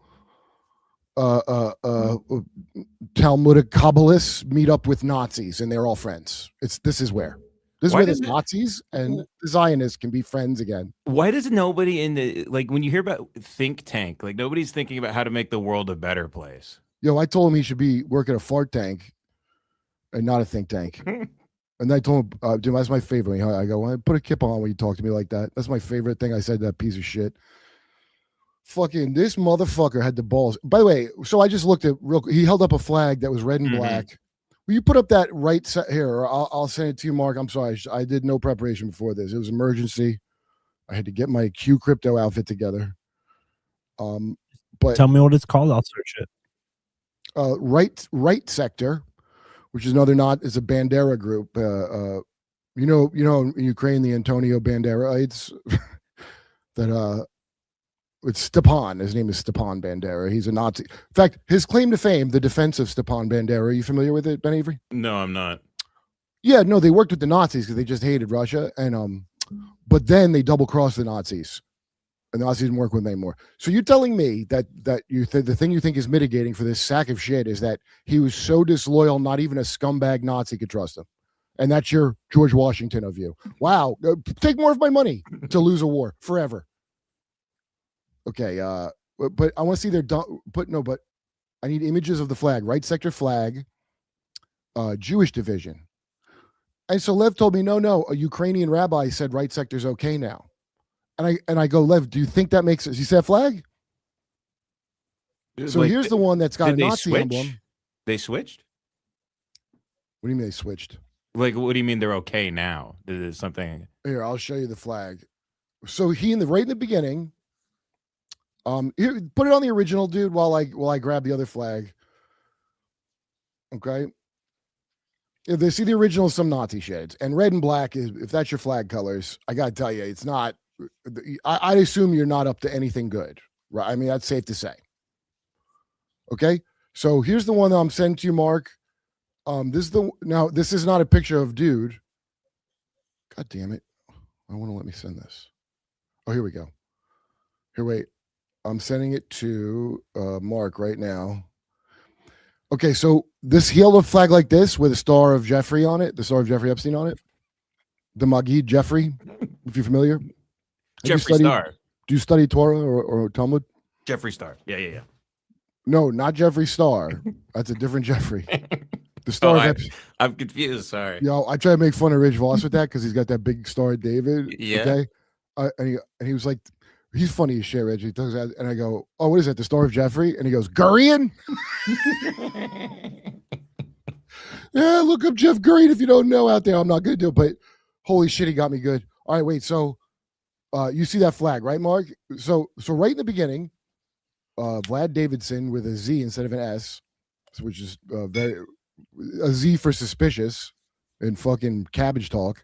Talmudic Kabbalists meet up with Nazis, and they're all friends. This is where the Nazis and the Zionists can be friends again. Why does nobody in the, like, when you hear about think tank, like, nobody's thinking about how to make the world a better place? Yo, I told him he should be working a fart tank and not a think tank. And I told him, dude, that's my favorite. I go, well, put a kip on when you talk to me like that. That's my favorite thing I said to that piece of shit. Fucking this motherfucker had the balls. By the way, so I just looked at he held up a flag that was red and black. Will you put up that right set here? I'll send it to you, Mark. I'm sorry. I did no preparation before this. It was emergency. I had to get my Q crypto outfit together. But tell me what it's called. I'll search it. Right sector, which is another it's a Bandera group. You know, in Ukraine, the Antonio Banderites that it's Stepan. His name is Stepan Bandera. He's a Nazi. In fact, his claim to fame, the defense of Stepan Bandera. Are you familiar with it, Ben Avery? No, I'm not. Yeah, no, they worked with the Nazis because they just hated Russia, and but then they double crossed the Nazis, and the Nazis didn't work with them anymore. So you're telling me that the thing you think is mitigating for this sack of shit is that he was so disloyal, not even a scumbag Nazi could trust him, and that's your George Washington of you. Wow, take more of my money to lose a war forever. Okay, but I want to see their but I need images of the flag, right sector flag, Jewish division. And so Lev told me, no, a Ukrainian rabbi said right sector's okay now. And I go, Lev, do you think that makes sense? You see that flag? So like, here's the one that's got a Nazi emblem. They switched? What do you mean they switched? Like, what do you mean they're okay now? There's something. Here, I'll show you the flag. So right in the beginning, here, put it on the original, dude, while I grab the other flag. Okay. If they see the original, some Nazi shit, and red and black is, if that's your flag colors, I gotta tell you, it's not. I'd assume you're not up to anything good, right? I mean, that's safe to say. Okay, so here's the one that I'm sending to you, Mark. This is not a picture of dude. God damn it! I want to let me send this. Oh, here we go. Here, wait. I'm sending it to Mark right now. Okay, so he held a flag like this with a star of Jeffrey on it, the star of Jeffrey Epstein on it. The Magid Jeffrey, if you're familiar. Jeffrey Star. Do you study Torah or Talmud? Jeffrey Star. Yeah. No, not Jeffrey Star. That's a different Jeffrey. The star of Epstein. I'm confused. Sorry. I try to make fun of Rich Voss with that because he's got that big star of David. Yeah. Okay. And he was like, he's funny as shit, Reggie. He talks that, and I go, "Oh, what is that? The Star of Jeffrey?" And he goes, "Gurion." Yeah, look up Jeff Gurion if you don't know out there. I'm not gonna do it, but holy shit, he got me good. All right, wait. So, you see that flag, right, Mark? So right in the beginning, Vlad Davidson with a Z instead of an S, which is a Z for suspicious in fucking cabbage talk.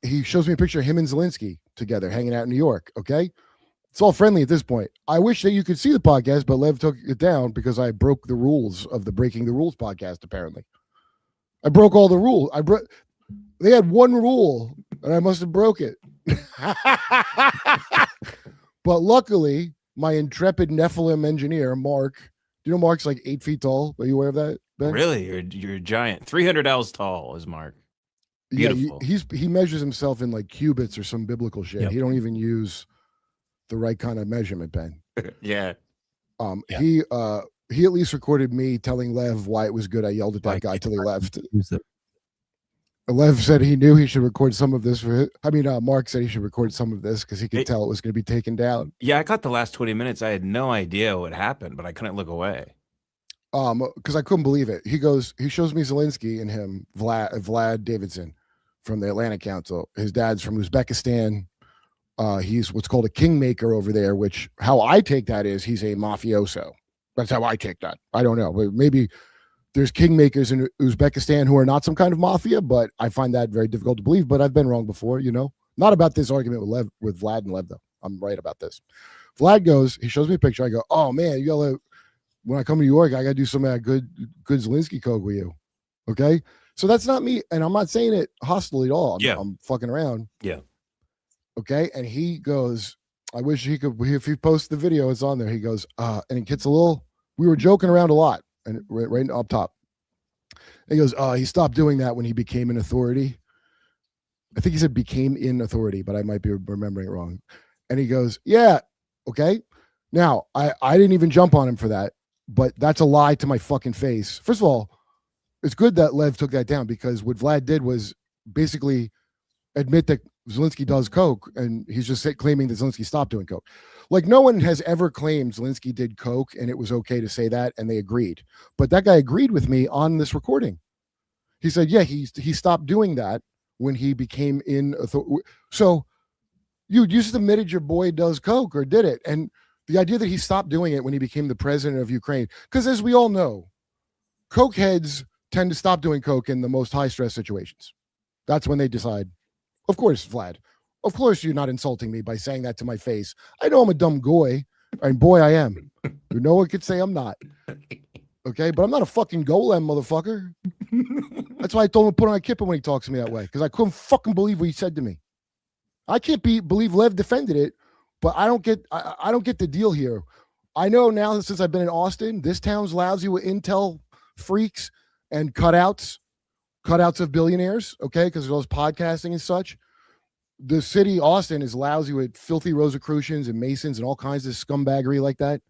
He shows me a picture of him and Zelensky together hanging out in New York. Okay. It's all friendly at this point. I wish that you could see the podcast, but Lev took it down because I broke the rules of the Breaking the Rules podcast. Apparently I broke all the rules. They had one rule and I must have broke it. But luckily my intrepid Nephilim engineer, Mark, do you know Mark's like 8 feet tall? Are you aware of that, Ben? Really? You're a giant. 300 L's tall is Mark. Beautiful. Yeah, he measures himself in like cubits or some biblical shit. Yep. He don't even use the right kind of measurement, Ben. Yeah. He at least recorded me telling Lev why it was good. I yelled at that guy till he left. Lev said he knew he should record some of this Mark said he should record some of this because he could tell it was going to be taken down. Yeah, I got the last 20 minutes. I had no idea what happened, but I couldn't look away. Because I couldn't believe it. He shows me Zelensky and him, Vlad Davidson from the Atlantic Council. His dad's from Uzbekistan. He's what's called a kingmaker over there, which how I take that is he's a mafioso. That's how I take that. I don't know. Maybe there's kingmakers in Uzbekistan who are not some kind of mafia, but I find that very difficult to believe. But I've been wrong before, not Not about this argument with Vlad and Lev, though. I'm right about this. Vlad goes, he shows me a picture. I go, oh, man, you gotta, when I come to New York, I got to do some of that good Zelensky coke with you. Okay? So that's not me. And I'm not saying it hostily at all. I'm fucking around. Yeah. Okay? And he goes, I wish he could, if he posts the video, it's on there. He goes, and it gets a little, we were joking around a lot, and right up top. He goes, he stopped doing that when he became an authority. I think he said became in authority, but I might be remembering it wrong. And he goes, yeah, okay. Now, I didn't even jump on him for that, but that's a lie to my fucking face. First of all, it's good that Lev took that down, because what Vlad did was basically admit that Zelensky does coke, and he's just claiming that Zelensky stopped doing coke. Like, no one has ever claimed Zelensky did coke and it was okay to say that, and they agreed. But that guy agreed with me on this recording. He said, yeah, he stopped doing that when he became in authority. So you just admitted your boy does coke, or did it. And the idea that he stopped doing it when he became the president of Ukraine, because as we all know, coke heads tend to stop doing coke in the most high stress situations. That's when they decide, of course, Vlad, of course you're not insulting me by saying that to my face. I know I'm a dumb goy, and boy, I am. No one could say I'm not. Okay, but I'm not a fucking golem, motherfucker. That's why I told him to put on a kippah when he talks to me that way, because I couldn't fucking believe what he said to me. I can't believe Lev defended it, but I don't get the deal here. I know now, since I've been in Austin, this town's lousy with intel freaks and cutouts of billionaires, okay, because there's all this podcasting and such. The city, Austin, is lousy with filthy Rosicrucians and Masons and all kinds of scumbaggery like that.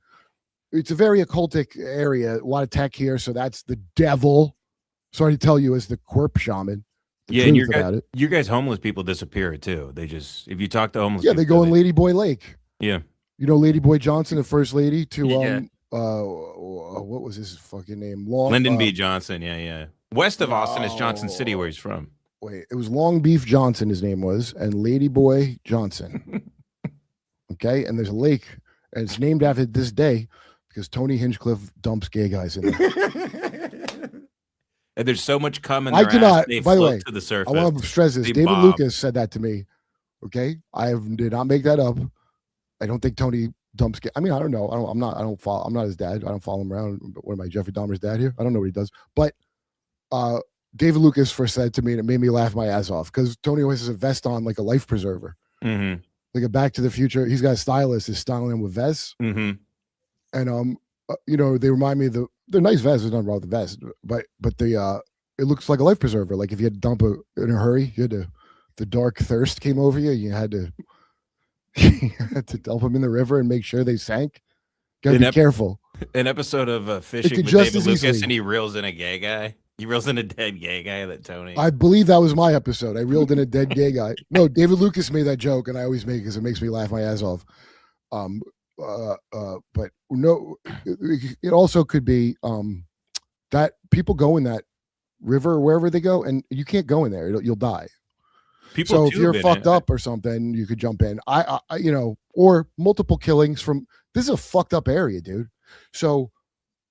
It's a very occultic area, a lot of tech here, so that's the devil. Sorry to tell you, as the Kurp shaman. Yeah, and your guys' homeless people disappear too. They just, if you talk to homeless people, they go in Ladyboy Lake. Yeah. You know Ladyboy Johnson, the first lady, to what was his fucking name? Lyndon B. Johnson, yeah. West of Austin is Johnson City, where he's from. Wait, it was Long Beef Johnson, his name was, and Ladyboy Johnson. Okay, and there's a lake, and it's named after this day because Tony Hinchcliffe dumps gay guys in there. And there's so much cum in I their cannot, ass, they by the float way, to the surface. I want to stress this. They David bob. Lucas said that to me. Okay, I did not make that up. I don't think Tony dumps gay. I mean, I don't know. I'm not his dad. I don't follow him around. What am I, Jeffrey Dahmer's dad here? I don't know what he does. But David Lucas first said to me, and it made me laugh my ass off, because Tony always has a vest on like a life preserver. Mm-hmm. Like a Back to the Future. He's got a stylist is styling him with vests. Mm-hmm. And they remind me of they're nice vests. There's nothing wrong with the vest, but it looks like a life preserver. Like if you had to dump in a hurry, you had the dark thirst came over you. You had to dump them in the river and make sure they sank. Gotta be careful. An episode of Fishing with just David as Lucas, easily. and he reels in a gay guy. He reels in a dead gay guy. That Tony. I believe that was my episode. I reeled in a dead gay guy. No, David Lucas made that joke, and I always make it because it makes me laugh my ass off. But no, it also could be that people go in that river or wherever they go, and you can't go in there. You'll die. So if you're fucked up or something, you could jump in. I or multiple killings from. This is a fucked up area, dude. So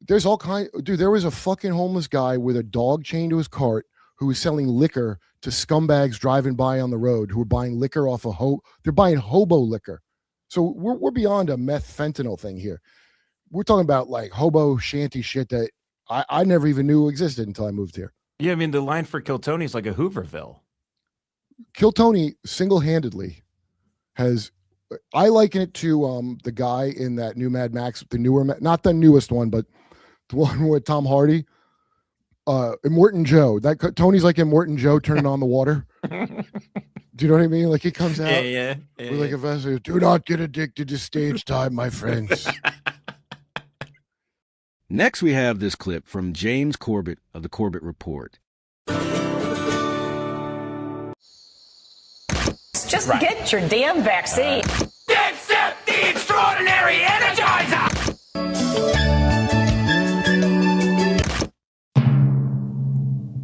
there's all kind. Dude, there was a fucking homeless guy with a dog chained to his cart who was selling liquor to scumbags driving by on the road who were buying liquor off a They're buying hobo liquor. So we're beyond a meth fentanyl thing here. We're talking about like hobo shanty shit that I never even knew existed until I moved here. Yeah, I mean the line for Kill Tony is like a Hooverville. Kill Tony single-handedly has. I liken it to the guy in that new Mad Max, the newer, not the newest one, but the one with Tom Hardy, Immortan Joe. That Tony's like Immortan Joe turning on the water. Do you know what I mean? Like he comes out with like a vest. Do not get addicted to stage time, my friends. Next, we have this clip from James Corbett of the Corbett Report. Just get your damn vaccine. Accept the extraordinary energizer!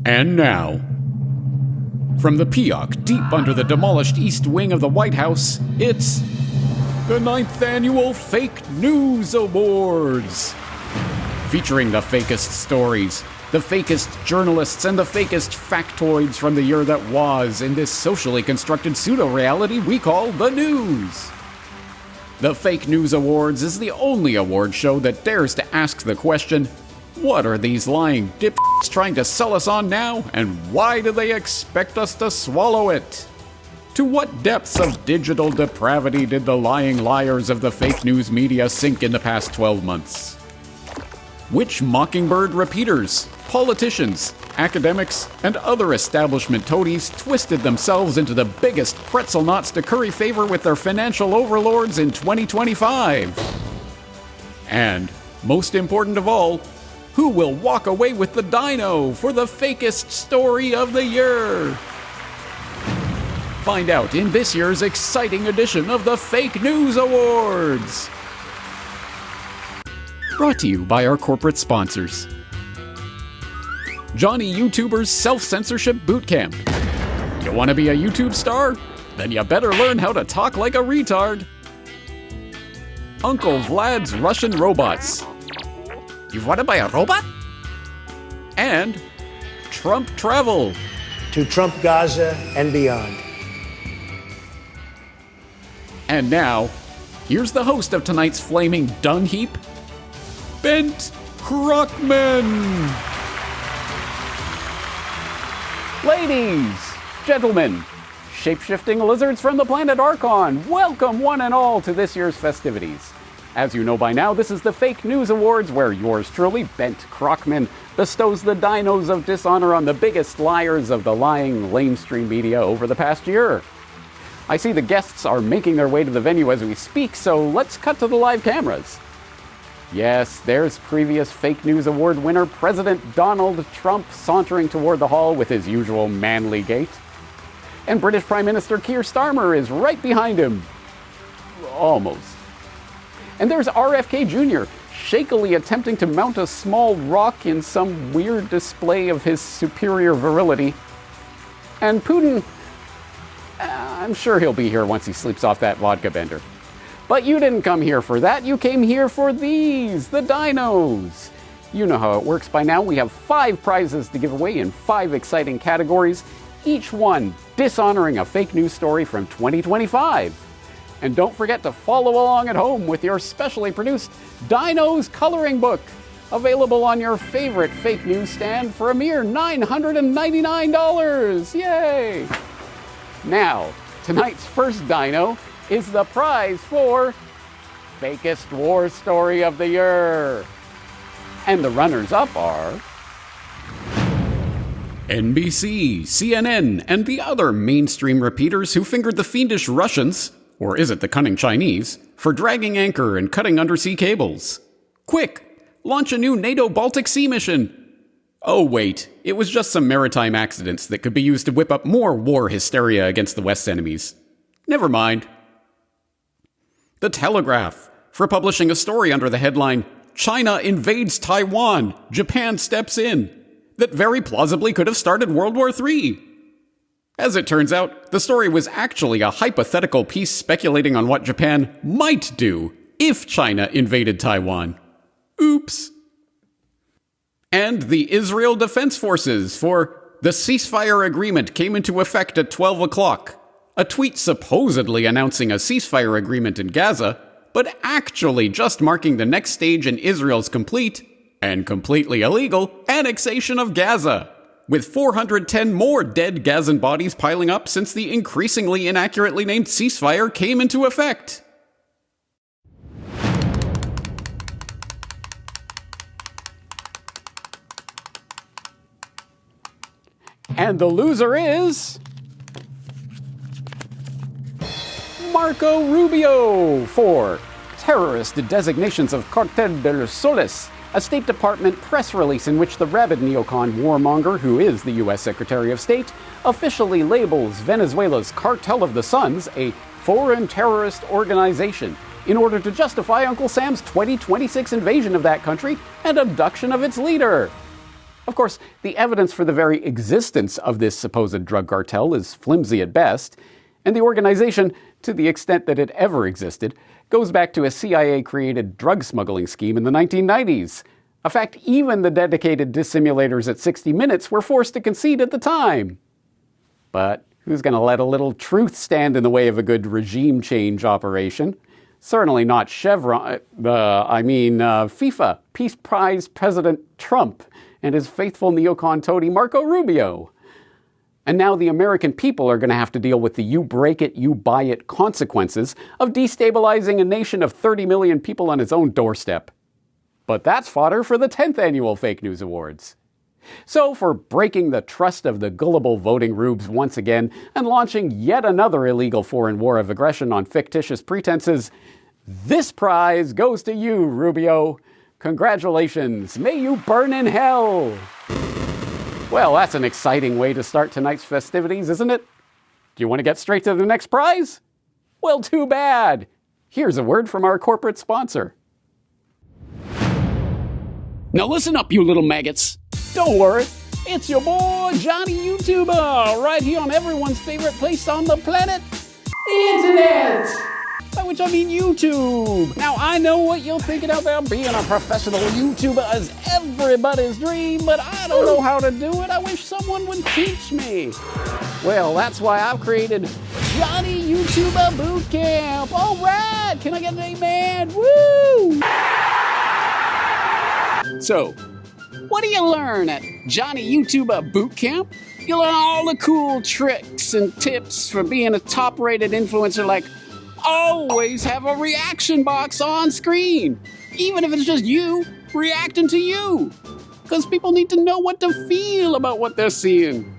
And now, from the Peoc, deep under the demolished east wing of the White House, it's the 9th Annual Fake News Awards. Featuring the fakest stories, the fakest journalists and the fakest factoids from the year that was in this socially constructed pseudo-reality we call the news. The Fake News Awards is the only award show that dares to ask the question, what are these lying dipshits trying to sell us on now, and why do they expect us to swallow it? To what depths of digital depravity did the lying liars of the fake news media sink in the past 12 months? Which mockingbird repeaters, politicians, academics, and other establishment toadies twisted themselves into the biggest pretzel knots to curry favor with their financial overlords in 2025? And, most important of all, who will walk away with the dino for the fakest story of the year? Find out in this year's exciting edition of the Fake News Awards. Brought to you by our corporate sponsors. Johnny YouTuber's Self-Censorship Bootcamp. You want to be a YouTube star? Then you better learn how to talk like a retard. Uncle Vlad's Russian Robots. You want to buy a robot? And Trump Travel. To Trump Gaza and beyond. And now, here's the host of tonight's flaming dung heap, Bent Crockman. Ladies, gentlemen, shape-shifting lizards from the planet Archon, welcome one and all to this year's festivities. As you know by now, this is the Fake News Awards, where yours truly, Bent Crockman, bestows the dinos of dishonor on the biggest liars of the lying lamestream media over the past year. I see the guests are making their way to the venue as we speak, so let's cut to the live cameras. Yes, there's previous Fake News Award winner President Donald Trump sauntering toward the hall with his usual manly gait. And British Prime Minister Keir Starmer is right behind him. Almost. And there's RFK Jr., shakily attempting to mount a small rock in some weird display of his superior virility. And Putin, I'm sure he'll be here once he sleeps off that vodka bender. But you didn't come here for that. You came here for these, the dinos. You know how it works by now. We have 5 prizes to give away in 5 exciting categories, each one dishonoring a fake news story from 2025. And don't forget to follow along at home with your specially produced Dinos Coloring Book, available on your favorite fake news stand for a mere $999. Yay! Now, tonight's first dino is the prize for Fakest War Story of the Year. And the runners-up are NBC, CNN, and the other mainstream repeaters who fingered the fiendish Russians, or is it the cunning Chinese, for dragging anchor and cutting undersea cables. Quick, launch a new NATO Baltic Sea mission. Oh wait, it was just some maritime accidents that could be used to whip up more war hysteria against the West's enemies. Never mind. The Telegraph, for publishing a story under the headline, China invades Taiwan, Japan steps in, that very plausibly could have started World War III. As it turns out, the story was actually a hypothetical piece speculating on what Japan might do if China invaded Taiwan. Oops. And the Israel Defense Forces for the ceasefire agreement came into effect at 12 o'clock. A tweet supposedly announcing a ceasefire agreement in Gaza, but actually just marking the next stage in Israel's complete, and completely illegal, annexation of Gaza, with 410 more dead Gazan bodies piling up since the increasingly inaccurately named ceasefire came into effect. And the loser is Marco Rubio for terrorist designations of Cartel de los Soles, a State Department press release in which the rabid neocon warmonger, who is the U.S. Secretary of State, officially labels Venezuela's Cartel of the Suns a foreign terrorist organization in order to justify Uncle Sam's 2026 invasion of that country and abduction of its leader. Of course, the evidence for the very existence of this supposed drug cartel is flimsy at best, and the organization, to the extent that it ever existed, goes back to a CIA-created drug smuggling scheme in the 1990s. In fact, even the dedicated dissimulators at 60 Minutes were forced to concede at the time. But who's going to let a little truth stand in the way of a good regime change operation? Certainly not FIFA Peace Prize President Trump and his faithful neocon toady Marco Rubio. And now the American people are going to have to deal with the you break it, you buy it consequences of destabilizing a nation of 30 million people on its own doorstep. But that's fodder for the 10th Annual Fake News Awards. So for breaking the trust of the gullible voting rubes once again and launching yet another illegal foreign war of aggression on fictitious pretenses, this prize goes to you, Rubio. Congratulations. May you burn in hell. Well, that's an exciting way to start tonight's festivities, isn't it? Do you want to get straight to the next prize? Well, too bad. Here's a word from our corporate sponsor. Now listen up, you little maggots. Don't worry, it's your boy, Johnny YouTuber, right here on everyone's favorite place on the planet, the Internet! By which I mean YouTube. Now I know what you're thinking out there, being a professional YouTuber is everybody's dream, but I don't know how to do it. I wish someone would teach me. Well, that's why I've created Johnny YouTuber Bootcamp. All right, can I get an amen? Woo! So, what do you learn at Johnny YouTuber Bootcamp? You learn all the cool tricks and tips for being a top-rated influencer, like always have a reaction box on screen, even if it's just you reacting to you, because people need to know what to feel about what they're seeing.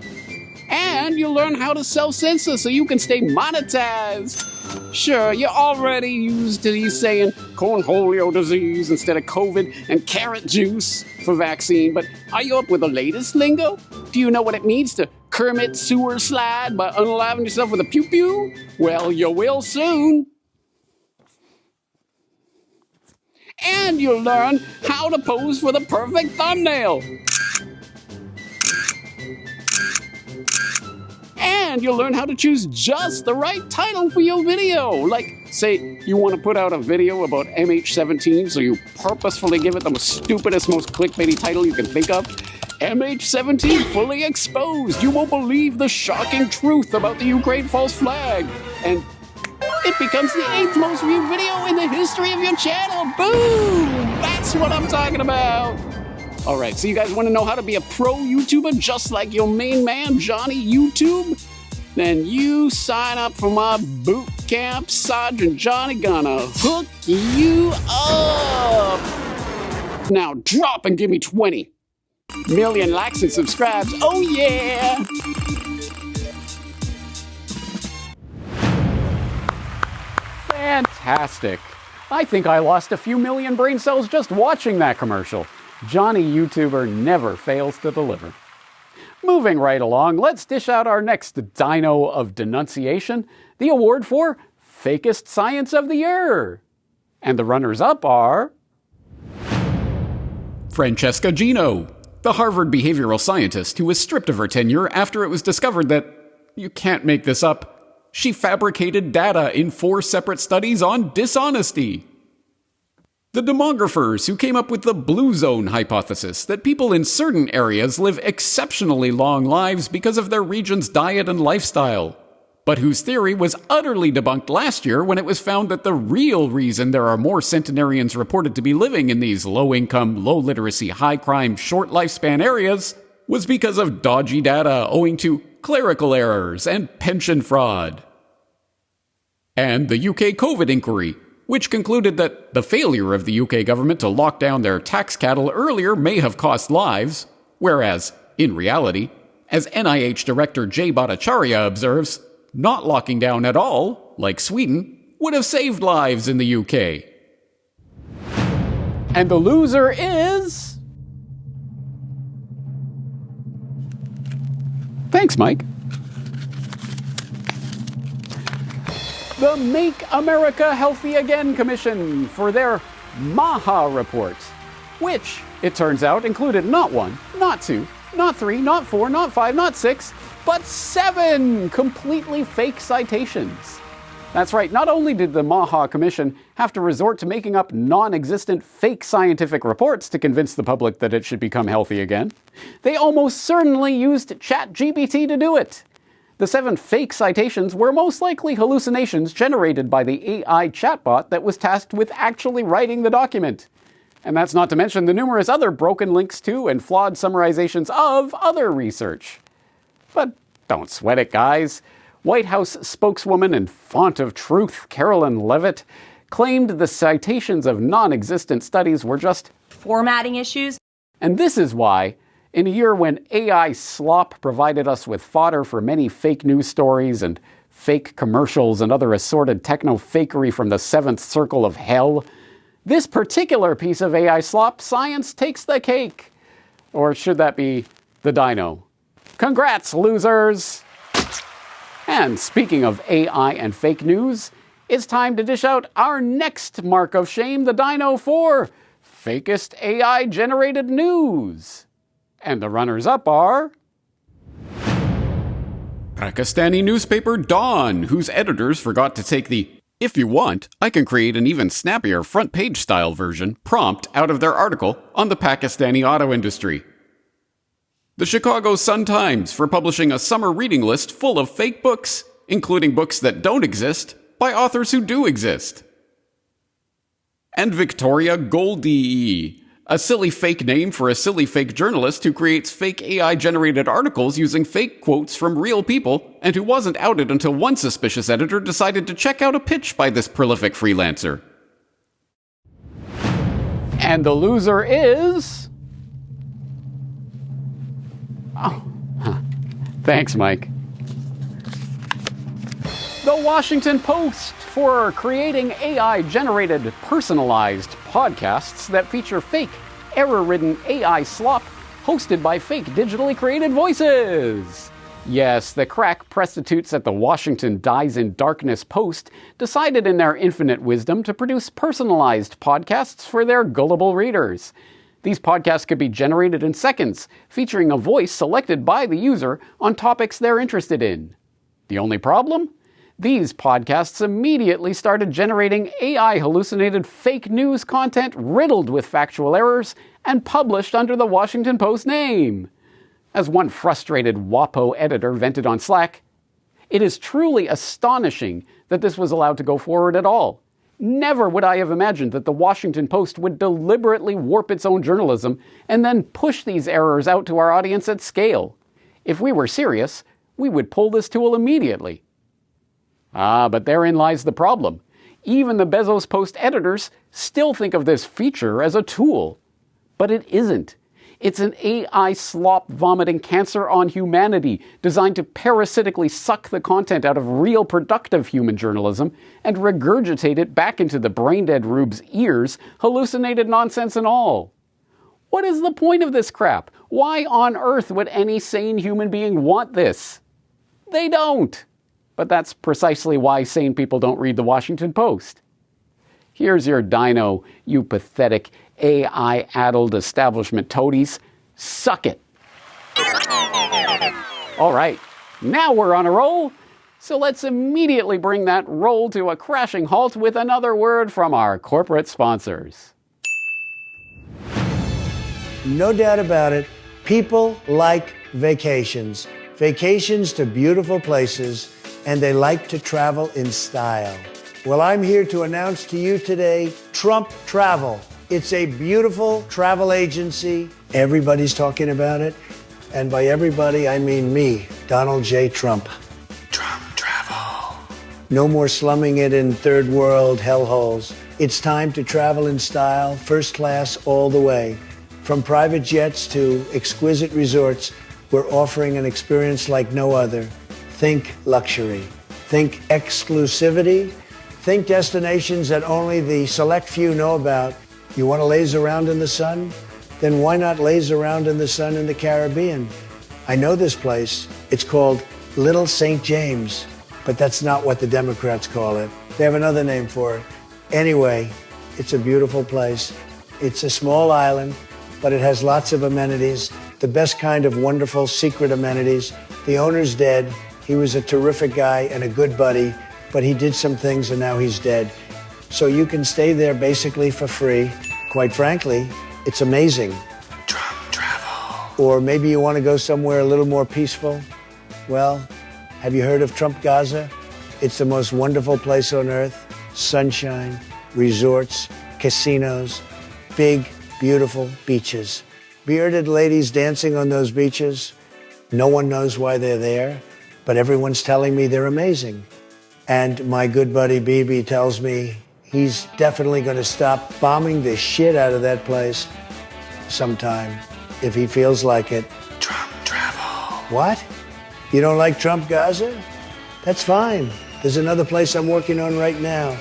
And you'll learn how to self-censor so you can stay monetized. Sure, you're already used to you saying cornholio disease instead of COVID and carrot juice for vaccine, but are you up with the latest lingo? Do you know what it means to Kermit sewer slide by unaliving yourself with a pew-pew? Well, you will soon. And you'll learn how to pose for the perfect thumbnail. And you'll learn how to choose just the right title for your video. Like, say, you want to put out a video about MH17, so you purposefully give it the stupidest, most clickbaity title you can think of. MH17 fully exposed. You won't believe the shocking truth about the Ukraine false flag. And it becomes the 8th most viewed video in the history of your channel. Boom! That's what I'm talking about. All right, so you guys want to know how to be a pro YouTuber just like your main man, Johnny YouTube? Then you sign up for my boot camp. Sergeant Johnny gonna hook you up. Now drop and give me 20 million likes and subscribes. Oh yeah! Fantastic. I think I lost a few million brain cells just watching that commercial. Johnny YouTuber never fails to deliver. Moving right along, let's dish out our next dino of denunciation, the award for Fakest Science of the Year. And the runners-up are Francesca Gino, the Harvard behavioral scientist who was stripped of her tenure after it was discovered that, you can't make this up, she fabricated data in 4 separate studies on dishonesty. The demographers who came up with the blue zone hypothesis that people in certain areas live exceptionally long lives because of their region's diet and lifestyle, but whose theory was utterly debunked last year when it was found that the real reason there are more centenarians reported to be living in these low-income, low-literacy, high-crime, short lifespan areas was because of dodgy data owing to clerical errors and pension fraud. And the UK COVID inquiry, which concluded that the failure of the UK government to lock down their tax cattle earlier may have cost lives, whereas, in reality, as NIH Director Jay Bhattacharya observes, not locking down at all, like Sweden, would have saved lives in the UK. And the loser is... Thanks, Mike. The Make America Healthy Again Commission for their MAHA report, which, it turns out, included not 1, not 2, not 3, not 4, not 5, not 6, but 7 completely fake citations. That's right, not only did the Maha Commission have to resort to making up non-existent fake scientific reports to convince the public that it should become healthy again, they almost certainly used ChatGPT to do it. The 7 fake citations were most likely hallucinations generated by the AI chatbot that was tasked with actually writing the document. And that's not to mention the numerous other broken links to and flawed summarizations of other research. But don't sweat it, guys. White House spokeswoman and font of truth, Carolyn Leavitt, claimed the citations of non-existent studies were just formatting issues. And this is why, in a year when AI slop provided us with fodder for many fake news stories and fake commercials and other assorted techno-fakery from the 7th circle of hell, this particular piece of AI slop science takes the cake. Or should that be the dino? Congrats, losers! And speaking of AI and fake news, it's time to dish out our next mark of shame, the dino for fakest AI-generated news. And the runners-up are Pakistani newspaper Dawn, whose editors forgot to take the "if you want, I can create an even snappier front-page style version" prompt out of their article on the Pakistani auto industry. The Chicago Sun-Times for publishing a summer reading list full of fake books, including books that don't exist, by authors who do exist. And Victoria Goldie, a silly fake name for a silly fake journalist who creates fake AI-generated articles using fake quotes from real people, and who wasn't outed until one suspicious editor decided to check out a pitch by this prolific freelancer. And the loser is... Oh, thanks, Mike. The Washington Post for creating AI-generated, personalized podcasts that feature fake, error-ridden AI slop hosted by fake digitally created voices. Yes, the crack prostitutes at the Washington Dies in Darkness Post decided in their infinite wisdom to produce personalized podcasts for their gullible readers. These podcasts could be generated in seconds, featuring a voice selected by the user on topics they're interested in. The only problem? These podcasts immediately started generating AI-hallucinated fake news content riddled with factual errors and published under the Washington Post name. As one frustrated WAPO editor vented on Slack, "It is truly astonishing that this was allowed to go forward at all. Never would I have imagined that the Washington Post would deliberately warp its own journalism and then push these errors out to our audience at scale. If we were serious, we would pull this tool immediately." But therein lies the problem. Even the Bezos Post editors still think of this feature as a tool. But it isn't. It's an AI slop-vomiting cancer on humanity designed to parasitically suck the content out of real productive human journalism and regurgitate it back into the brain-dead rube's ears, hallucinated nonsense and all. What is the point of this crap? Why on earth would any sane human being want this? They don't. But that's precisely why sane people don't read the Washington Post. Here's your dino, you pathetic AI-addled establishment toadies. Suck it. All right, now we're on a roll, so let's immediately bring that roll to a crashing halt with another word from our corporate sponsors. No doubt about it, people like vacations. Vacations to beautiful places, and they like to travel in style. Well, I'm here to announce to you today, Trump Travel. It's a beautiful travel agency. Everybody's talking about it. And by everybody, I mean me, Donald J. Trump. Trump Travel. No more slumming it in third world hellholes. It's time to travel in style, first class all the way. From private jets to exquisite resorts, we're offering an experience like no other. Think luxury. Think exclusivity. Think destinations that only the select few know about. You want to laze around in the sun? Then why not laze around in the sun in the Caribbean? I know this place. It's called Little St. James, but that's not what the Democrats call it. They have another name for it. Anyway, it's a beautiful place. It's a small island, but it has lots of amenities, the best kind of wonderful secret amenities. The owner's dead. He was a terrific guy and a good buddy, but he did some things and now he's dead. So you can stay there basically for free. Quite frankly, it's amazing. Trump travel. Or maybe you want to go somewhere a little more peaceful. Well, have you heard of Trump Gaza? It's the most wonderful place on earth. Sunshine, resorts, casinos, big, beautiful beaches. Bearded ladies dancing on those beaches. No one knows why they're there, but everyone's telling me they're amazing. And my good buddy Bibi tells me he's definitely going to stop bombing the shit out of that place sometime, if he feels like it. Trump travel. What? You don't like Trump Gaza? That's fine. There's another place I'm working on right now.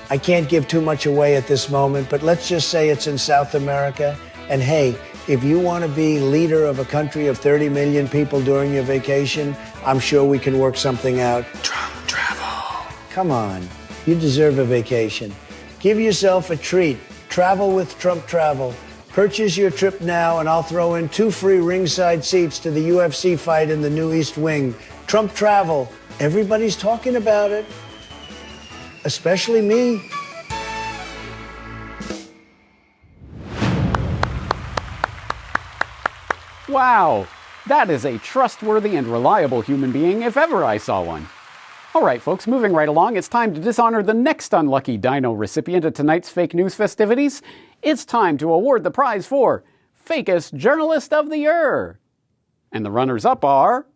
I can't give too much away at this moment, but let's just say it's in South America. And hey, if you want to be leader of a country of 30 million people during your vacation, I'm sure we can work something out. Trump travel. Come on, you deserve a vacation. Give yourself a treat. Travel with Trump Travel. Purchase your trip now and I'll throw in 2 free ringside seats to the UFC fight in the New East Wing. Trump Travel. Everybody's talking about it. Especially me. Wow, that is a trustworthy and reliable human being if ever I saw one. All right, folks, moving right along, it's time to dishonor the next unlucky dino recipient at tonight's fake news festivities. It's time to award the prize for Fakest Journalist of the Year. And the runners-up are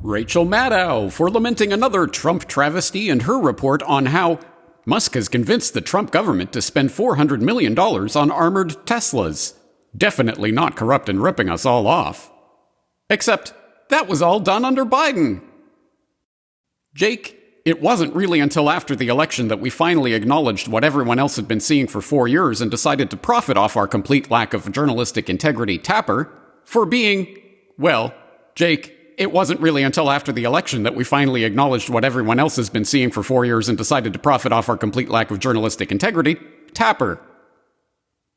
Rachel Maddow for lamenting another Trump travesty and her report on how Musk has convinced the Trump government to spend $400 million on armored Teslas. Definitely not corrupt and ripping us all off. Except that was all done under Biden. Jake, it wasn't really until after the election that we finally acknowledged what everyone else had been seeing for 4 years and decided to profit off our complete lack of journalistic integrity Tapper for being, well, Jake, it wasn't really until after the election that we finally acknowledged what everyone else has been seeing for 4 years and decided to profit off our complete lack of journalistic integrity Tapper.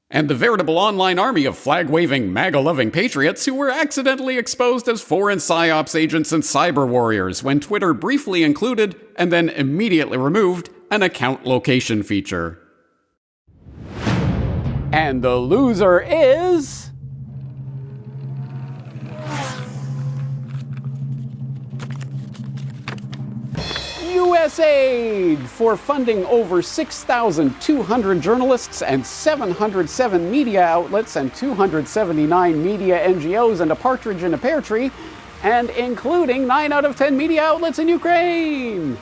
And the veritable online army of flag-waving, MAGA-loving patriots who were accidentally exposed as foreign psyops agents and cyber warriors when Twitter briefly included, and then immediately removed, an account location feature. And the loser is USAID for funding over 6,200 journalists and 707 media outlets and 279 media NGOs and a partridge in a pear tree, and including 9 out of 10 media outlets in Ukraine.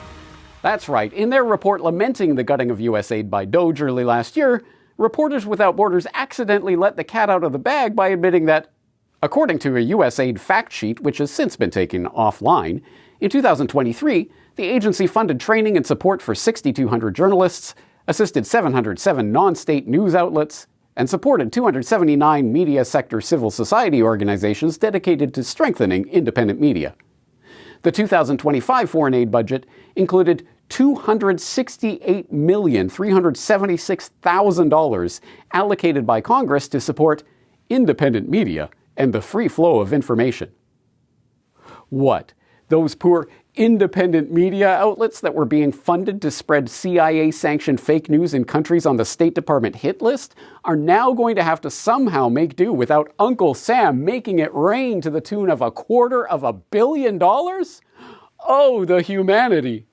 That's right. In their report lamenting the gutting of USAID by Doge early last year, Reporters Without Borders accidentally let the cat out of the bag by admitting that, according to a USAID fact sheet, which has since been taken offline, in 2023, the agency funded training and support for 6,200 journalists, assisted 707 non-state news outlets, and supported 279 media sector civil society organizations dedicated to strengthening independent media. The 2025 foreign aid budget included $268,376,000 allocated by Congress to support independent media and the free flow of information. What? Those poor independent media outlets that were being funded to spread CIA-sanctioned fake news in countries on the State Department hit list are now going to have to somehow make do without Uncle Sam making it rain to the tune of $250 million? Oh, the humanity!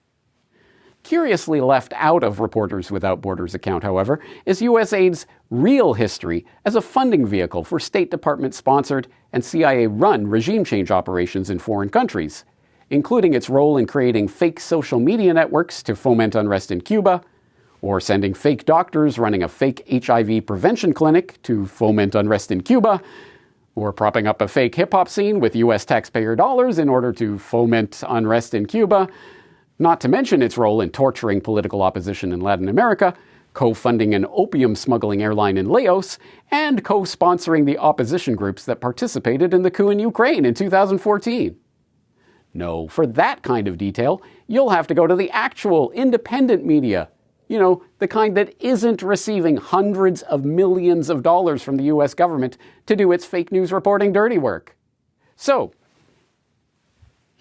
Curiously left out of Reporters Without Borders' account, however, is USAID's real history as a funding vehicle for State Department-sponsored and CIA-run regime change operations in foreign countries, including its role in creating fake social media networks to foment unrest in Cuba, or sending fake doctors running a fake HIV prevention clinic to foment unrest in Cuba, or propping up a fake hip-hop scene with U.S. taxpayer dollars in order to foment unrest in Cuba, not to mention its role in torturing political opposition in Latin America, co-funding an opium smuggling airline in Laos, and co-sponsoring the opposition groups that participated in the coup in Ukraine in 2014. No, for that kind of detail, you'll have to go to the actual independent media. You know, the kind that isn't receiving hundreds of millions of dollars from the US government to do its fake news reporting dirty work. So,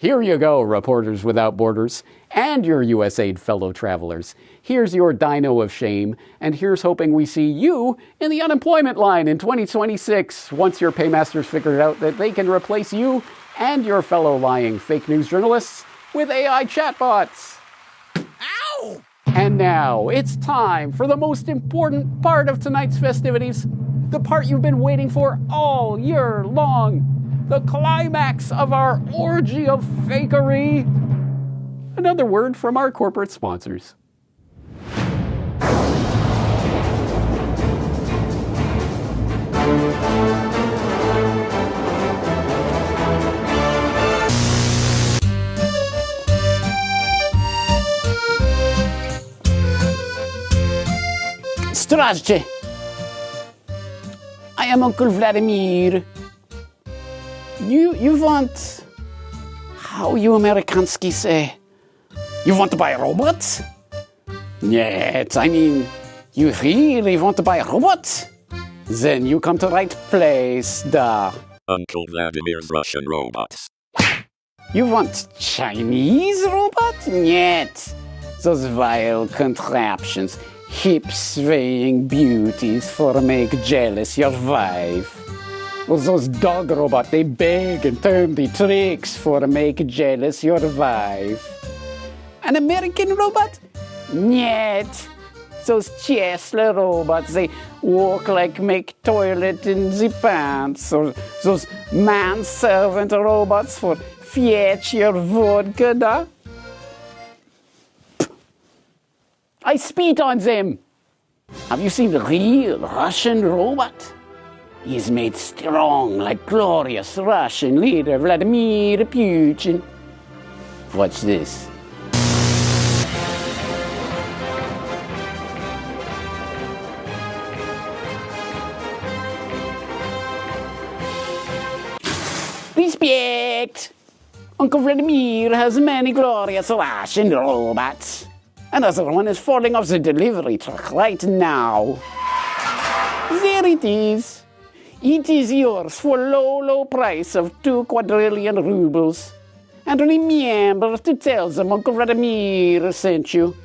Here you go, Reporters Without Borders, and your USAID fellow travelers. Here's your dino of shame, and here's hoping we see you in the unemployment line in 2026 once your paymasters figure out that they can replace you and your fellow lying fake news journalists with AI chatbots. Ow! And now it's time for the most important part of tonight's festivities, the part you've been waiting for all year long. The climax of our orgy of fakery. Another word from our corporate sponsors. Здравствуйте. I am Uncle Vladimir. You want, how you Amerikansky say, you want to buy a robot? Yes, I mean, you really want to buy a robot? Then you come to the right place, da. Uncle Vladimir's Russian robots. You want Chinese robot? Нет. Those vile contraptions, hip-swaying beauties for make jealous your wife. Or those dog robots, they beg and turn the tricks for make jealous your wife. An American robot? Нет. Those Tesla robots, they walk like make toilet in the pants. Or those manservant robots for fetch your vodka, da? I spit on them. Have you seen the real Russian robot? He's made strong like glorious Russian leader Vladimir Putin. Watch this. Respect! Uncle Vladimir has many glorious Russian robots. Another one is falling off the delivery truck right now. There it is. It is yours for low price of 2 quadrillion rubles. And remember to tell them Uncle Vladimir sent you.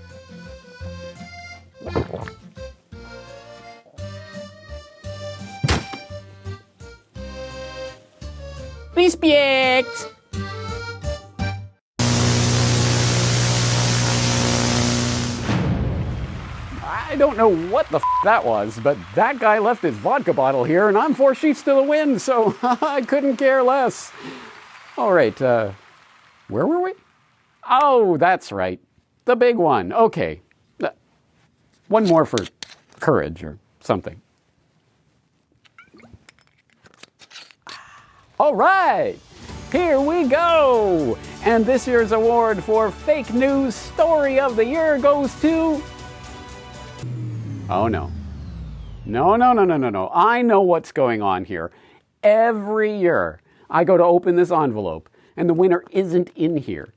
Respect! I don't know what the that was, but that guy left his vodka bottle here, and I'm 4 sheets to the wind, so I couldn't care less. All right, where were we? Oh, that's right. The big one. Okay. One more for courage or something. All right, here we go. And this year's award for Fake News Story of the Year goes to... Oh, no. No. I know what's going on here. Every year, I go to open this envelope, and the winner isn't in here.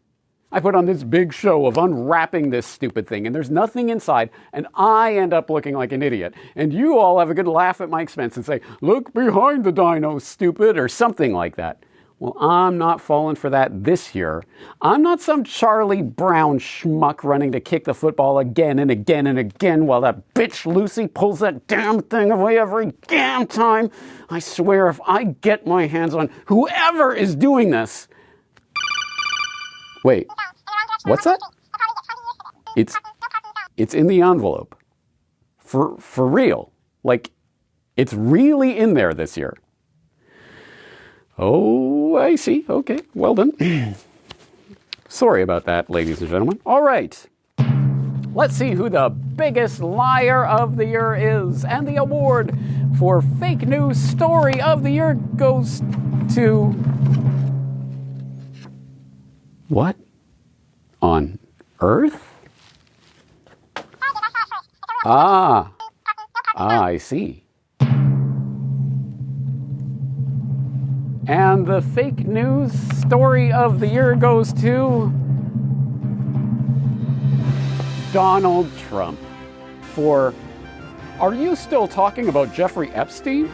I put on this big show of unwrapping this stupid thing, and there's nothing inside, and I end up looking like an idiot. And you all have a good laugh at my expense and say, "Look behind the dino, stupid," or something like that. Well, I'm not falling for that this year. I'm not some Charlie Brown schmuck running to kick the football again and again and again while that bitch Lucy pulls that damn thing away every damn time. I swear if I get my hands on whoever is doing this... Wait, what's that? It's in the envelope. For real. Like, it's really in there this year. Oh, I see. Okay, well done. Sorry about that, ladies and gentlemen. All right. Let's see who the biggest liar of the year is. And the award for Fake News Story of the Year goes to... What on earth? I see. And the Fake News Story of the Year goes to Donald Trump for, "Are you still talking about Jeffrey Epstein?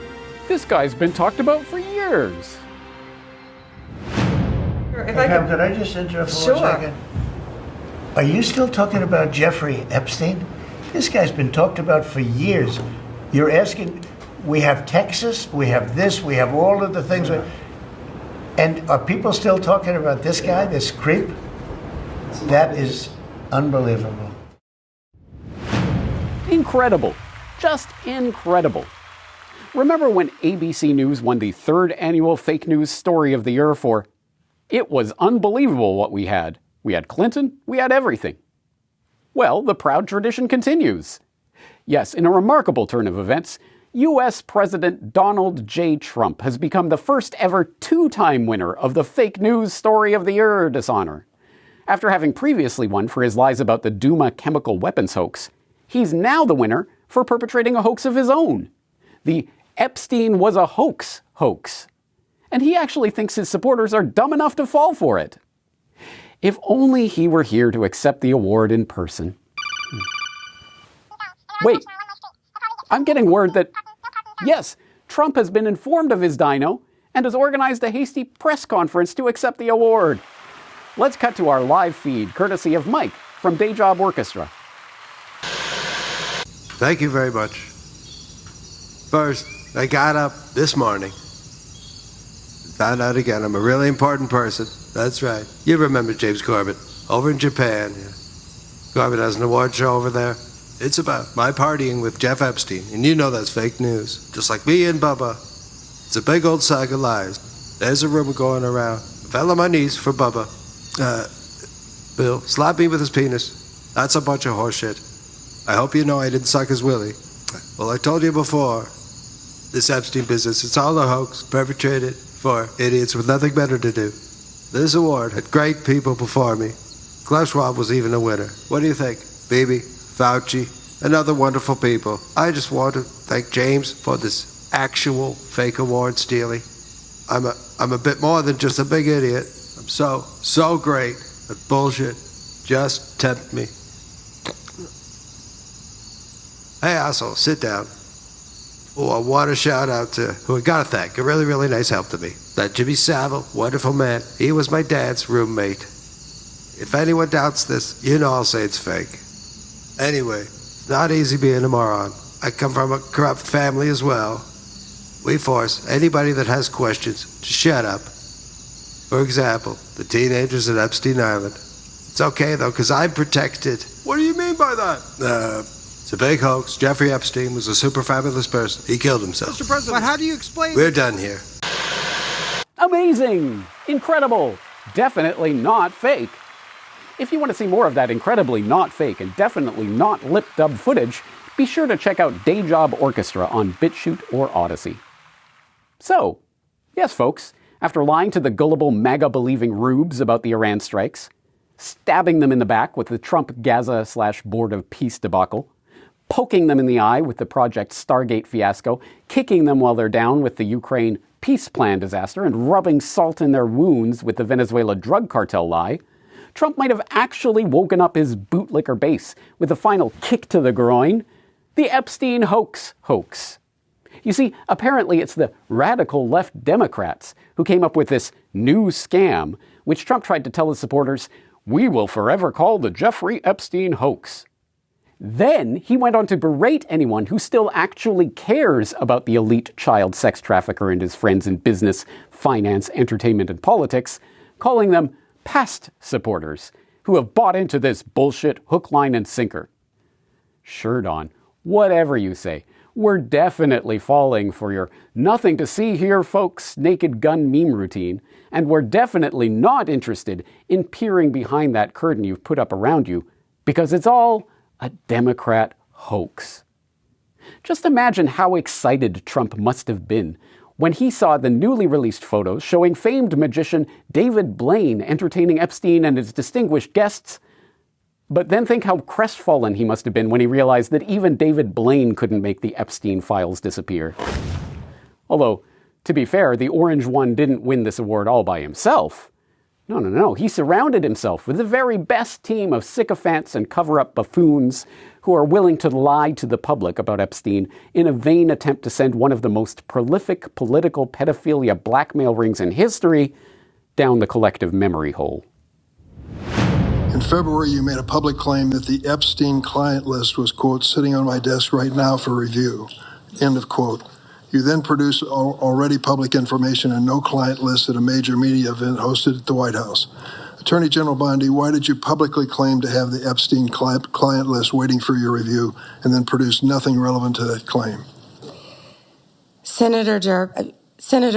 This guy's been talked about for years." Pam, could I just interrupt for 1 second? Are you still talking about Jeffrey Epstein? This guy's been talked about for years. You're asking, we have Texas, we have this, we have all of the things. And are people still talking about this guy, this creep? That is unbelievable. Incredible. Just incredible. Remember when ABC News won the 3rd annual Fake News Story of the Year for, it was unbelievable what we had. We had Clinton, we had everything. Well, the proud tradition continues. Yes, in a remarkable turn of events, U.S. President Donald J. Trump has become the first ever 2-time winner of the Fake News Story of the Year dishonor. After having previously won for his lies about the Duma chemical weapons hoax, he's now the winner for perpetrating a hoax of his own. The Epstein was a hoax. And he actually thinks his supporters are dumb enough to fall for it. If only he were here to accept the award in person. Wait, I'm getting word that, yes, Trump has been informed of his dino and has organized a hasty press conference to accept the award. Let's cut to our live feed, courtesy of Mike from Day Job Orchestra. Thank you very much. First, I got up this morning, found out again I'm a really important person. That's right. You remember James Corbett, over in Japan. Yeah. Corbett has an award show over there. It's about my partying with Jeff Epstein, and you know that's fake news. Just like me and Bubba. It's a big old sack of lies. There's a rumor going around. I fell on my knees for Bubba. Bill slapped me with his penis. That's a bunch of horseshit. I hope you know I didn't suck his willy. Well, I told you before, this Epstein business, it's all a hoax perpetrated for idiots with nothing better to do. This award had great people before me. Klaus Schwab was even a winner. What do you think? Beebe, Fauci, and other wonderful people. I just want to thank James for this actual fake award stealing. I'm a bit more than just a big idiot. I'm so great at bullshit. Just tempt me. Hey, asshole, sit down. Oh, I want to shout out to who I got to thank. A really, really nice help to me. That Jimmy Savile, wonderful man. He was my dad's roommate. If anyone doubts this, you know I'll say it's fake. Anyway, it's not easy being a moron. I come from a corrupt family as well. We force anybody that has questions to shut up. For example, the teenagers at Epstein Island. It's okay, though, because I'm protected. What do you mean by that? It's a big hoax. Jeffrey Epstein was a super fabulous person. He killed himself. Mr. President, but how do you explain? We're done here. Amazing! Incredible! Definitely not fake. If you want to see more of that incredibly not fake and definitely not lip-dubbed footage, be sure to check out Day Job Orchestra on BitChute or Odyssey. So, yes folks, after lying to the gullible MAGA-believing rubes about the Iran strikes, stabbing them in the back with the Trump-Gaza/Board of Peace debacle, poking them in the eye with the Project Stargate fiasco, kicking them while they're down with the Ukraine peace plan disaster, and rubbing salt in their wounds with the Venezuela drug cartel lie, Trump might have actually woken up his bootlicker base with a final kick to the groin, the Epstein hoax. You see, apparently it's the radical left Democrats who came up with this new scam, which Trump tried to tell his supporters, we will forever call the Jeffrey Epstein hoax. Then he went on to berate anyone who still actually cares about the elite child sex trafficker and his friends in business, finance, entertainment, and politics, calling them past supporters who have bought into this bullshit hook, line, and sinker. Sure, Don, whatever you say, we're definitely falling for your nothing to see here, folks, naked gun meme routine, and we're definitely not interested in peering behind that curtain you've put up around you, because it's all a Democrat hoax. Just imagine how excited Trump must have been when he saw the newly released photos showing famed magician David Blaine entertaining Epstein and his distinguished guests. But then think how crestfallen he must have been when he realized that even David Blaine couldn't make the Epstein files disappear. Although, to be fair, the Orange One didn't win this award all by himself. No. He surrounded himself with the very best team of sycophants and cover-up buffoons who are willing to lie to the public about Epstein in a vain attempt to send one of the most prolific political pedophilia blackmail rings in history down the collective memory hole. In February, you made a public claim that the Epstein client list was, quote, sitting on my desk right now for review, end of quote. You then produced already public information and no client list at a major media event hosted at the White House. Attorney General Bondi, why did you publicly claim to have the Epstein client list waiting for your review and then produce nothing relevant to that claim? Senator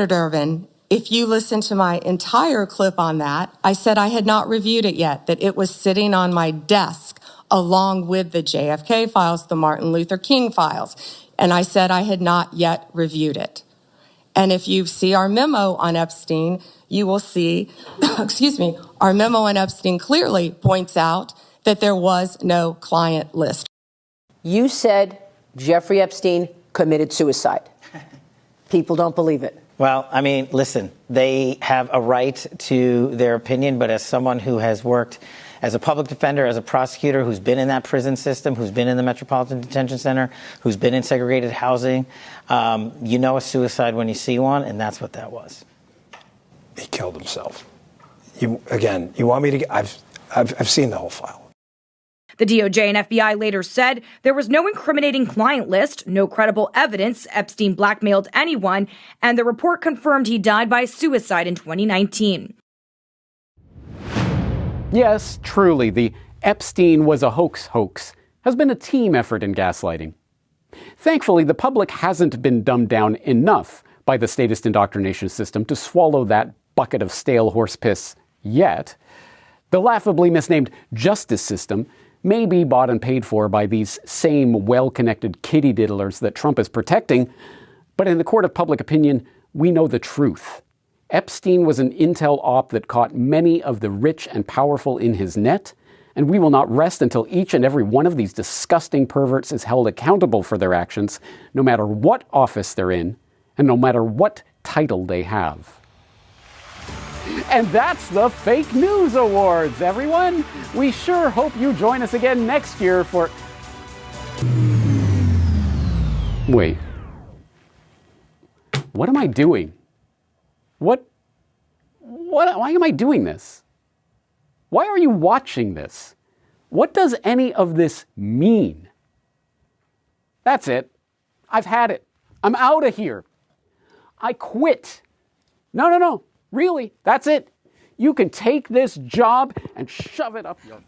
Durbin, if you listen to my entire clip on that, I said I had not reviewed it yet, that it was sitting on my desk along with the JFK files, the Martin Luther King files. And I said I had not yet reviewed it. And if you see our memo on Epstein, you will see, our memo on Epstein clearly points out that there was no client list. You said Jeffrey Epstein committed suicide. People don't believe it. Well, I mean, listen, they have a right to their opinion, but as someone who has worked as a public defender, as a prosecutor, who's been in that prison system, who's been in the Metropolitan Detention Center, who's been in segregated housing, you know a suicide when you see one, and that's what that was. He killed himself. You want me to? I've seen the whole file. The DOJ and FBI later said there was no incriminating client list, no credible evidence Epstein blackmailed anyone, and the report confirmed he died by suicide in 2019. Yes, truly, the Epstein was a hoax has been a team effort in gaslighting. Thankfully, the public hasn't been dumbed down enough by the statist indoctrination system to swallow that bucket of stale horse piss yet. The laughably misnamed justice system may be bought and paid for by these same well-connected kitty diddlers that Trump is protecting, but in the court of public opinion, we know the truth. Epstein was an intel op that caught many of the rich and powerful in his net, and we will not rest until each and every one of these disgusting perverts is held accountable for their actions, no matter what office they're in, and no matter what title they have. And that's the Fake News Awards, everyone! We sure hope you join us again next year for... Wait. What am I doing? Why am I doing this? Why are you watching this? What does any of this mean? That's it. I've had it. I'm out of here. I quit. No. Really, that's it. You can take this job and shove it up your...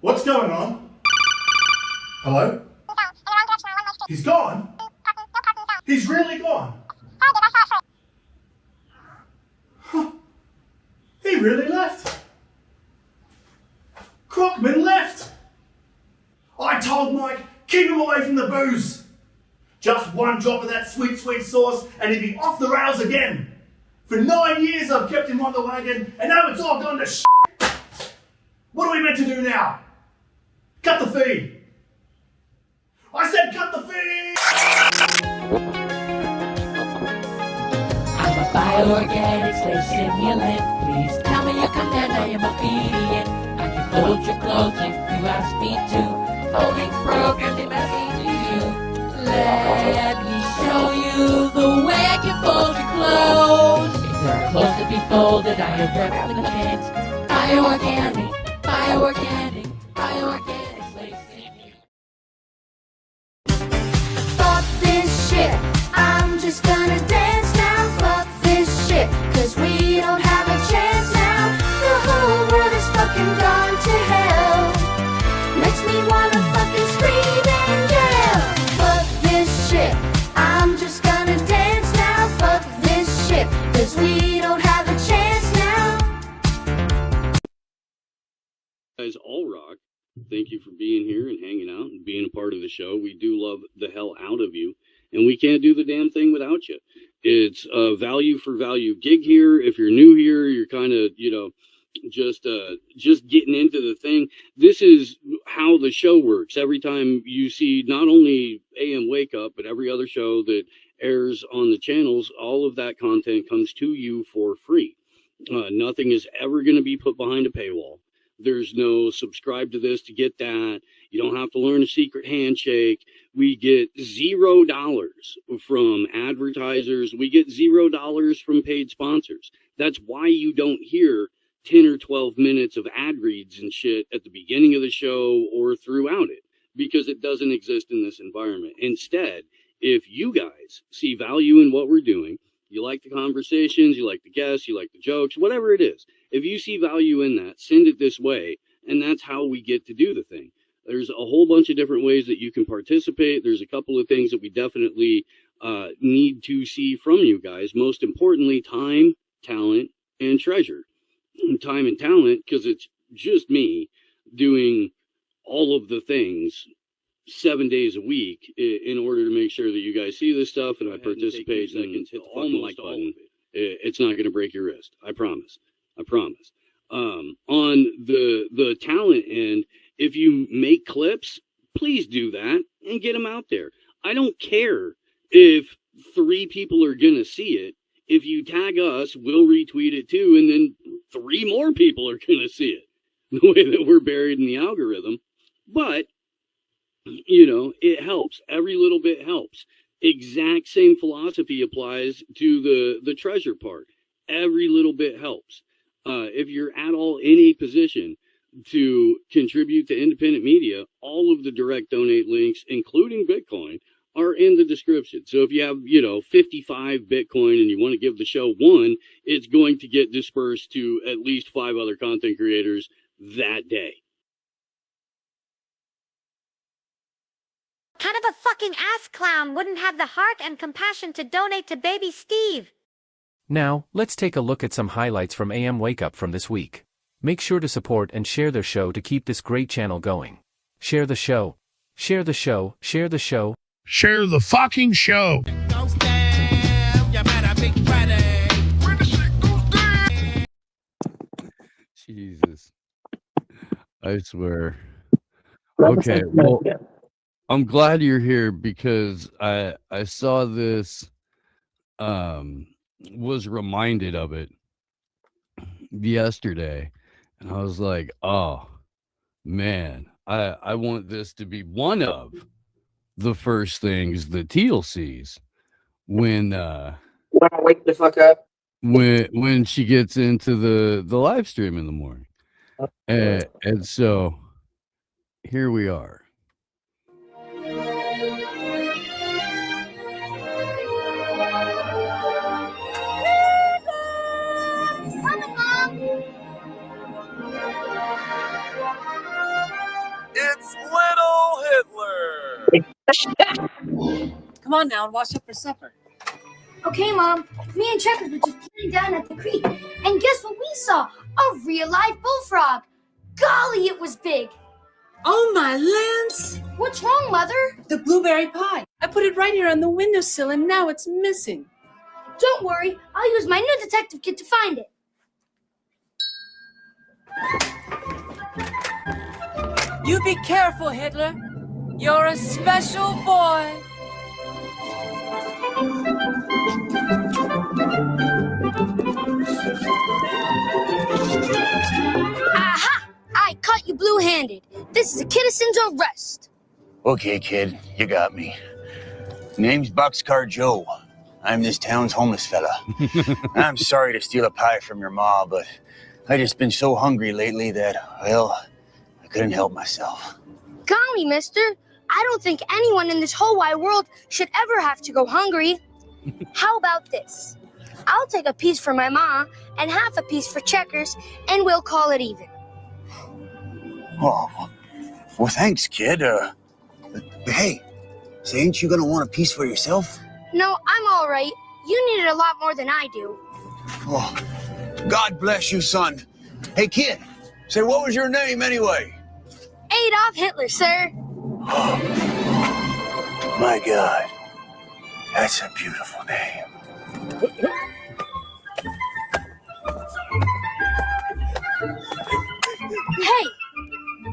What's going on? Hello? He's gone? He's really gone? Huh. He really left. Crockman left. I told Mike, keep him away from the booze. Just one drop of that sweet, sweet sauce and he'd be off the rails again. For 9 years I've kept him on the wagon and now it's all gone to shit. What are we meant to do now? Cut the feed. I said cut the feed! I'm a bioorganic slave simulant. Please tell me you can I am obedient. I can fold your clothes if you ask me to. Folding programmed and asking you. Let me show you the way I can fold your clothes. If there are clothes to be folded, I am replicant. Bioorganic slave simulant. Fuck this shit, I'm just gonna dance now. Fuck this shit, cause we don't have a chance now. The whole world is fucking gone to hell. Makes me wanna fucking scream and yell. Fuck this shit, I'm just gonna dance now. Fuck this shit, cause we don't have a chance now. Guys, all rock. Thank you for being here and hanging out and being a part of the show. We do love the hell out of you, and we can't do the damn thing without you. It's a value for value gig here. If you're new here, you're kind of, just getting into the thing. This is how the show works. Every time you see not only AM Wake Up, but every other show that airs on the channels, all of that content comes to you for free. Nothing is ever going to be put behind a paywall. There's no subscribe to this to get that. You don't have to learn a secret handshake. We get $0 from advertisers. We get $0 from paid sponsors. That's why you don't hear 10 or 12 minutes of ad reads and shit at the beginning of the show or throughout it, because it doesn't exist in this environment. Instead, if you guys see value in what we're doing, you like the conversations, you like the guests, you like the jokes, whatever it is, if you see value in that, send it this way, and that's how we get to do the thing. There's a whole bunch of different ways that you can participate. There's a couple of things that we definitely need to see from you guys. Most importantly, time, talent, and treasure. Time and talent, because it's just me doing all of the things 7 days a week in order to make sure that you guys see this stuff and I participate and hit the fucking like button. It's not going to break your wrist. I promise. I promise. On the talent end, if you make clips, please do that and get them out there. I don't care if 3 people are going to see it. If you tag us, we'll retweet it too, and then 3 more people are going to see it. The way that we're buried in the algorithm. But, you know, it helps. Every little bit helps. Exact same philosophy applies to the treasure part. Every little bit helps. If you're at all in a position to contribute to independent media, all of the direct donate links, including Bitcoin, are in the description. So if you have, 55 Bitcoin and you want to give the show 1, it's going to get dispersed to at least 5 other content creators that day. Kind of a fucking ass clown wouldn't have the heart and compassion to donate to baby Steve. Now, let's take a look at some highlights from AM Wake Up from this week. Make sure to support and share their show to keep this great channel going. Share the show. Share the show. Share the show. Share the fucking show. Jesus. I swear. Okay, well, I'm glad you're here because I saw this, was reminded of it yesterday, and I was like, oh, man, I want this to be one of the first things that Teal sees when I wake the fuck up when she gets into the live stream in the morning. And so here we are. It's Little Hitler! Come on now and wash up for supper. Okay, Mom. Me and Checkers were just playing down at the creek, and guess what we saw? A real live bullfrog. Golly, it was big. Oh, my lands! What's wrong, Mother? The blueberry pie. I put it right here on the windowsill, and now it's missing. Don't worry. I'll use my new detective kit to find it. You be careful, Hitler. You're a special boy. Aha! I caught you blue-handed. This is a citizen's arrest. Okay, kid, you got me. Name's Boxcar Joe. I'm this town's homeless fella. I'm sorry to steal a pie from your ma, but I just been so hungry lately that, well, I couldn't help myself. Golly, mister. I don't think anyone in this whole wide world should ever have to go hungry. How about this? I'll take a piece for my ma and half a piece for Checkers, and we'll call it even. Oh, well, thanks, kid. Hey, say, ain't you gonna want a piece for yourself? No, I'm all right. You need it a lot more than I do. Oh, God bless you, son. Hey, kid, say, what was your name anyway? Adolf Hitler, sir. My God, that's a beautiful name. Hey,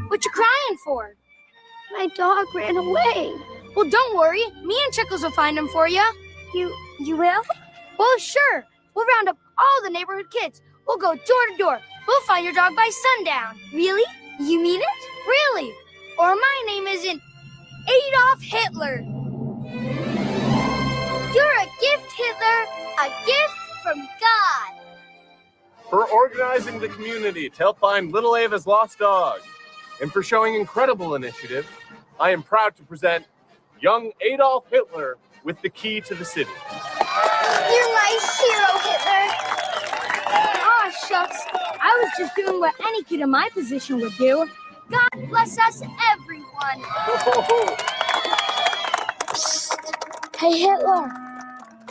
what you crying for? My dog ran away. Well, don't worry. Me and Chuckles will find him for you. You will? Well, sure. We'll round up all the neighborhood kids. We'll go door to door, We'll find your dog by sundown. Really? You mean it? Really. Or my name isn't Adolf Hitler. You're a gift, Hitler. A gift from God. For organizing the community to help find little Ava's lost dog, and for showing incredible initiative, I am proud to present young Adolf Hitler with the key to the city. You're my hero, Hitler. Aw, shucks. I was just doing what any kid in my position would do. God bless us, everyone. Psst. Hey, Hitler.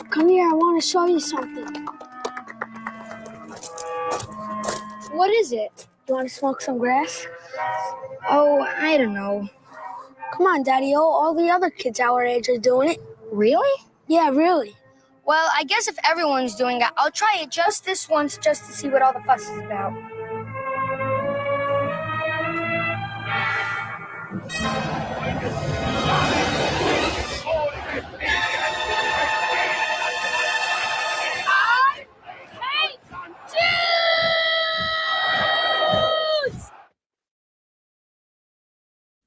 Come here, I want to show you something. What is it? You want to smoke some grass? Oh, I don't know. Come on, Daddy-O. All the other kids our age are doing it. Really? Yeah, really. Well, I guess if everyone's doing it, I'll try it just this once just to see what all the fuss is about. I hate Jews!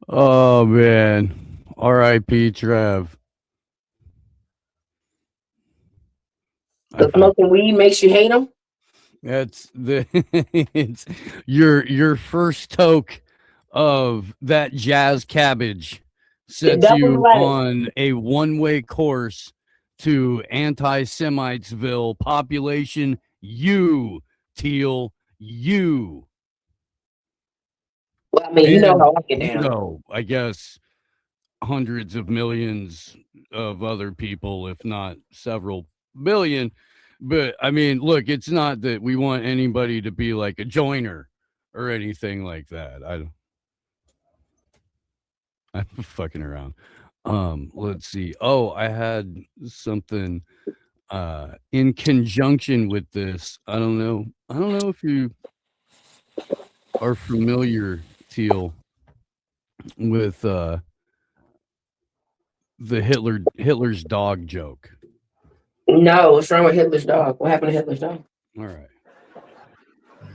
Oh man. R.I.P. Trev. So smoking weed makes you hate him? That's the it's your first toke of that jazz cabbage sets you on a one-way course to anti-Semitesville population. You, Teal, you. Well, I mean, you know how I get down. No, I guess hundreds of millions of other people, if not several billion. But I mean, look, it's not that we want anybody to be like a joiner or anything like that. I'm fucking around. Let's see. Oh, I had something in conjunction with this. I don't know if you are familiar, Teal, with the Hitler's dog joke. No, what's wrong with Hitler's dog? What happened to Hitler's dog? All right.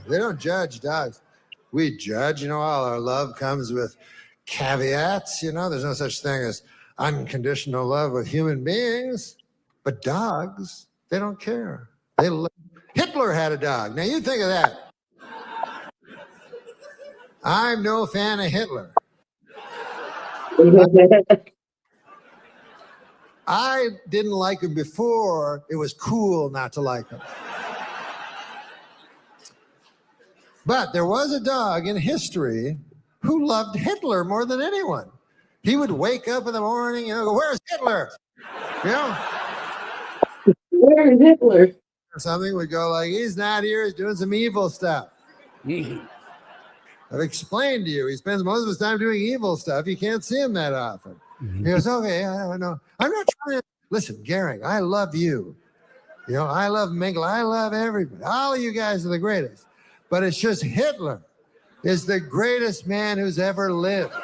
They don't judge dogs. We judge, all our love comes with caveats, there's no such thing as unconditional love with human beings. But dogs, they don't care. Hitler had a dog. Now you think of that. I'm no fan of Hitler. I didn't like him before. It was cool not to like him. But there was a dog in history who loved Hitler more than anyone. He would wake up in the morning, go, where's Hitler? Where is Hitler? Or something would go like, he's not here, he's doing some evil stuff. I've explained to you, he spends most of his time doing evil stuff. You can't see him that often. He goes, okay, I know. I'm not trying to, listen, Gehring, I love you. I love Mengele, I love everybody. All of you guys are the greatest. But it's just Hitler is the greatest man who's ever lived.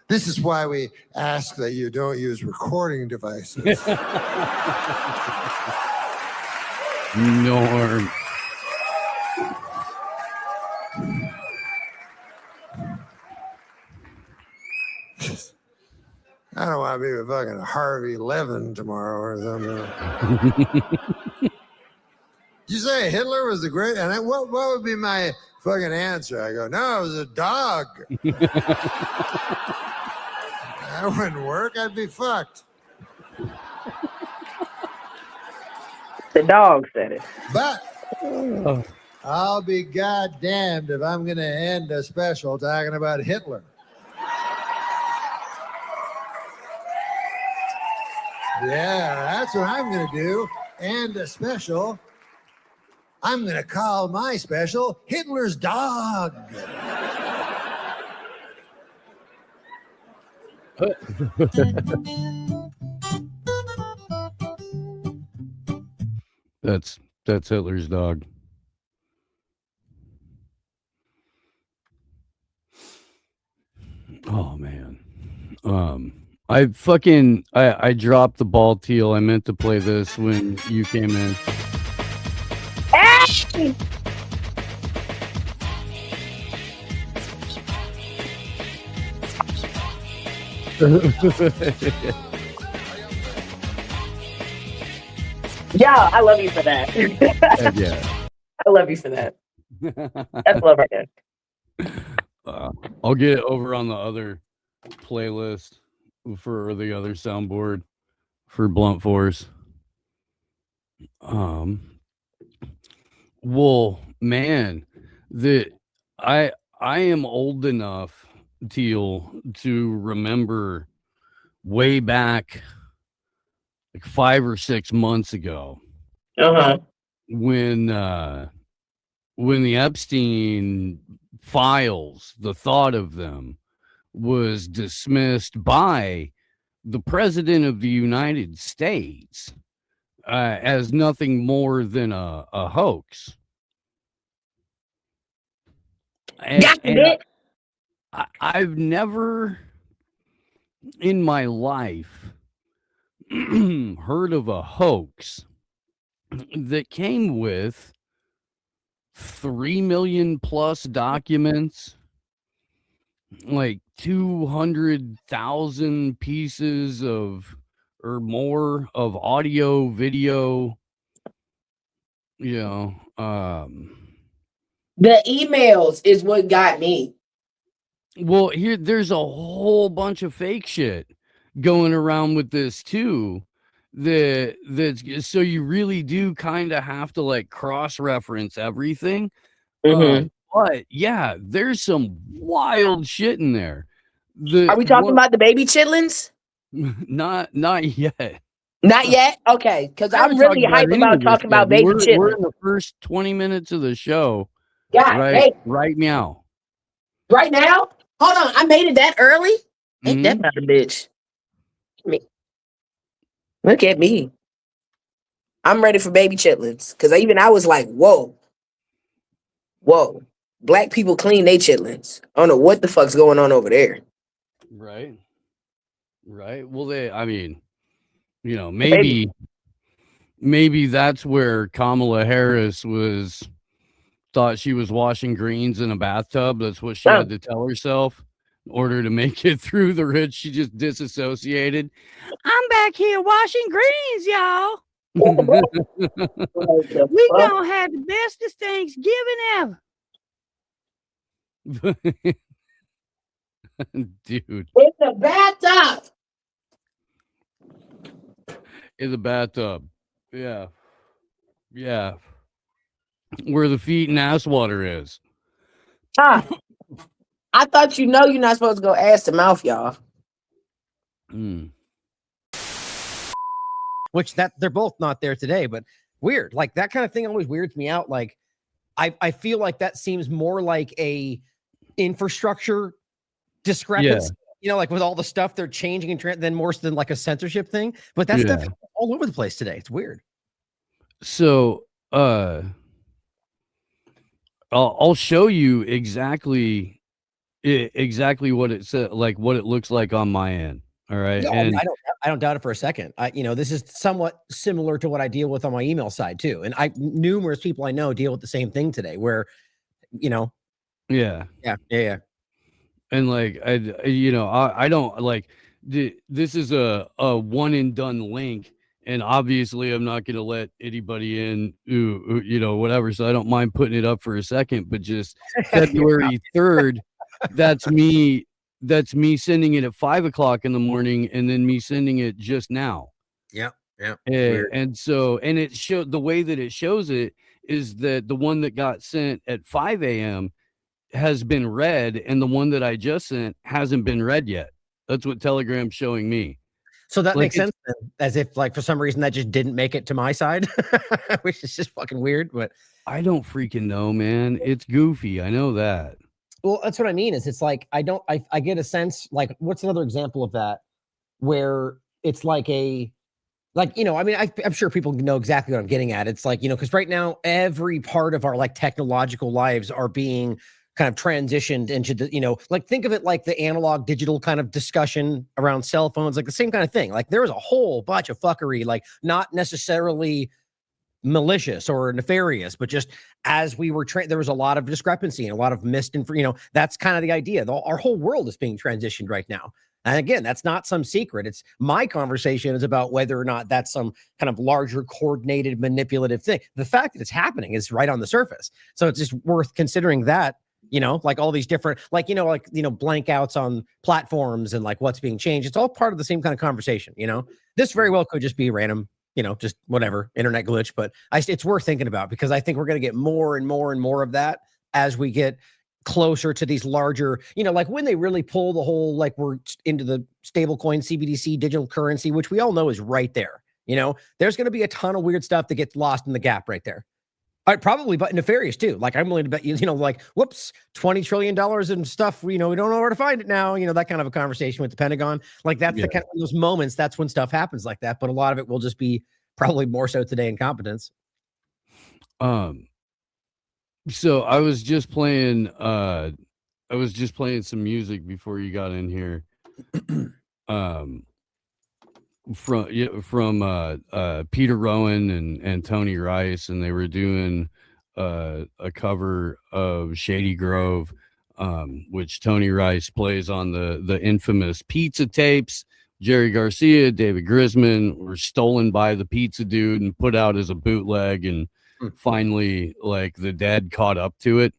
This is why we ask that you don't use recording devices. Norm. I don't want to be with fucking Harvey Levin tomorrow or something. You say Hitler was the great, and what would be my fucking answer? I go, no, it was a dog. That wouldn't work. I'd be fucked. The dog said it. But I'll be goddamned if I'm going to end a special talking about Hitler. Yeah, that's what I'm going to do. And a special. I'm going to call my special Hitler's Dog. That's Hitler's dog. Oh man. I dropped the ball, Teal. I meant to play this when you came in. Yeah, I love you for that. Yeah. I love you for that. That's love right there. I'll get it over on the other playlist for the other soundboard for Blunt Force. Well, man, I am old enough, Teal, to remember way back like 5 or 6 months ago when the Epstein files, the thought of them was dismissed by the president of the United States as nothing more than a hoax. And I've never in my life heard of a hoax that came with 3 million plus documents, like 200,000 pieces of or more of audio, video, The emails is what got me. Well, there's a whole bunch of fake shit going around with this too. That's so you really do kind of have to like cross-reference everything. But yeah, there's some wild shit in there. Are we talking about the baby chitlins? Not yet. Not yet? Okay, because I'm really hyped about talking about baby chitlins. We're in the first 20 minutes of the show. God, right now. Right now? Hold on, I made it that early? Ain't that about a bitch? Look at me. I'm ready for baby chitlins. Because I was like, whoa. Black people clean they chitlins. I don't know what the fuck's going on over there. Right. Well, maybe that's where Kamala Harris thought she was washing greens in a bathtub. That's what she had to tell herself in order to make it through the rich. She just disassociated. I'm back here washing greens, y'all. We gonna have the bestest Thanksgiving ever. Dude. In the bathtub. In the bathtub. Yeah. Where the feet and ass water is. I thought you're not supposed to go ass to mouth, y'all. Which they're both not there today, but weird. Like that kind of thing always weirds me out. Like I feel like that seems more like a infrastructure discrepancy. Like with all the stuff they're changing and then more than like a censorship thing. But that stuff is all over the place today. It's weird. So I'll show you exactly what it said, like what it looks like on my end. All right. No, and I don't doubt it for a second. This is somewhat similar to what I deal with on my email side too. And numerous people I know deal with the same thing today where, Yeah. And like, I don't like this is a one and done link. And obviously I'm not going to let anybody in who, whatever. So I don't mind putting it up for a second, but just February 3rd, that's me sending it at 5 o'clock in the morning and then me sending it just now. Yeah. And it showed the way that it shows it is that the one that got sent at 5 a.m. has been read and the one that I just sent hasn't been read yet. That's what Telegram's showing me. So that makes sense then, as if like for some reason that just didn't make it to my side, which is just fucking weird. But I don't freaking know, man. It's goofy. I know that. Well, that's what I mean is it's like, I get a sense, like, what's another example of that where it's like I'm sure people know exactly what I'm getting at. It's like, because right now every part of our like technological lives are being kind of transitioned into the, like think of it like the analog digital kind of discussion around cell phones, like the same kind of thing. Like there was a whole bunch of fuckery, like not necessarily malicious or nefarious, but just as we were there was a lot of discrepancy and a lot of that's kind of the idea. Our whole world is being transitioned right now. And again, that's not some secret. It's my conversation is about whether or not that's some kind of larger coordinated manipulative thing. The fact that it's happening is right on the surface. So it's just worth considering that, like all these different, blankouts on platforms and like what's being changed. It's all part of the same kind of conversation. This very well could just be random, just whatever internet glitch, but it's worth thinking about because I think we're going to get more and more and more of that as we get closer to these larger, like when they really pull the whole, like we're into the stablecoin CBDC digital currency, which we all know is right there. There's going to be a ton of weird stuff that gets lost in the gap right there. Probably, but nefarious too. Like I'm willing to bet like, whoops, $20 trillion in stuff. We don't know where to find it now. That kind of a conversation with the Pentagon. Like that's the kind of those moments. That's when stuff happens like that. But a lot of it will just be probably more so today incompetence. So I was just playing some music before you got in here. From Peter Rowan and Tony Rice, and they were doing a cover of Shady Grove, which Tony Rice plays on the infamous pizza tapes. Jerry Garcia, David Grisman were stolen by the pizza dude and put out as a bootleg, and finally, like the dad caught up to it,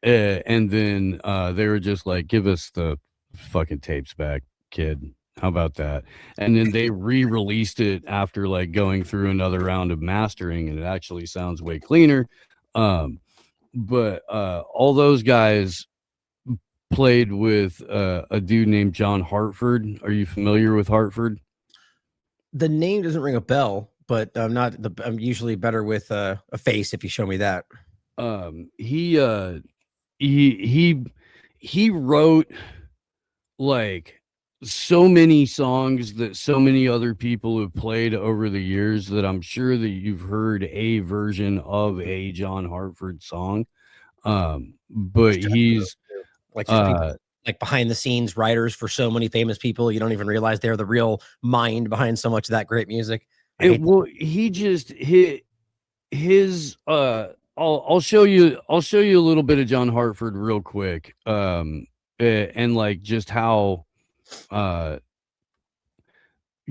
and then they were just like, "Give us the fucking tapes back, kid. How about that?" And then they re-released it after like going through another round of mastering, and it actually sounds way cleaner. But all those guys played with a dude named John Hartford. Are you familiar with Hartford? The name doesn't ring a bell, but I'm usually better with a face if you show me that. He wrote like so many songs that so many other people have played over the years that I'm sure that you've heard a version of a John Hartford song. But he's like just people, like behind the scenes writers for so many famous people. You don't even realize they're the real mind behind so much of that great music. He just hit his I'll show you a little bit of John Hartford real quick. And like just how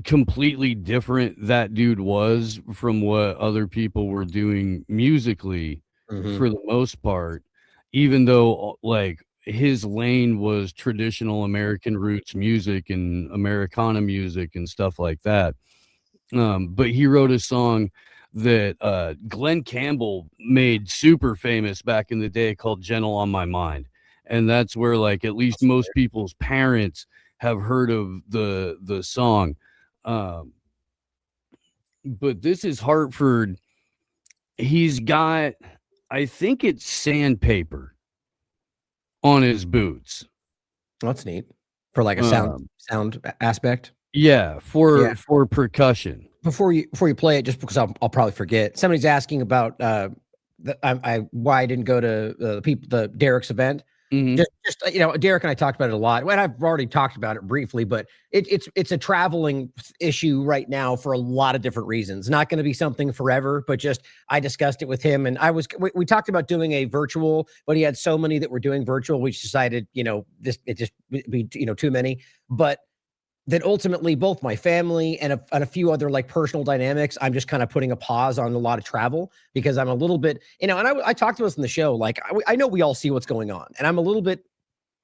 completely different that dude was from what other people were doing musically for the most part, even though like his lane was traditional American roots music and Americana music and stuff like that. But he wrote a song that Glenn Campbell made super famous back in the day called Gentle on My Mind. And that's where like at least most people's parents have heard of the song. But this is Hartford. He's got, I think it's sandpaper on his boots. That's neat for like a sound aspect. Yeah, for percussion. Before you play it, just because I'll probably forget. Somebody's asking about why I didn't go to the Derek's event. Just Derek and I talked about it a lot. And I've already talked about it briefly, but it's a traveling issue right now for a lot of different reasons. Not going to be something forever, but just I discussed it with him, and we talked about doing a virtual, but he had so many that were doing virtual, we decided it just be too many, but that ultimately both my family and a few other like personal dynamics, I'm just kind of putting a pause on a lot of travel because I'm a little bit, and I talked to us in the show, like I know we all see what's going on, and I'm a little bit,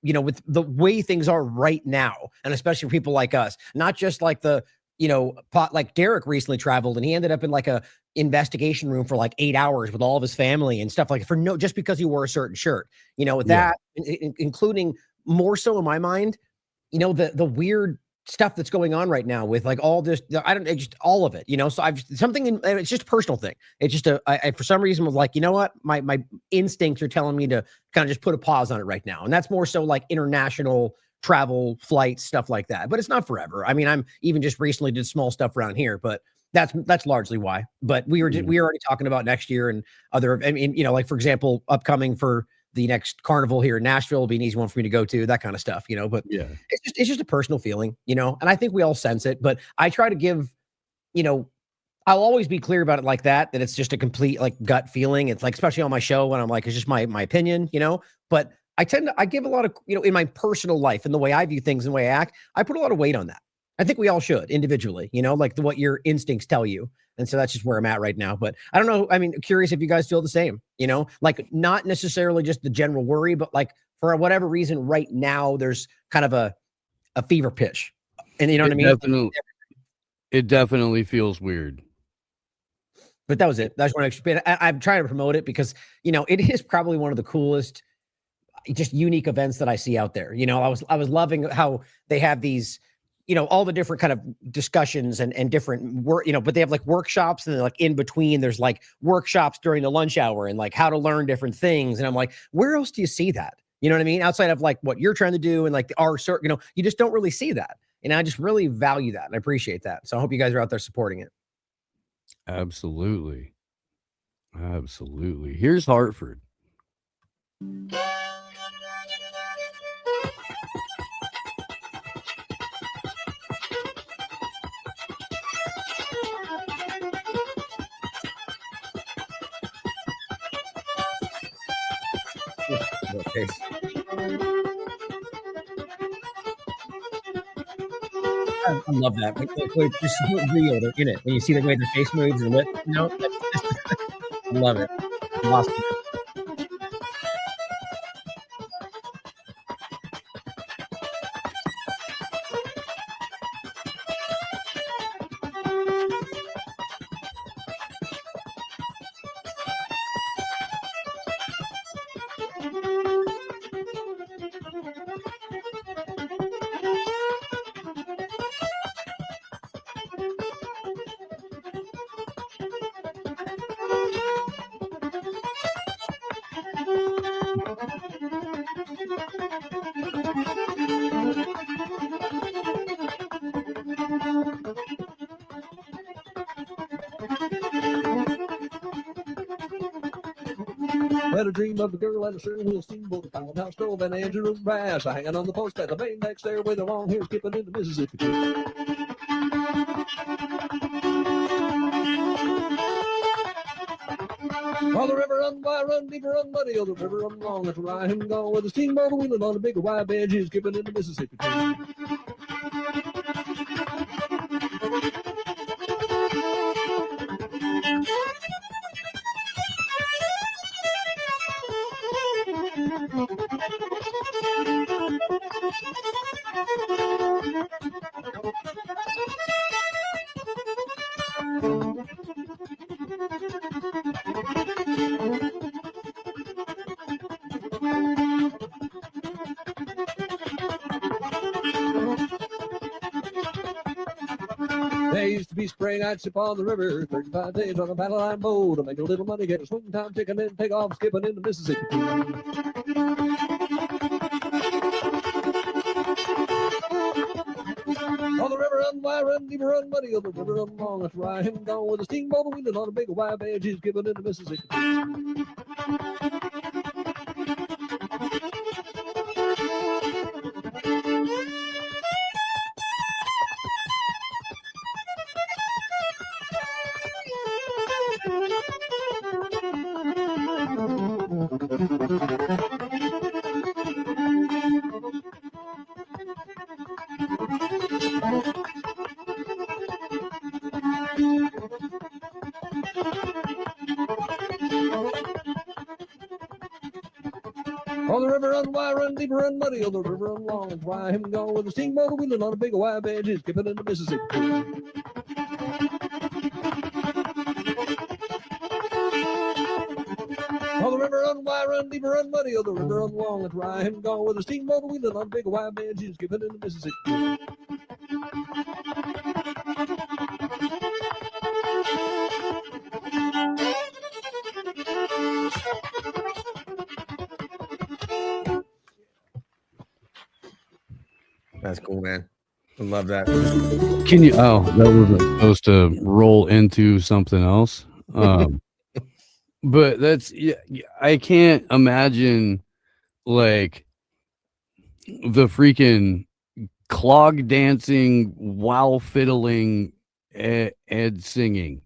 with the way things are right now, and especially for people like us, not just like like Derek recently traveled and he ended up in like a investigation room for like 8 hours with all of his family and stuff like just because he wore a certain shirt, with that, including more so in my mind, the weird stuff that's going on right now with like all this, just all of it, so it's just a personal thing. It's just I for some reason was like, you know what, my instincts are telling me to kind of just put a pause on it right now. And that's more so like international travel flights, stuff like that, but it's not forever. I mean, I'm even just recently did small stuff around here, but that's largely why. But we were already talking about next year and other, like for example, upcoming for the next carnival here in Nashville will be an easy one for me to go to, that kind of stuff, you know. But Yeah, it's just a personal feeling, you know, and I think we all sense it. But I try to give, you know, I'll always be clear about it like that it's just a complete like gut feeling. It's like, especially on my show when I'm like, it's just my opinion, you know. But I give a lot of, you know, in my personal life and the way I view things and the way I act, I put a lot of weight on that. I think we all should individually, you know, like what your instincts tell you. And so that's just where I'm at right now. But I don't know. I mean, curious if you guys feel the same, you know, like not necessarily just the general worry, but like for whatever reason right now, there's kind of a fever pitch. And you know what I mean? It definitely feels weird. But that was it. That's what I'm trying to promote it because, you know, it is probably one of the coolest, just unique events that I see out there. You know, I was loving how they have these, you know, all the different kind of discussions and different work, you know, but they have like workshops and like in between there's like workshops during the lunch hour and like how to learn different things. And I'm like, where else do you see that? You know what I mean? Outside of like what you're trying to do and like our, you know, you just don't really see that. And I just really value that and I appreciate that. So I hope you guys are out there supporting it. Absolutely. Absolutely. Here's Hartford. I love that. Like, just so real, they're in it. When you see the way their face moves and lip, you know, I love it. Awesome. Had a dream of a girl at a steering wheel steamboat, poundhouse stove and engine room brass, hanging on the post at the main deck stairway, the long hair skipping into Mississippi. While the river run wide, run deep, run muddy, oh, the river run long, that's where I am gone, with a steamboat wheeling on a big wide bench, he's skipping into Mississippi. There used to be spring, I'd sip on the river, 35 days on a battle line boat, to make a little money, get a swing time ticket, and then take off skipping into Mississippi. On the river run wide, run deep, run muddy, on the river run long, that's where I am gone, with a steamboat wheeling on a big wide bench, he's skipping into Mississippi. On the river run wide, run deep, run muddy, on the river run long, that's why I am gone, with a steamboat wheeling on a big wide bench, he's skipping into Mississippi. On the river run wide, run deep, run muddy, on the river run long, that's where I am gone, with a steamboat wheeling on a big wide bench, he's skipping into Mississippi. That's cool, man. I love that. Can you? Oh, that wasn't supposed to roll into something else. But that's I can't imagine like the freaking clog dancing while fiddling and singing.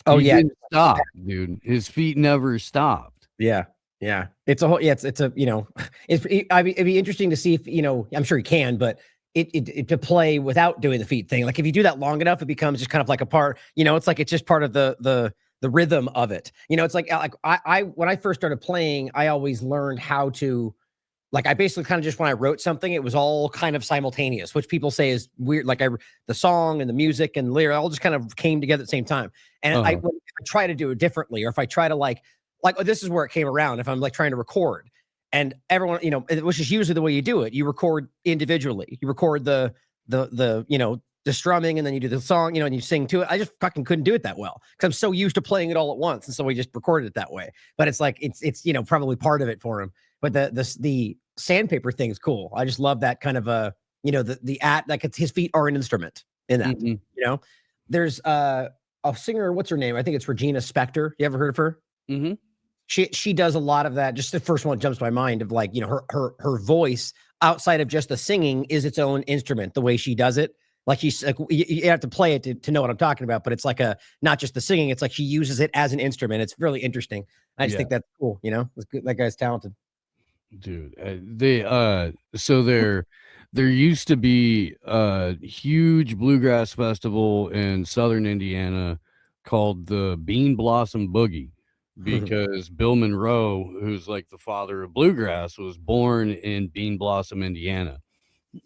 Oh He yeah, didn't stop, dude. His feet never stopped. yeah. It's a whole. Yeah, it's a it'd be interesting to see if I'm sure he can, but it to play without doing the feet thing. Like if you do that long enough, it becomes just kind of like a part. It's like it's just part of the rhythm of it. It's like I when I first started playing, I always learned how to. Like I basically kind of just when I wrote something, it was all kind of simultaneous, which people say is weird. Like the song and the music and lyric all just kind of came together at the same time. And if I try to do it differently, or if I try to like this is where it came around. If I'm like trying to record, and everyone, which is usually the way you do it, you record individually. You record the strumming, and then you do the song, and you sing to it. I just fucking couldn't do it that well because I'm so used to playing it all at once, and so we just recorded it that way. But it's like it's probably part of it for him. But the sandpaper thing is cool. I just love that kind of like his feet are an instrument in that. There's a singer. What's her name? I think it's Regina Spektor. You ever heard of her? Mm-hmm. She does a lot of that. Just the first one jumps to my mind of like, her voice outside of just the singing is its own instrument, the way she does it. Like she's like, you have to play it to know what I'm talking about, but it's like not just the singing. It's like she uses it as an instrument. It's really interesting. I just think that's cool. It's good. That guy's talented. Dude, so there used to be a huge bluegrass festival in southern Indiana called the Bean Blossom Boogie. Because Bill Monroe, who's like the father of bluegrass, was born in Bean Blossom, Indiana.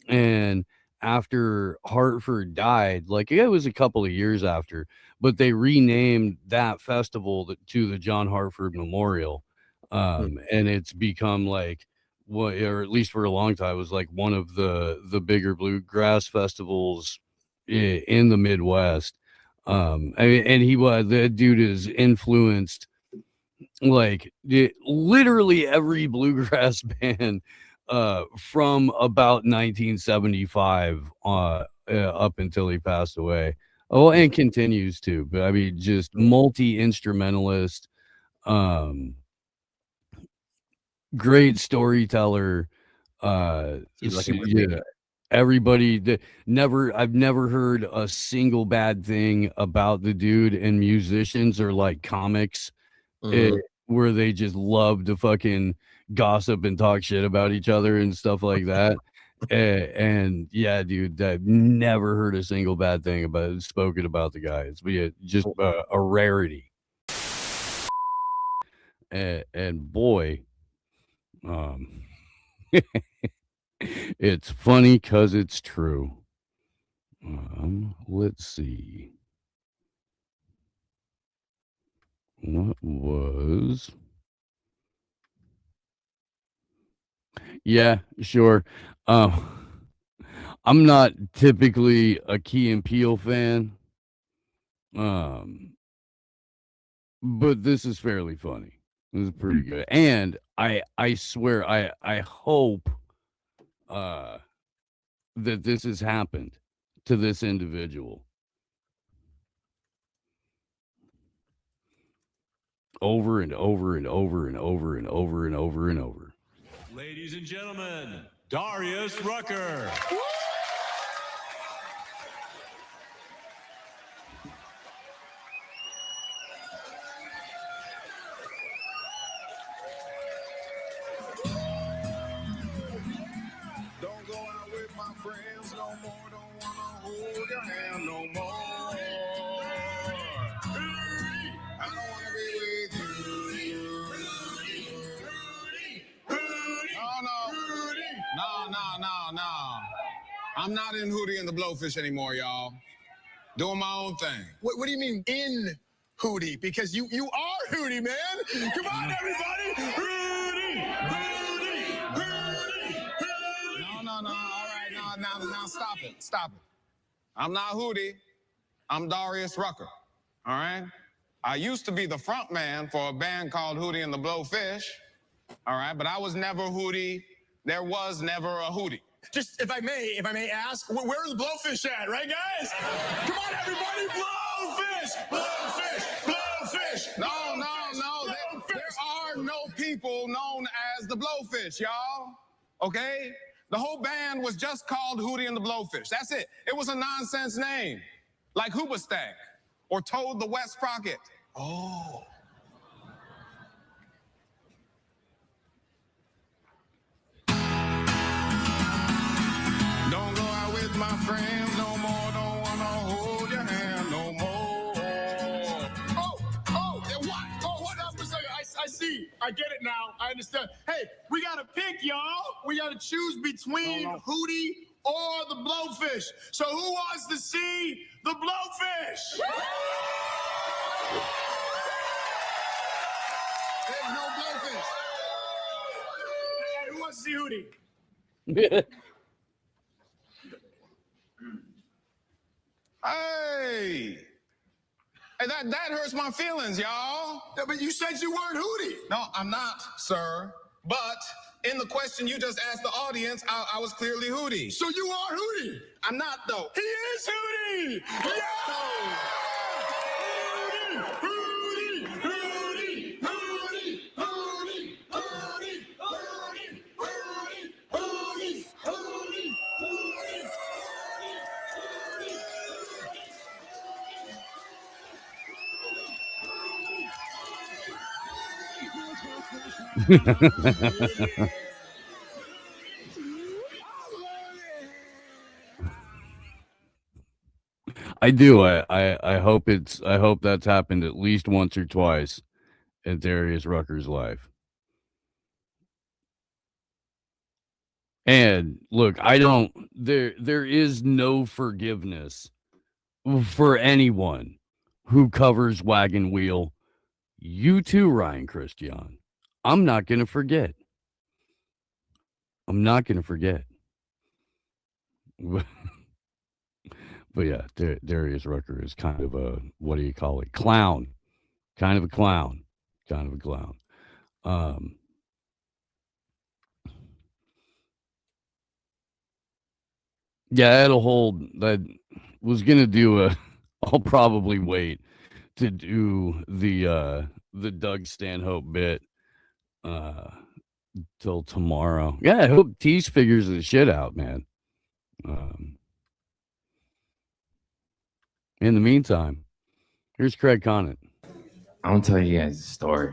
And after Hartford died, like it was a couple of years after, but they renamed that festival to the John Hartford Memorial. And it's become like or at least for a long time, was like one of the bigger bluegrass festivals in the Midwest. And the dude is influenced like literally every bluegrass band from about 1975 up until he passed away. Oh, and continues to, but I mean, just multi-instrumentalist, great storyteller. Everybody I've never heard a single bad thing about the dude, and musicians or like comics where they just love to fucking gossip and talk shit about each other and stuff like that. And yeah, dude, I've never heard a single bad thing spoken about the guy. It's just a rarity. And boy, it's funny because it's true. Let's see. What was? Yeah, sure. I'm not typically a Key and Peele fan. But this is fairly funny. This is pretty good. And I swear I hope that this has happened to this individual over and over and over and over and over and over and over. Ladies and gentlemen, Darius Rucker. Don't go out with my friends no more. Don't wanna hold your hand no more. I don't wanna be with you. No. I'm not in Hootie and the Blowfish anymore, y'all. Doing my own thing. What do you mean in Hootie? Because you are Hootie, man. Come on, everybody. Hootie. No. All right, now stop it. I'm not Hootie. I'm Darius Rucker. All right? I used to be the front man for a band called Hootie and the Blowfish. All right, but I was never Hootie. There was never a Hootie. Just if I may ask, where's the Blowfish at, right, guys? Come on, everybody, Blowfish! No. know people known as the Blowfish, y'all. Okay? The whole band was just called Hootie and the Blowfish. That's it. It was a nonsense name. Like Hoobastank or Toad the West Sprocket. Oh. Don't go out with my friends no more. Don't wanna hold your hand no more. Hold up a second. I see. I get it now. I understand. Hey, we gotta pick, y'all. We gotta choose between Hootie or the Blowfish. So who wants to see the Blowfish? There's no Blowfish. Who wants to see Hootie? Hey, that hurts my feelings, y'all. Yeah, but you said you weren't Hootie. No, I'm not, sir. But in the question you just asked the audience, I was clearly Hootie. So you are Hootie. I'm not, though. He is Hootie. Yeah! Hootie, Hootie, Hootie, Hootie, Hootie, Hootie, Hootie, Hootie, Hootie, Hootie, I do. I hope that's happened at least once or twice in Darius Rucker's life. And look, there is no forgiveness for anyone who covers Wagon Wheel. You too, Ryan Christian. I'm not going to forget. But yeah, Darius Rucker is kind of a, what do you call it? Clown. Kind of a clown. Yeah, I had a hold that was going to do I'll probably wait to do the Doug Stanhope bit till tomorrow. Yeah, I hope Tease figures the shit out, man. In the meantime, here's Craig Conant. I'm gonna tell you guys a story.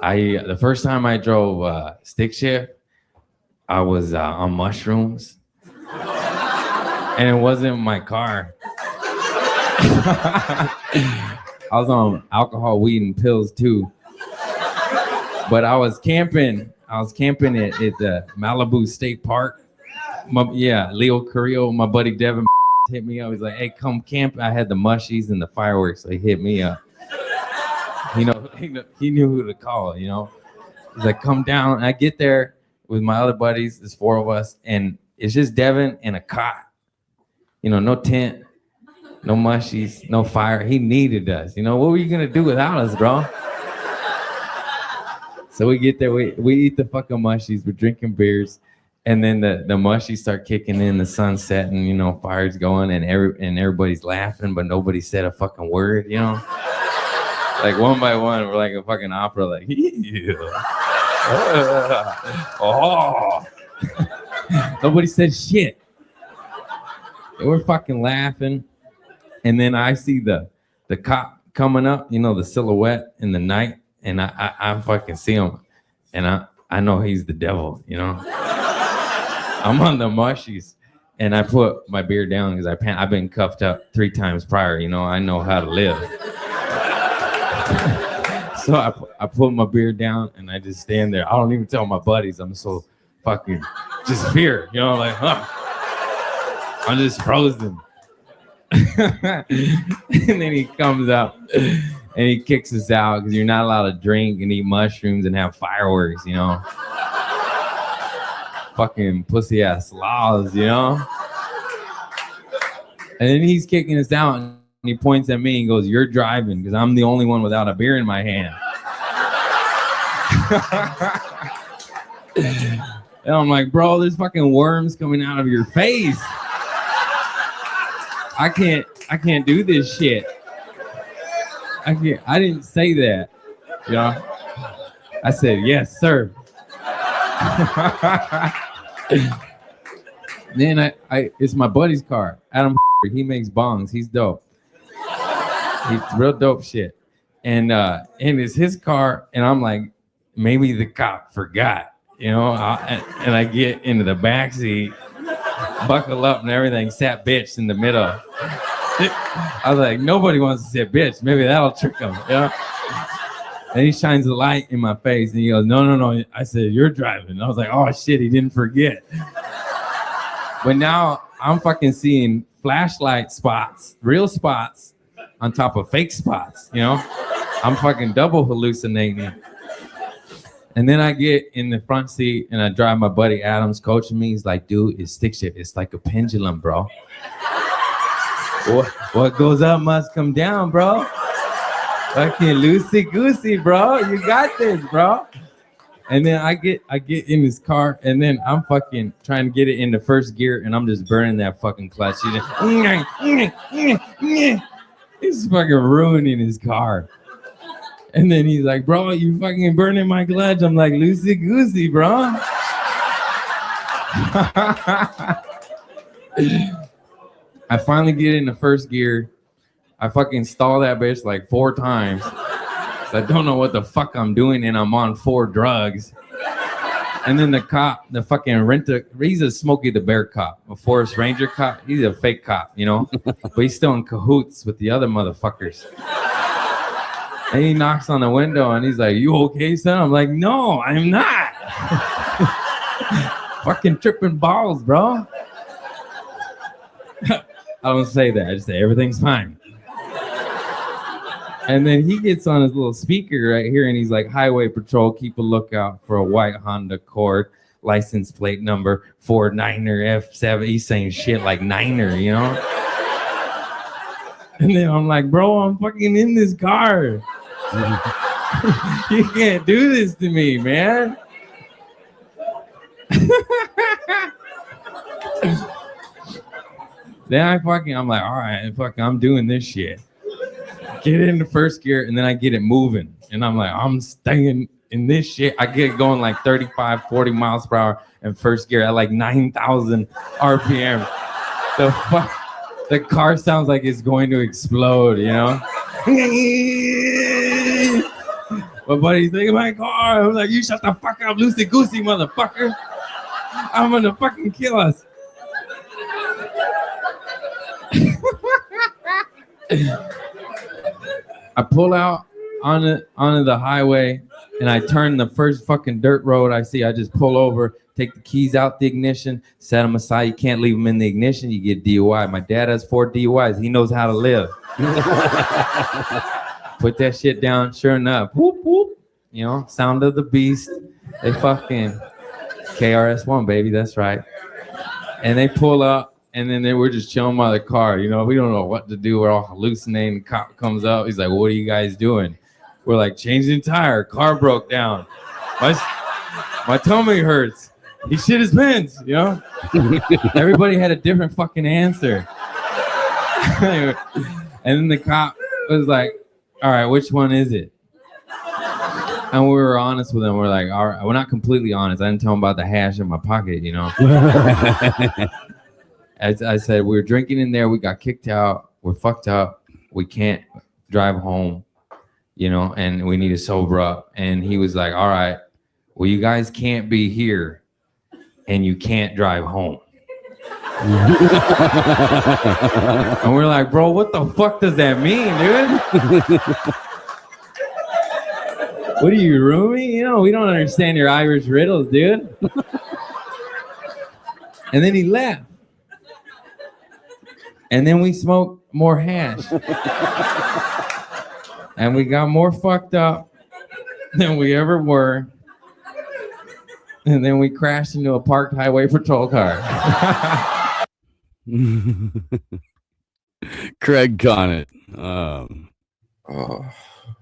The first time I drove stick shift, I was on mushrooms, and it wasn't my car. I was on alcohol, weed, and pills too. But I was camping. I was camping at the Malibu State Park. Leo Carrillo, my buddy Devin hit me up. He's like, "Hey, come camp." I had the mushies and the fireworks, so he hit me up. He knew who to call. He's like, "Come down." And I get there with my other buddies. There's 4 of us, and it's just Devin and a cot. No tent, no mushies, no fire. He needed us. What were you gonna do without us, bro? So we get there, we eat the fucking mushies, we're drinking beers, and then the mushies start kicking in, the sun's setting, fire's going, and everybody's laughing, but nobody said a fucking word, Like one by one, we're like a fucking opera, like, yeah. Oh. Nobody said shit. And we're fucking laughing, and then I see the cop coming up, the silhouette in the night. And I fucking see him, and I know he's the devil, I'm on the mushies, and I put my beer down because I've been cuffed up 3 times prior, I know how to live. So I put my beer down, and I just stand there. I don't even tell my buddies. I'm so fucking just fear, like, I'm just frozen. And then he comes up. And he kicks us out because you're not allowed to drink and eat mushrooms and have fireworks, Fucking pussy ass laws, And then he's kicking us out and he points at me and goes, "You're driving," because I'm the only one without a beer in my hand. And I'm like, "Bro, there's fucking worms coming out of your face. I can't do this shit. I didn't say that, I said, yes, sir. Then I it's my buddy's car. Adam, he makes bongs. He's dope. He's real dope shit. And it's his car, and I'm like, maybe the cop forgot, you know? And I get into the backseat, buckle up and everything, sat bitch in the middle. I was like, nobody wants to sit bitch. Maybe that'll trick him, you know? And he shines a light in my face, and he goes, no. I said, you're driving. And I was like, oh, shit, he didn't forget. But now I'm fucking seeing flashlight spots, real spots, on top of fake spots, you know? I'm fucking double hallucinating. And then I get in the front seat, and I drive my buddy Adam's coaching me. He's like, dude, it's stick shift. It's like a pendulum, bro. What goes up must come down, bro. Fucking loosey-goosey, bro. You got this, bro. And then I get in his car, and then I'm fucking trying to get it into first gear, and I'm just burning that fucking clutch. It's fucking ruining his car. And then he's like, bro, you fucking burning my clutch. I'm like, loosey-goosey, bro. I finally get into first gear. I fucking stall that bitch like 4 times. So I don't know what the fuck I'm doing, and I'm on 4 drugs. And then the cop, the fucking he's a Smokey the Bear cop, a Forest Ranger cop. He's a fake cop, you know? But he's still in cahoots with the other motherfuckers. And he knocks on the window, and he's like, you okay, son? I'm like, no, I'm not. Fucking tripping balls, bro. I don't say that. I just say everything's fine. And then he gets on his little speaker right here, and he's like, highway patrol, keep a lookout for a white Honda Accord, license plate number 49er F7. He's saying shit like Niner, you know? And then I'm like, bro, I'm fucking in this car. You can't do this to me, man. Then I'm like, all right, I'm doing this shit. Get it into first gear, and then I get it moving. And I'm like, I'm staying in this shit. I get going like 35, 40 miles per hour in first gear at like 9,000 RPM. The car sounds like it's going to explode, you know? My buddy's thinking my car. I'm like, you shut the fuck up, loosey-goosey, motherfucker. I'm gonna fucking kill us. I pull out onto the highway, and I turn the first fucking dirt road I see. I just pull over, take the keys out the ignition, set them aside. You can't leave them in the ignition. You get DUI. My dad has 4 DUIs. He knows how to live. Put that shit down. Sure enough, whoop whoop. You know, sound of the beast. They fucking KRS-One, baby. That's right. And they pull up. And then they were just chilling by the car. You know, we don't know what to do. We're all hallucinating. The cop comes up. He's like, what are you guys doing? We're like, changing tire. Car broke down. My tummy hurts. He shit his pants, you know? Everybody had a different fucking answer. And then the cop was like, all right, which one is it? And we were honest with him. We're like, all right, we're not completely honest. I didn't tell him about the hash in my pocket, you know? As I said, we were drinking in there. We got kicked out. We're fucked up. We can't drive home, you know, and we need to sober up. And he was like, all right, well, you guys can't be here and you can't drive home. And we're like, bro, what the fuck does that mean, dude? What are you, roomie? You know, we don't understand your Irish riddles, dude. And then he left. And then we smoked more hash. And we got more fucked up than we ever were. And then we crashed into a parked highway patrol car. Craig Connett.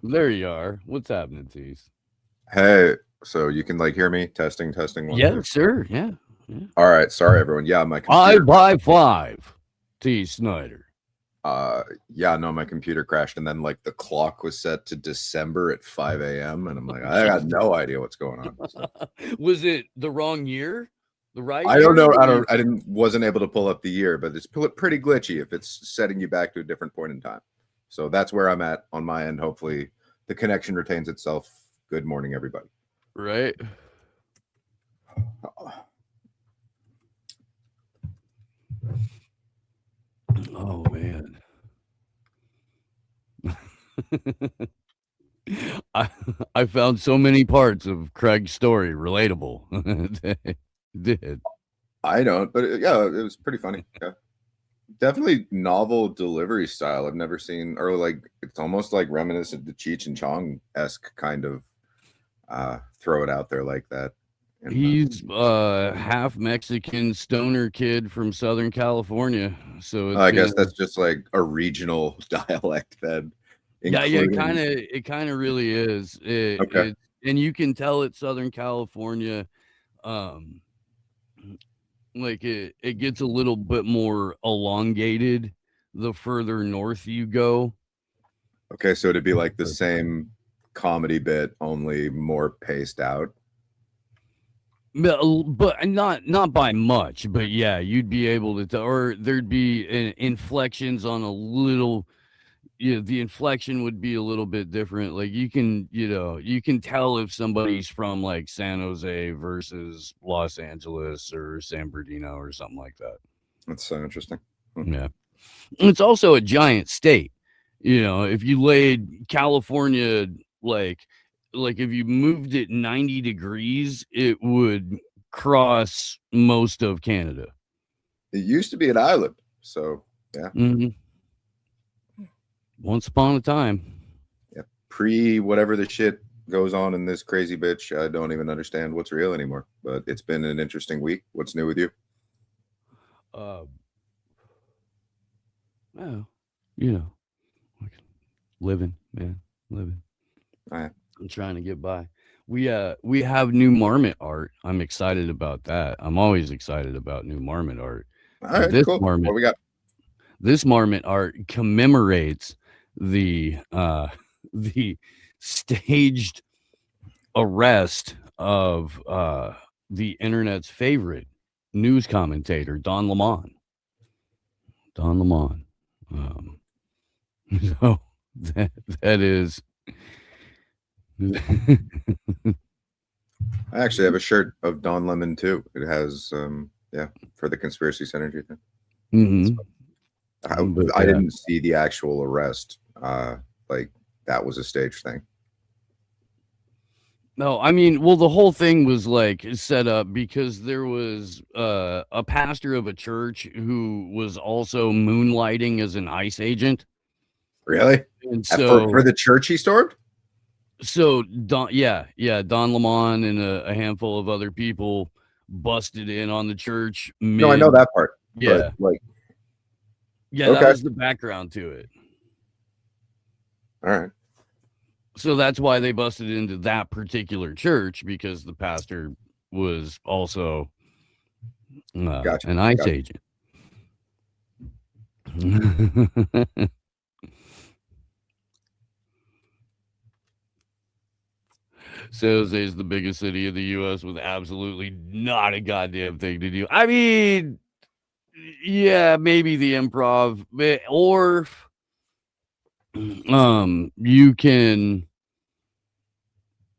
There you are. What's happening, Tease? Hey, so you can like hear me? Testing. One, Yeah, two. sure. Yeah. All right. Sorry, everyone. Yeah, my computer. 5 by 5. T. Snyder. Yeah, no, my computer crashed, and then like the clock was set to December at 5 a.m. and I'm like, I got no idea what's going on. So. Was it the wrong year? The right? I don't know. Wasn't able to pull up the year, but it's pretty glitchy if it's setting you back to a different point in time. So that's where I'm at on my end. Hopefully the connection retains itself. Good morning, everybody. Right. Oh man. I found so many parts of Craig's story relatable. Did. I don't, but yeah, it was pretty funny. Yeah. Definitely novel delivery style. I've never seen, or like it's almost like reminiscent to Cheech and Chong-esque kind of throw it out there like that. And, he's half Mexican stoner kid from Southern California. So I guess that's just like a regional dialect then. Yeah, it kind of really is. Okay. And you can tell it's Southern California. Like it gets a little bit more elongated the further north you go. Okay, so it'd be like the same comedy bit, only more paced out. But not by much. But yeah, you'd be able to tell, or there'd be inflections on a little. Yeah, the inflection would be a little bit different. Like you can tell if somebody's from like San Jose versus Los Angeles or San Bernardino or something like that. That's so interesting. Yeah. It's also a giant state. If you laid California, like if you moved it 90 degrees, it would cross most of Canada. It used to be an island. So yeah. Mm-hmm. Once upon a time. Yeah. Pre whatever the shit goes on in this crazy bitch. I don't even understand what's real anymore. But it's been an interesting week. What's new with you? Well, living, man. Living. All right. I'm trying to get by. We have new Marmot art. I'm excited about that. I'm always excited about new Marmot art. All right, this cool. Marmot, what we got? This Marmot art commemorates the staged arrest of the internet's favorite news commentator, Don Lemon. So that is. I actually have a shirt of Don Lemon too. It has for the conspiracy synergy thing. Mm-hmm. I didn't see the actual arrest. Like that was a stage thing. No, I mean, well, the whole thing was like set up because there was a pastor of a church who was also moonlighting as an ICE agent. Really? And so for the church he stormed? So Don Lemon and a handful of other people busted in on the church. No, I know that part. Yeah, but that was the background to it. All right. So that's why they busted into that particular church, because the pastor was also an ICE agent. San Jose is the biggest city in the U.S. with absolutely not a goddamn thing to do. I mean, yeah, maybe the Improv, or you can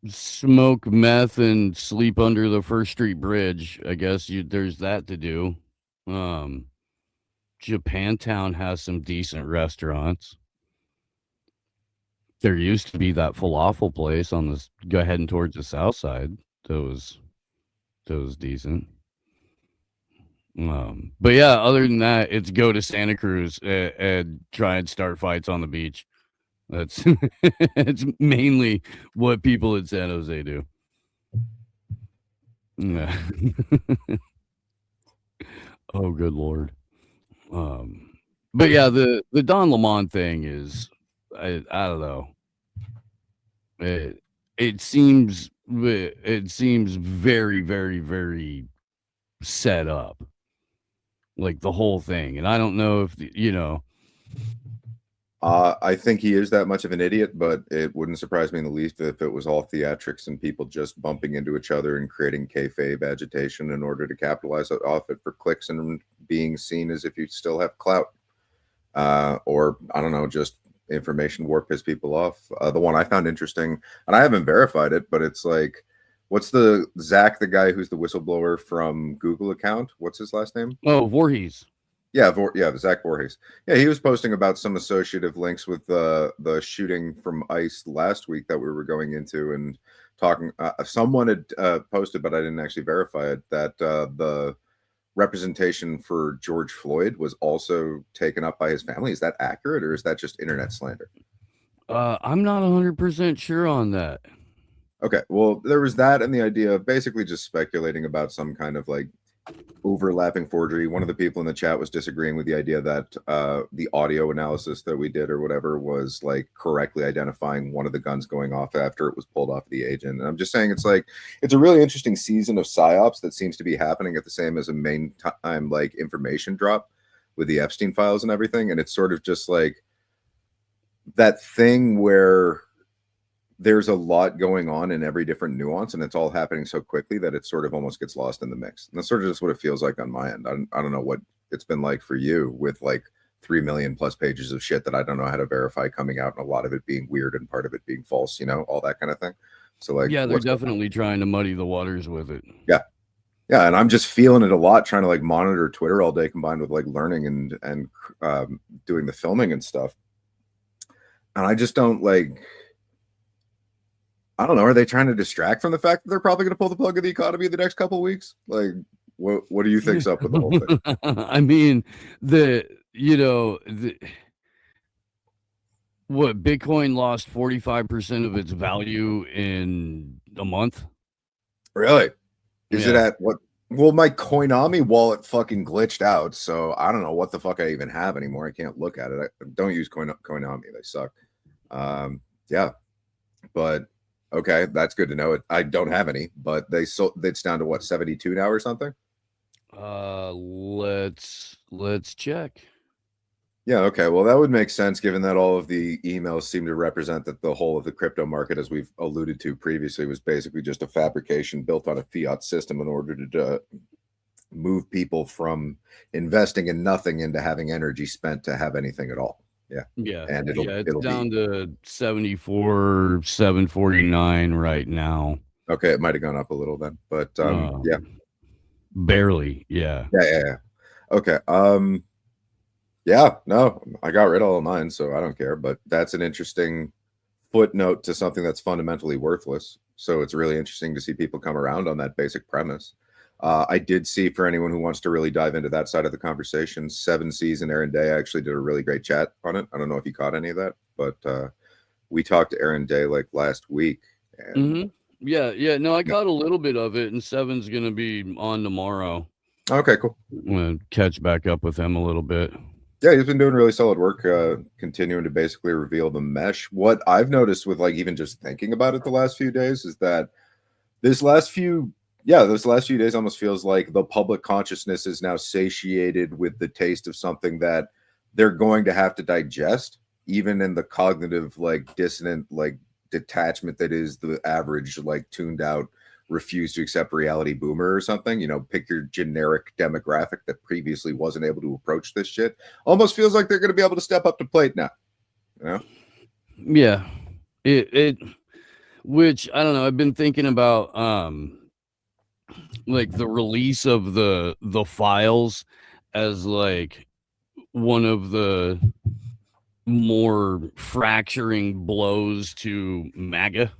smoke meth and sleep under the First Street Bridge. I guess there's that to do. Japantown has some decent restaurants. There used to be that falafel place on this heading towards the south side. That was decent. But yeah, other than that, it's go to Santa Cruz and try and start fights on the beach. That's it's mainly what people in San Jose do. Yeah. Oh, good Lord. But yeah, the Don Lemon thing is, I don't know. It seems very, very, very set up, like the whole thing. And I don't know if I think he is that much of an idiot, but it wouldn't surprise me in the least if it was all theatrics and people just bumping into each other and creating kayfabe agitation in order to capitalize off it for clicks and being seen as if you still have clout. Or, I don't know, just information war piss people off. The one I found interesting, and I haven't verified it, but it's like, what's the Zach, the guy who's the whistleblower from Google account? What's his last name? Oh, Voorhees. Yeah, Zach Voorhees. Yeah, he was posting about some associative links with the shooting from ICE last week that we were going into and talking. Someone had posted, but I didn't actually verify it, that the representation for George Floyd was also taken up by his family. Is that accurate, or is that just internet slander? I'm not 100% sure on that. Okay, well, there was that and the idea of basically just speculating about some kind of like overlapping forgery. One of the people in the chat was disagreeing with the idea that the audio analysis that we did or whatever was like correctly identifying one of the guns going off after it was pulled off the agent. And I'm just saying it's like, it's a really interesting season of psyops that seems to be happening at the same as a main time like information drop with the Epstein files and everything. And it's sort of just like that thing where there's a lot going on in every different nuance, and it's all happening so quickly that it sort of almost gets lost in the mix. And that's sort of just what it feels like on my end. I don't know what it's been like for you with like 3 million plus pages of shit that I don't know how to verify coming out, and a lot of it being weird and part of it being false, you know, all that kind of thing. So like, yeah, they're definitely trying to muddy the waters with it. Yeah. And I'm just feeling it a lot, trying to like monitor Twitter all day combined with like learning and doing the filming and stuff. And I just don't like, I don't know. Are they trying to distract from the fact that they're probably going to pull the plug of the economy in the next couple of weeks? Like, what do you think's up with the whole thing? I mean, what Bitcoin lost 45% of its value in a month? Really? Is it at what? Well, my Coinami wallet fucking glitched out, so I don't know what the fuck I even have anymore. I can't look at it. I don't use Coinami. They suck. Yeah, but. Okay, that's good to know. I don't have any, but it's down to what, 72 now or something? Let's check. Yeah, okay. Well, that would make sense given that all of the emails seem to represent that the whole of the crypto market, as we've alluded to previously, was basically just a fabrication built on a fiat system in order to move people from investing in nothing into having energy spent to have anything at all. Yeah. And it's down to 74,749 right now. Okay, it might have gone up a little then, but yeah. Barely, yeah. Yeah. Okay. Yeah, no, I got rid of all of mine, so I don't care. But that's an interesting footnote to something that's fundamentally worthless. So it's really interesting to see people come around on that basic premise. I did see, for anyone who wants to really dive into that side of the conversation, 7Cs and Aaron Day actually did a really great chat on it. I don't know if you caught any of that, but we talked to Aaron Day like last week. And Yeah. No, I caught a little bit of it, and Seven's going to be on tomorrow. Okay, cool. I'm going to catch back up with him a little bit. Yeah, he's been doing really solid work, continuing to basically reveal the mesh. What I've noticed with like even just thinking about it the last few days is that those last few days almost feels like the public consciousness is now satiated with the taste of something that they're going to have to digest, even in the cognitive, like dissonant, like detachment that is the average, like tuned out, refuse to accept reality boomer or something. You know, pick your generic demographic that previously wasn't able to approach this shit. Almost feels like they're going to be able to step up to plate now. You know? Yeah. Which I don't know. I've been thinking about like the release of the files as like one of the more fracturing blows to MAGA.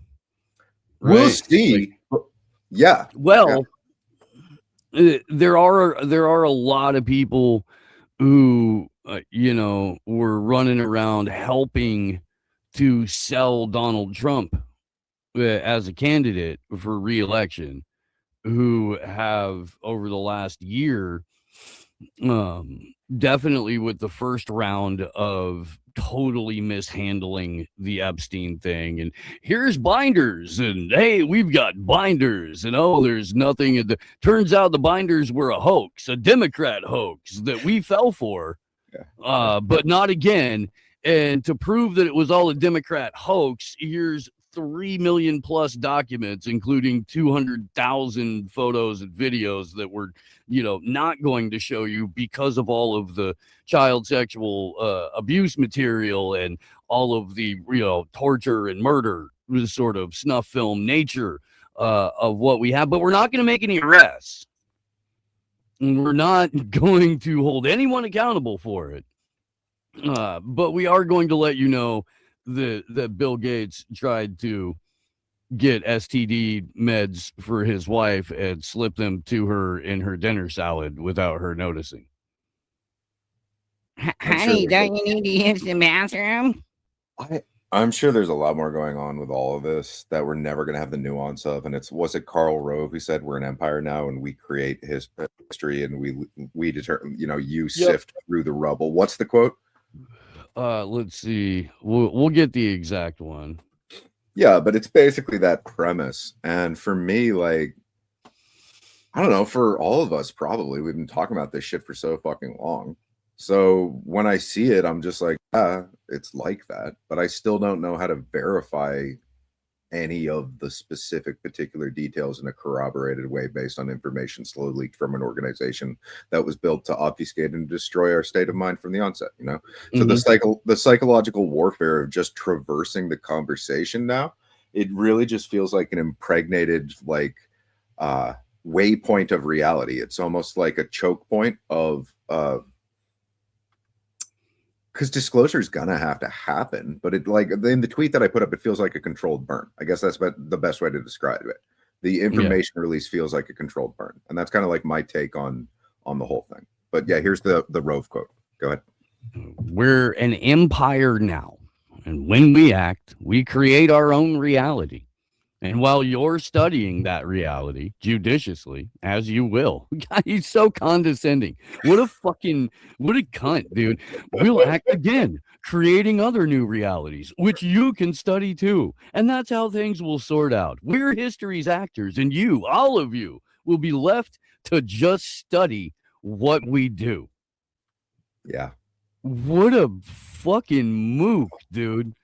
Right? We'll see. Like, yeah. Well, there are a lot of people who were running around helping to sell Donald Trump as a candidate for re-election, who have over the last year, definitely with the first round of totally mishandling the Epstein thing, and here's binders, and hey, we've got binders, and oh, there's nothing. Turns out the binders were a hoax, a Democrat hoax that we fell for, but not again. And to prove that it was all a Democrat hoax, here's 3 million plus documents, including 200,000 photos and videos that were, not going to show you because of all of the child sexual abuse material and all of the, torture and murder, this sort of snuff film nature of what we have. But we're not going to make any arrests. And we're not going to hold anyone accountable for it. But we are going to let you know that Bill Gates tried to get STD meds for his wife and slip them to her in her dinner salad without her noticing. Honey, don't you need to use the bathroom? I'm sure there's a lot more going on with all of this that we're never going to have the nuance of. And was it Karl Rove who said we're an empire now and we create history and we determine, you sift through the rubble. What's the quote? Let's see. We'll get the exact one. Yeah, but it's basically that premise. And for me, like, I don't know, for all of us, probably, we've been talking about this shit for so fucking long. So when I see it, I'm just like, it's like that. But I still don't know how to verify any of the specific particular details in a corroborated way based on information slow leaked from an organization that was built to obfuscate and destroy our state of mind from the onset, So the psychological warfare of just traversing the conversation now, it really just feels like an impregnated waypoint of reality. It's almost like a choke point of because disclosure is gonna have to happen, but it in the tweet that I put up, it feels like a controlled burn. I guess that's the best way to describe it. The information release feels like a controlled burn, and that's kind of like my take on the whole thing. But yeah, here's the Rove quote. Go ahead. We're an empire now, and when we act, we create our own reality. And while you're studying that reality judiciously, as you will, God, he's so condescending. What a cunt, dude. We'll act again, creating other new realities, which you can study too. And that's how things will sort out. We're history's actors, and you, all of you, will be left to just study what we do. Yeah. What a fucking mook, dude.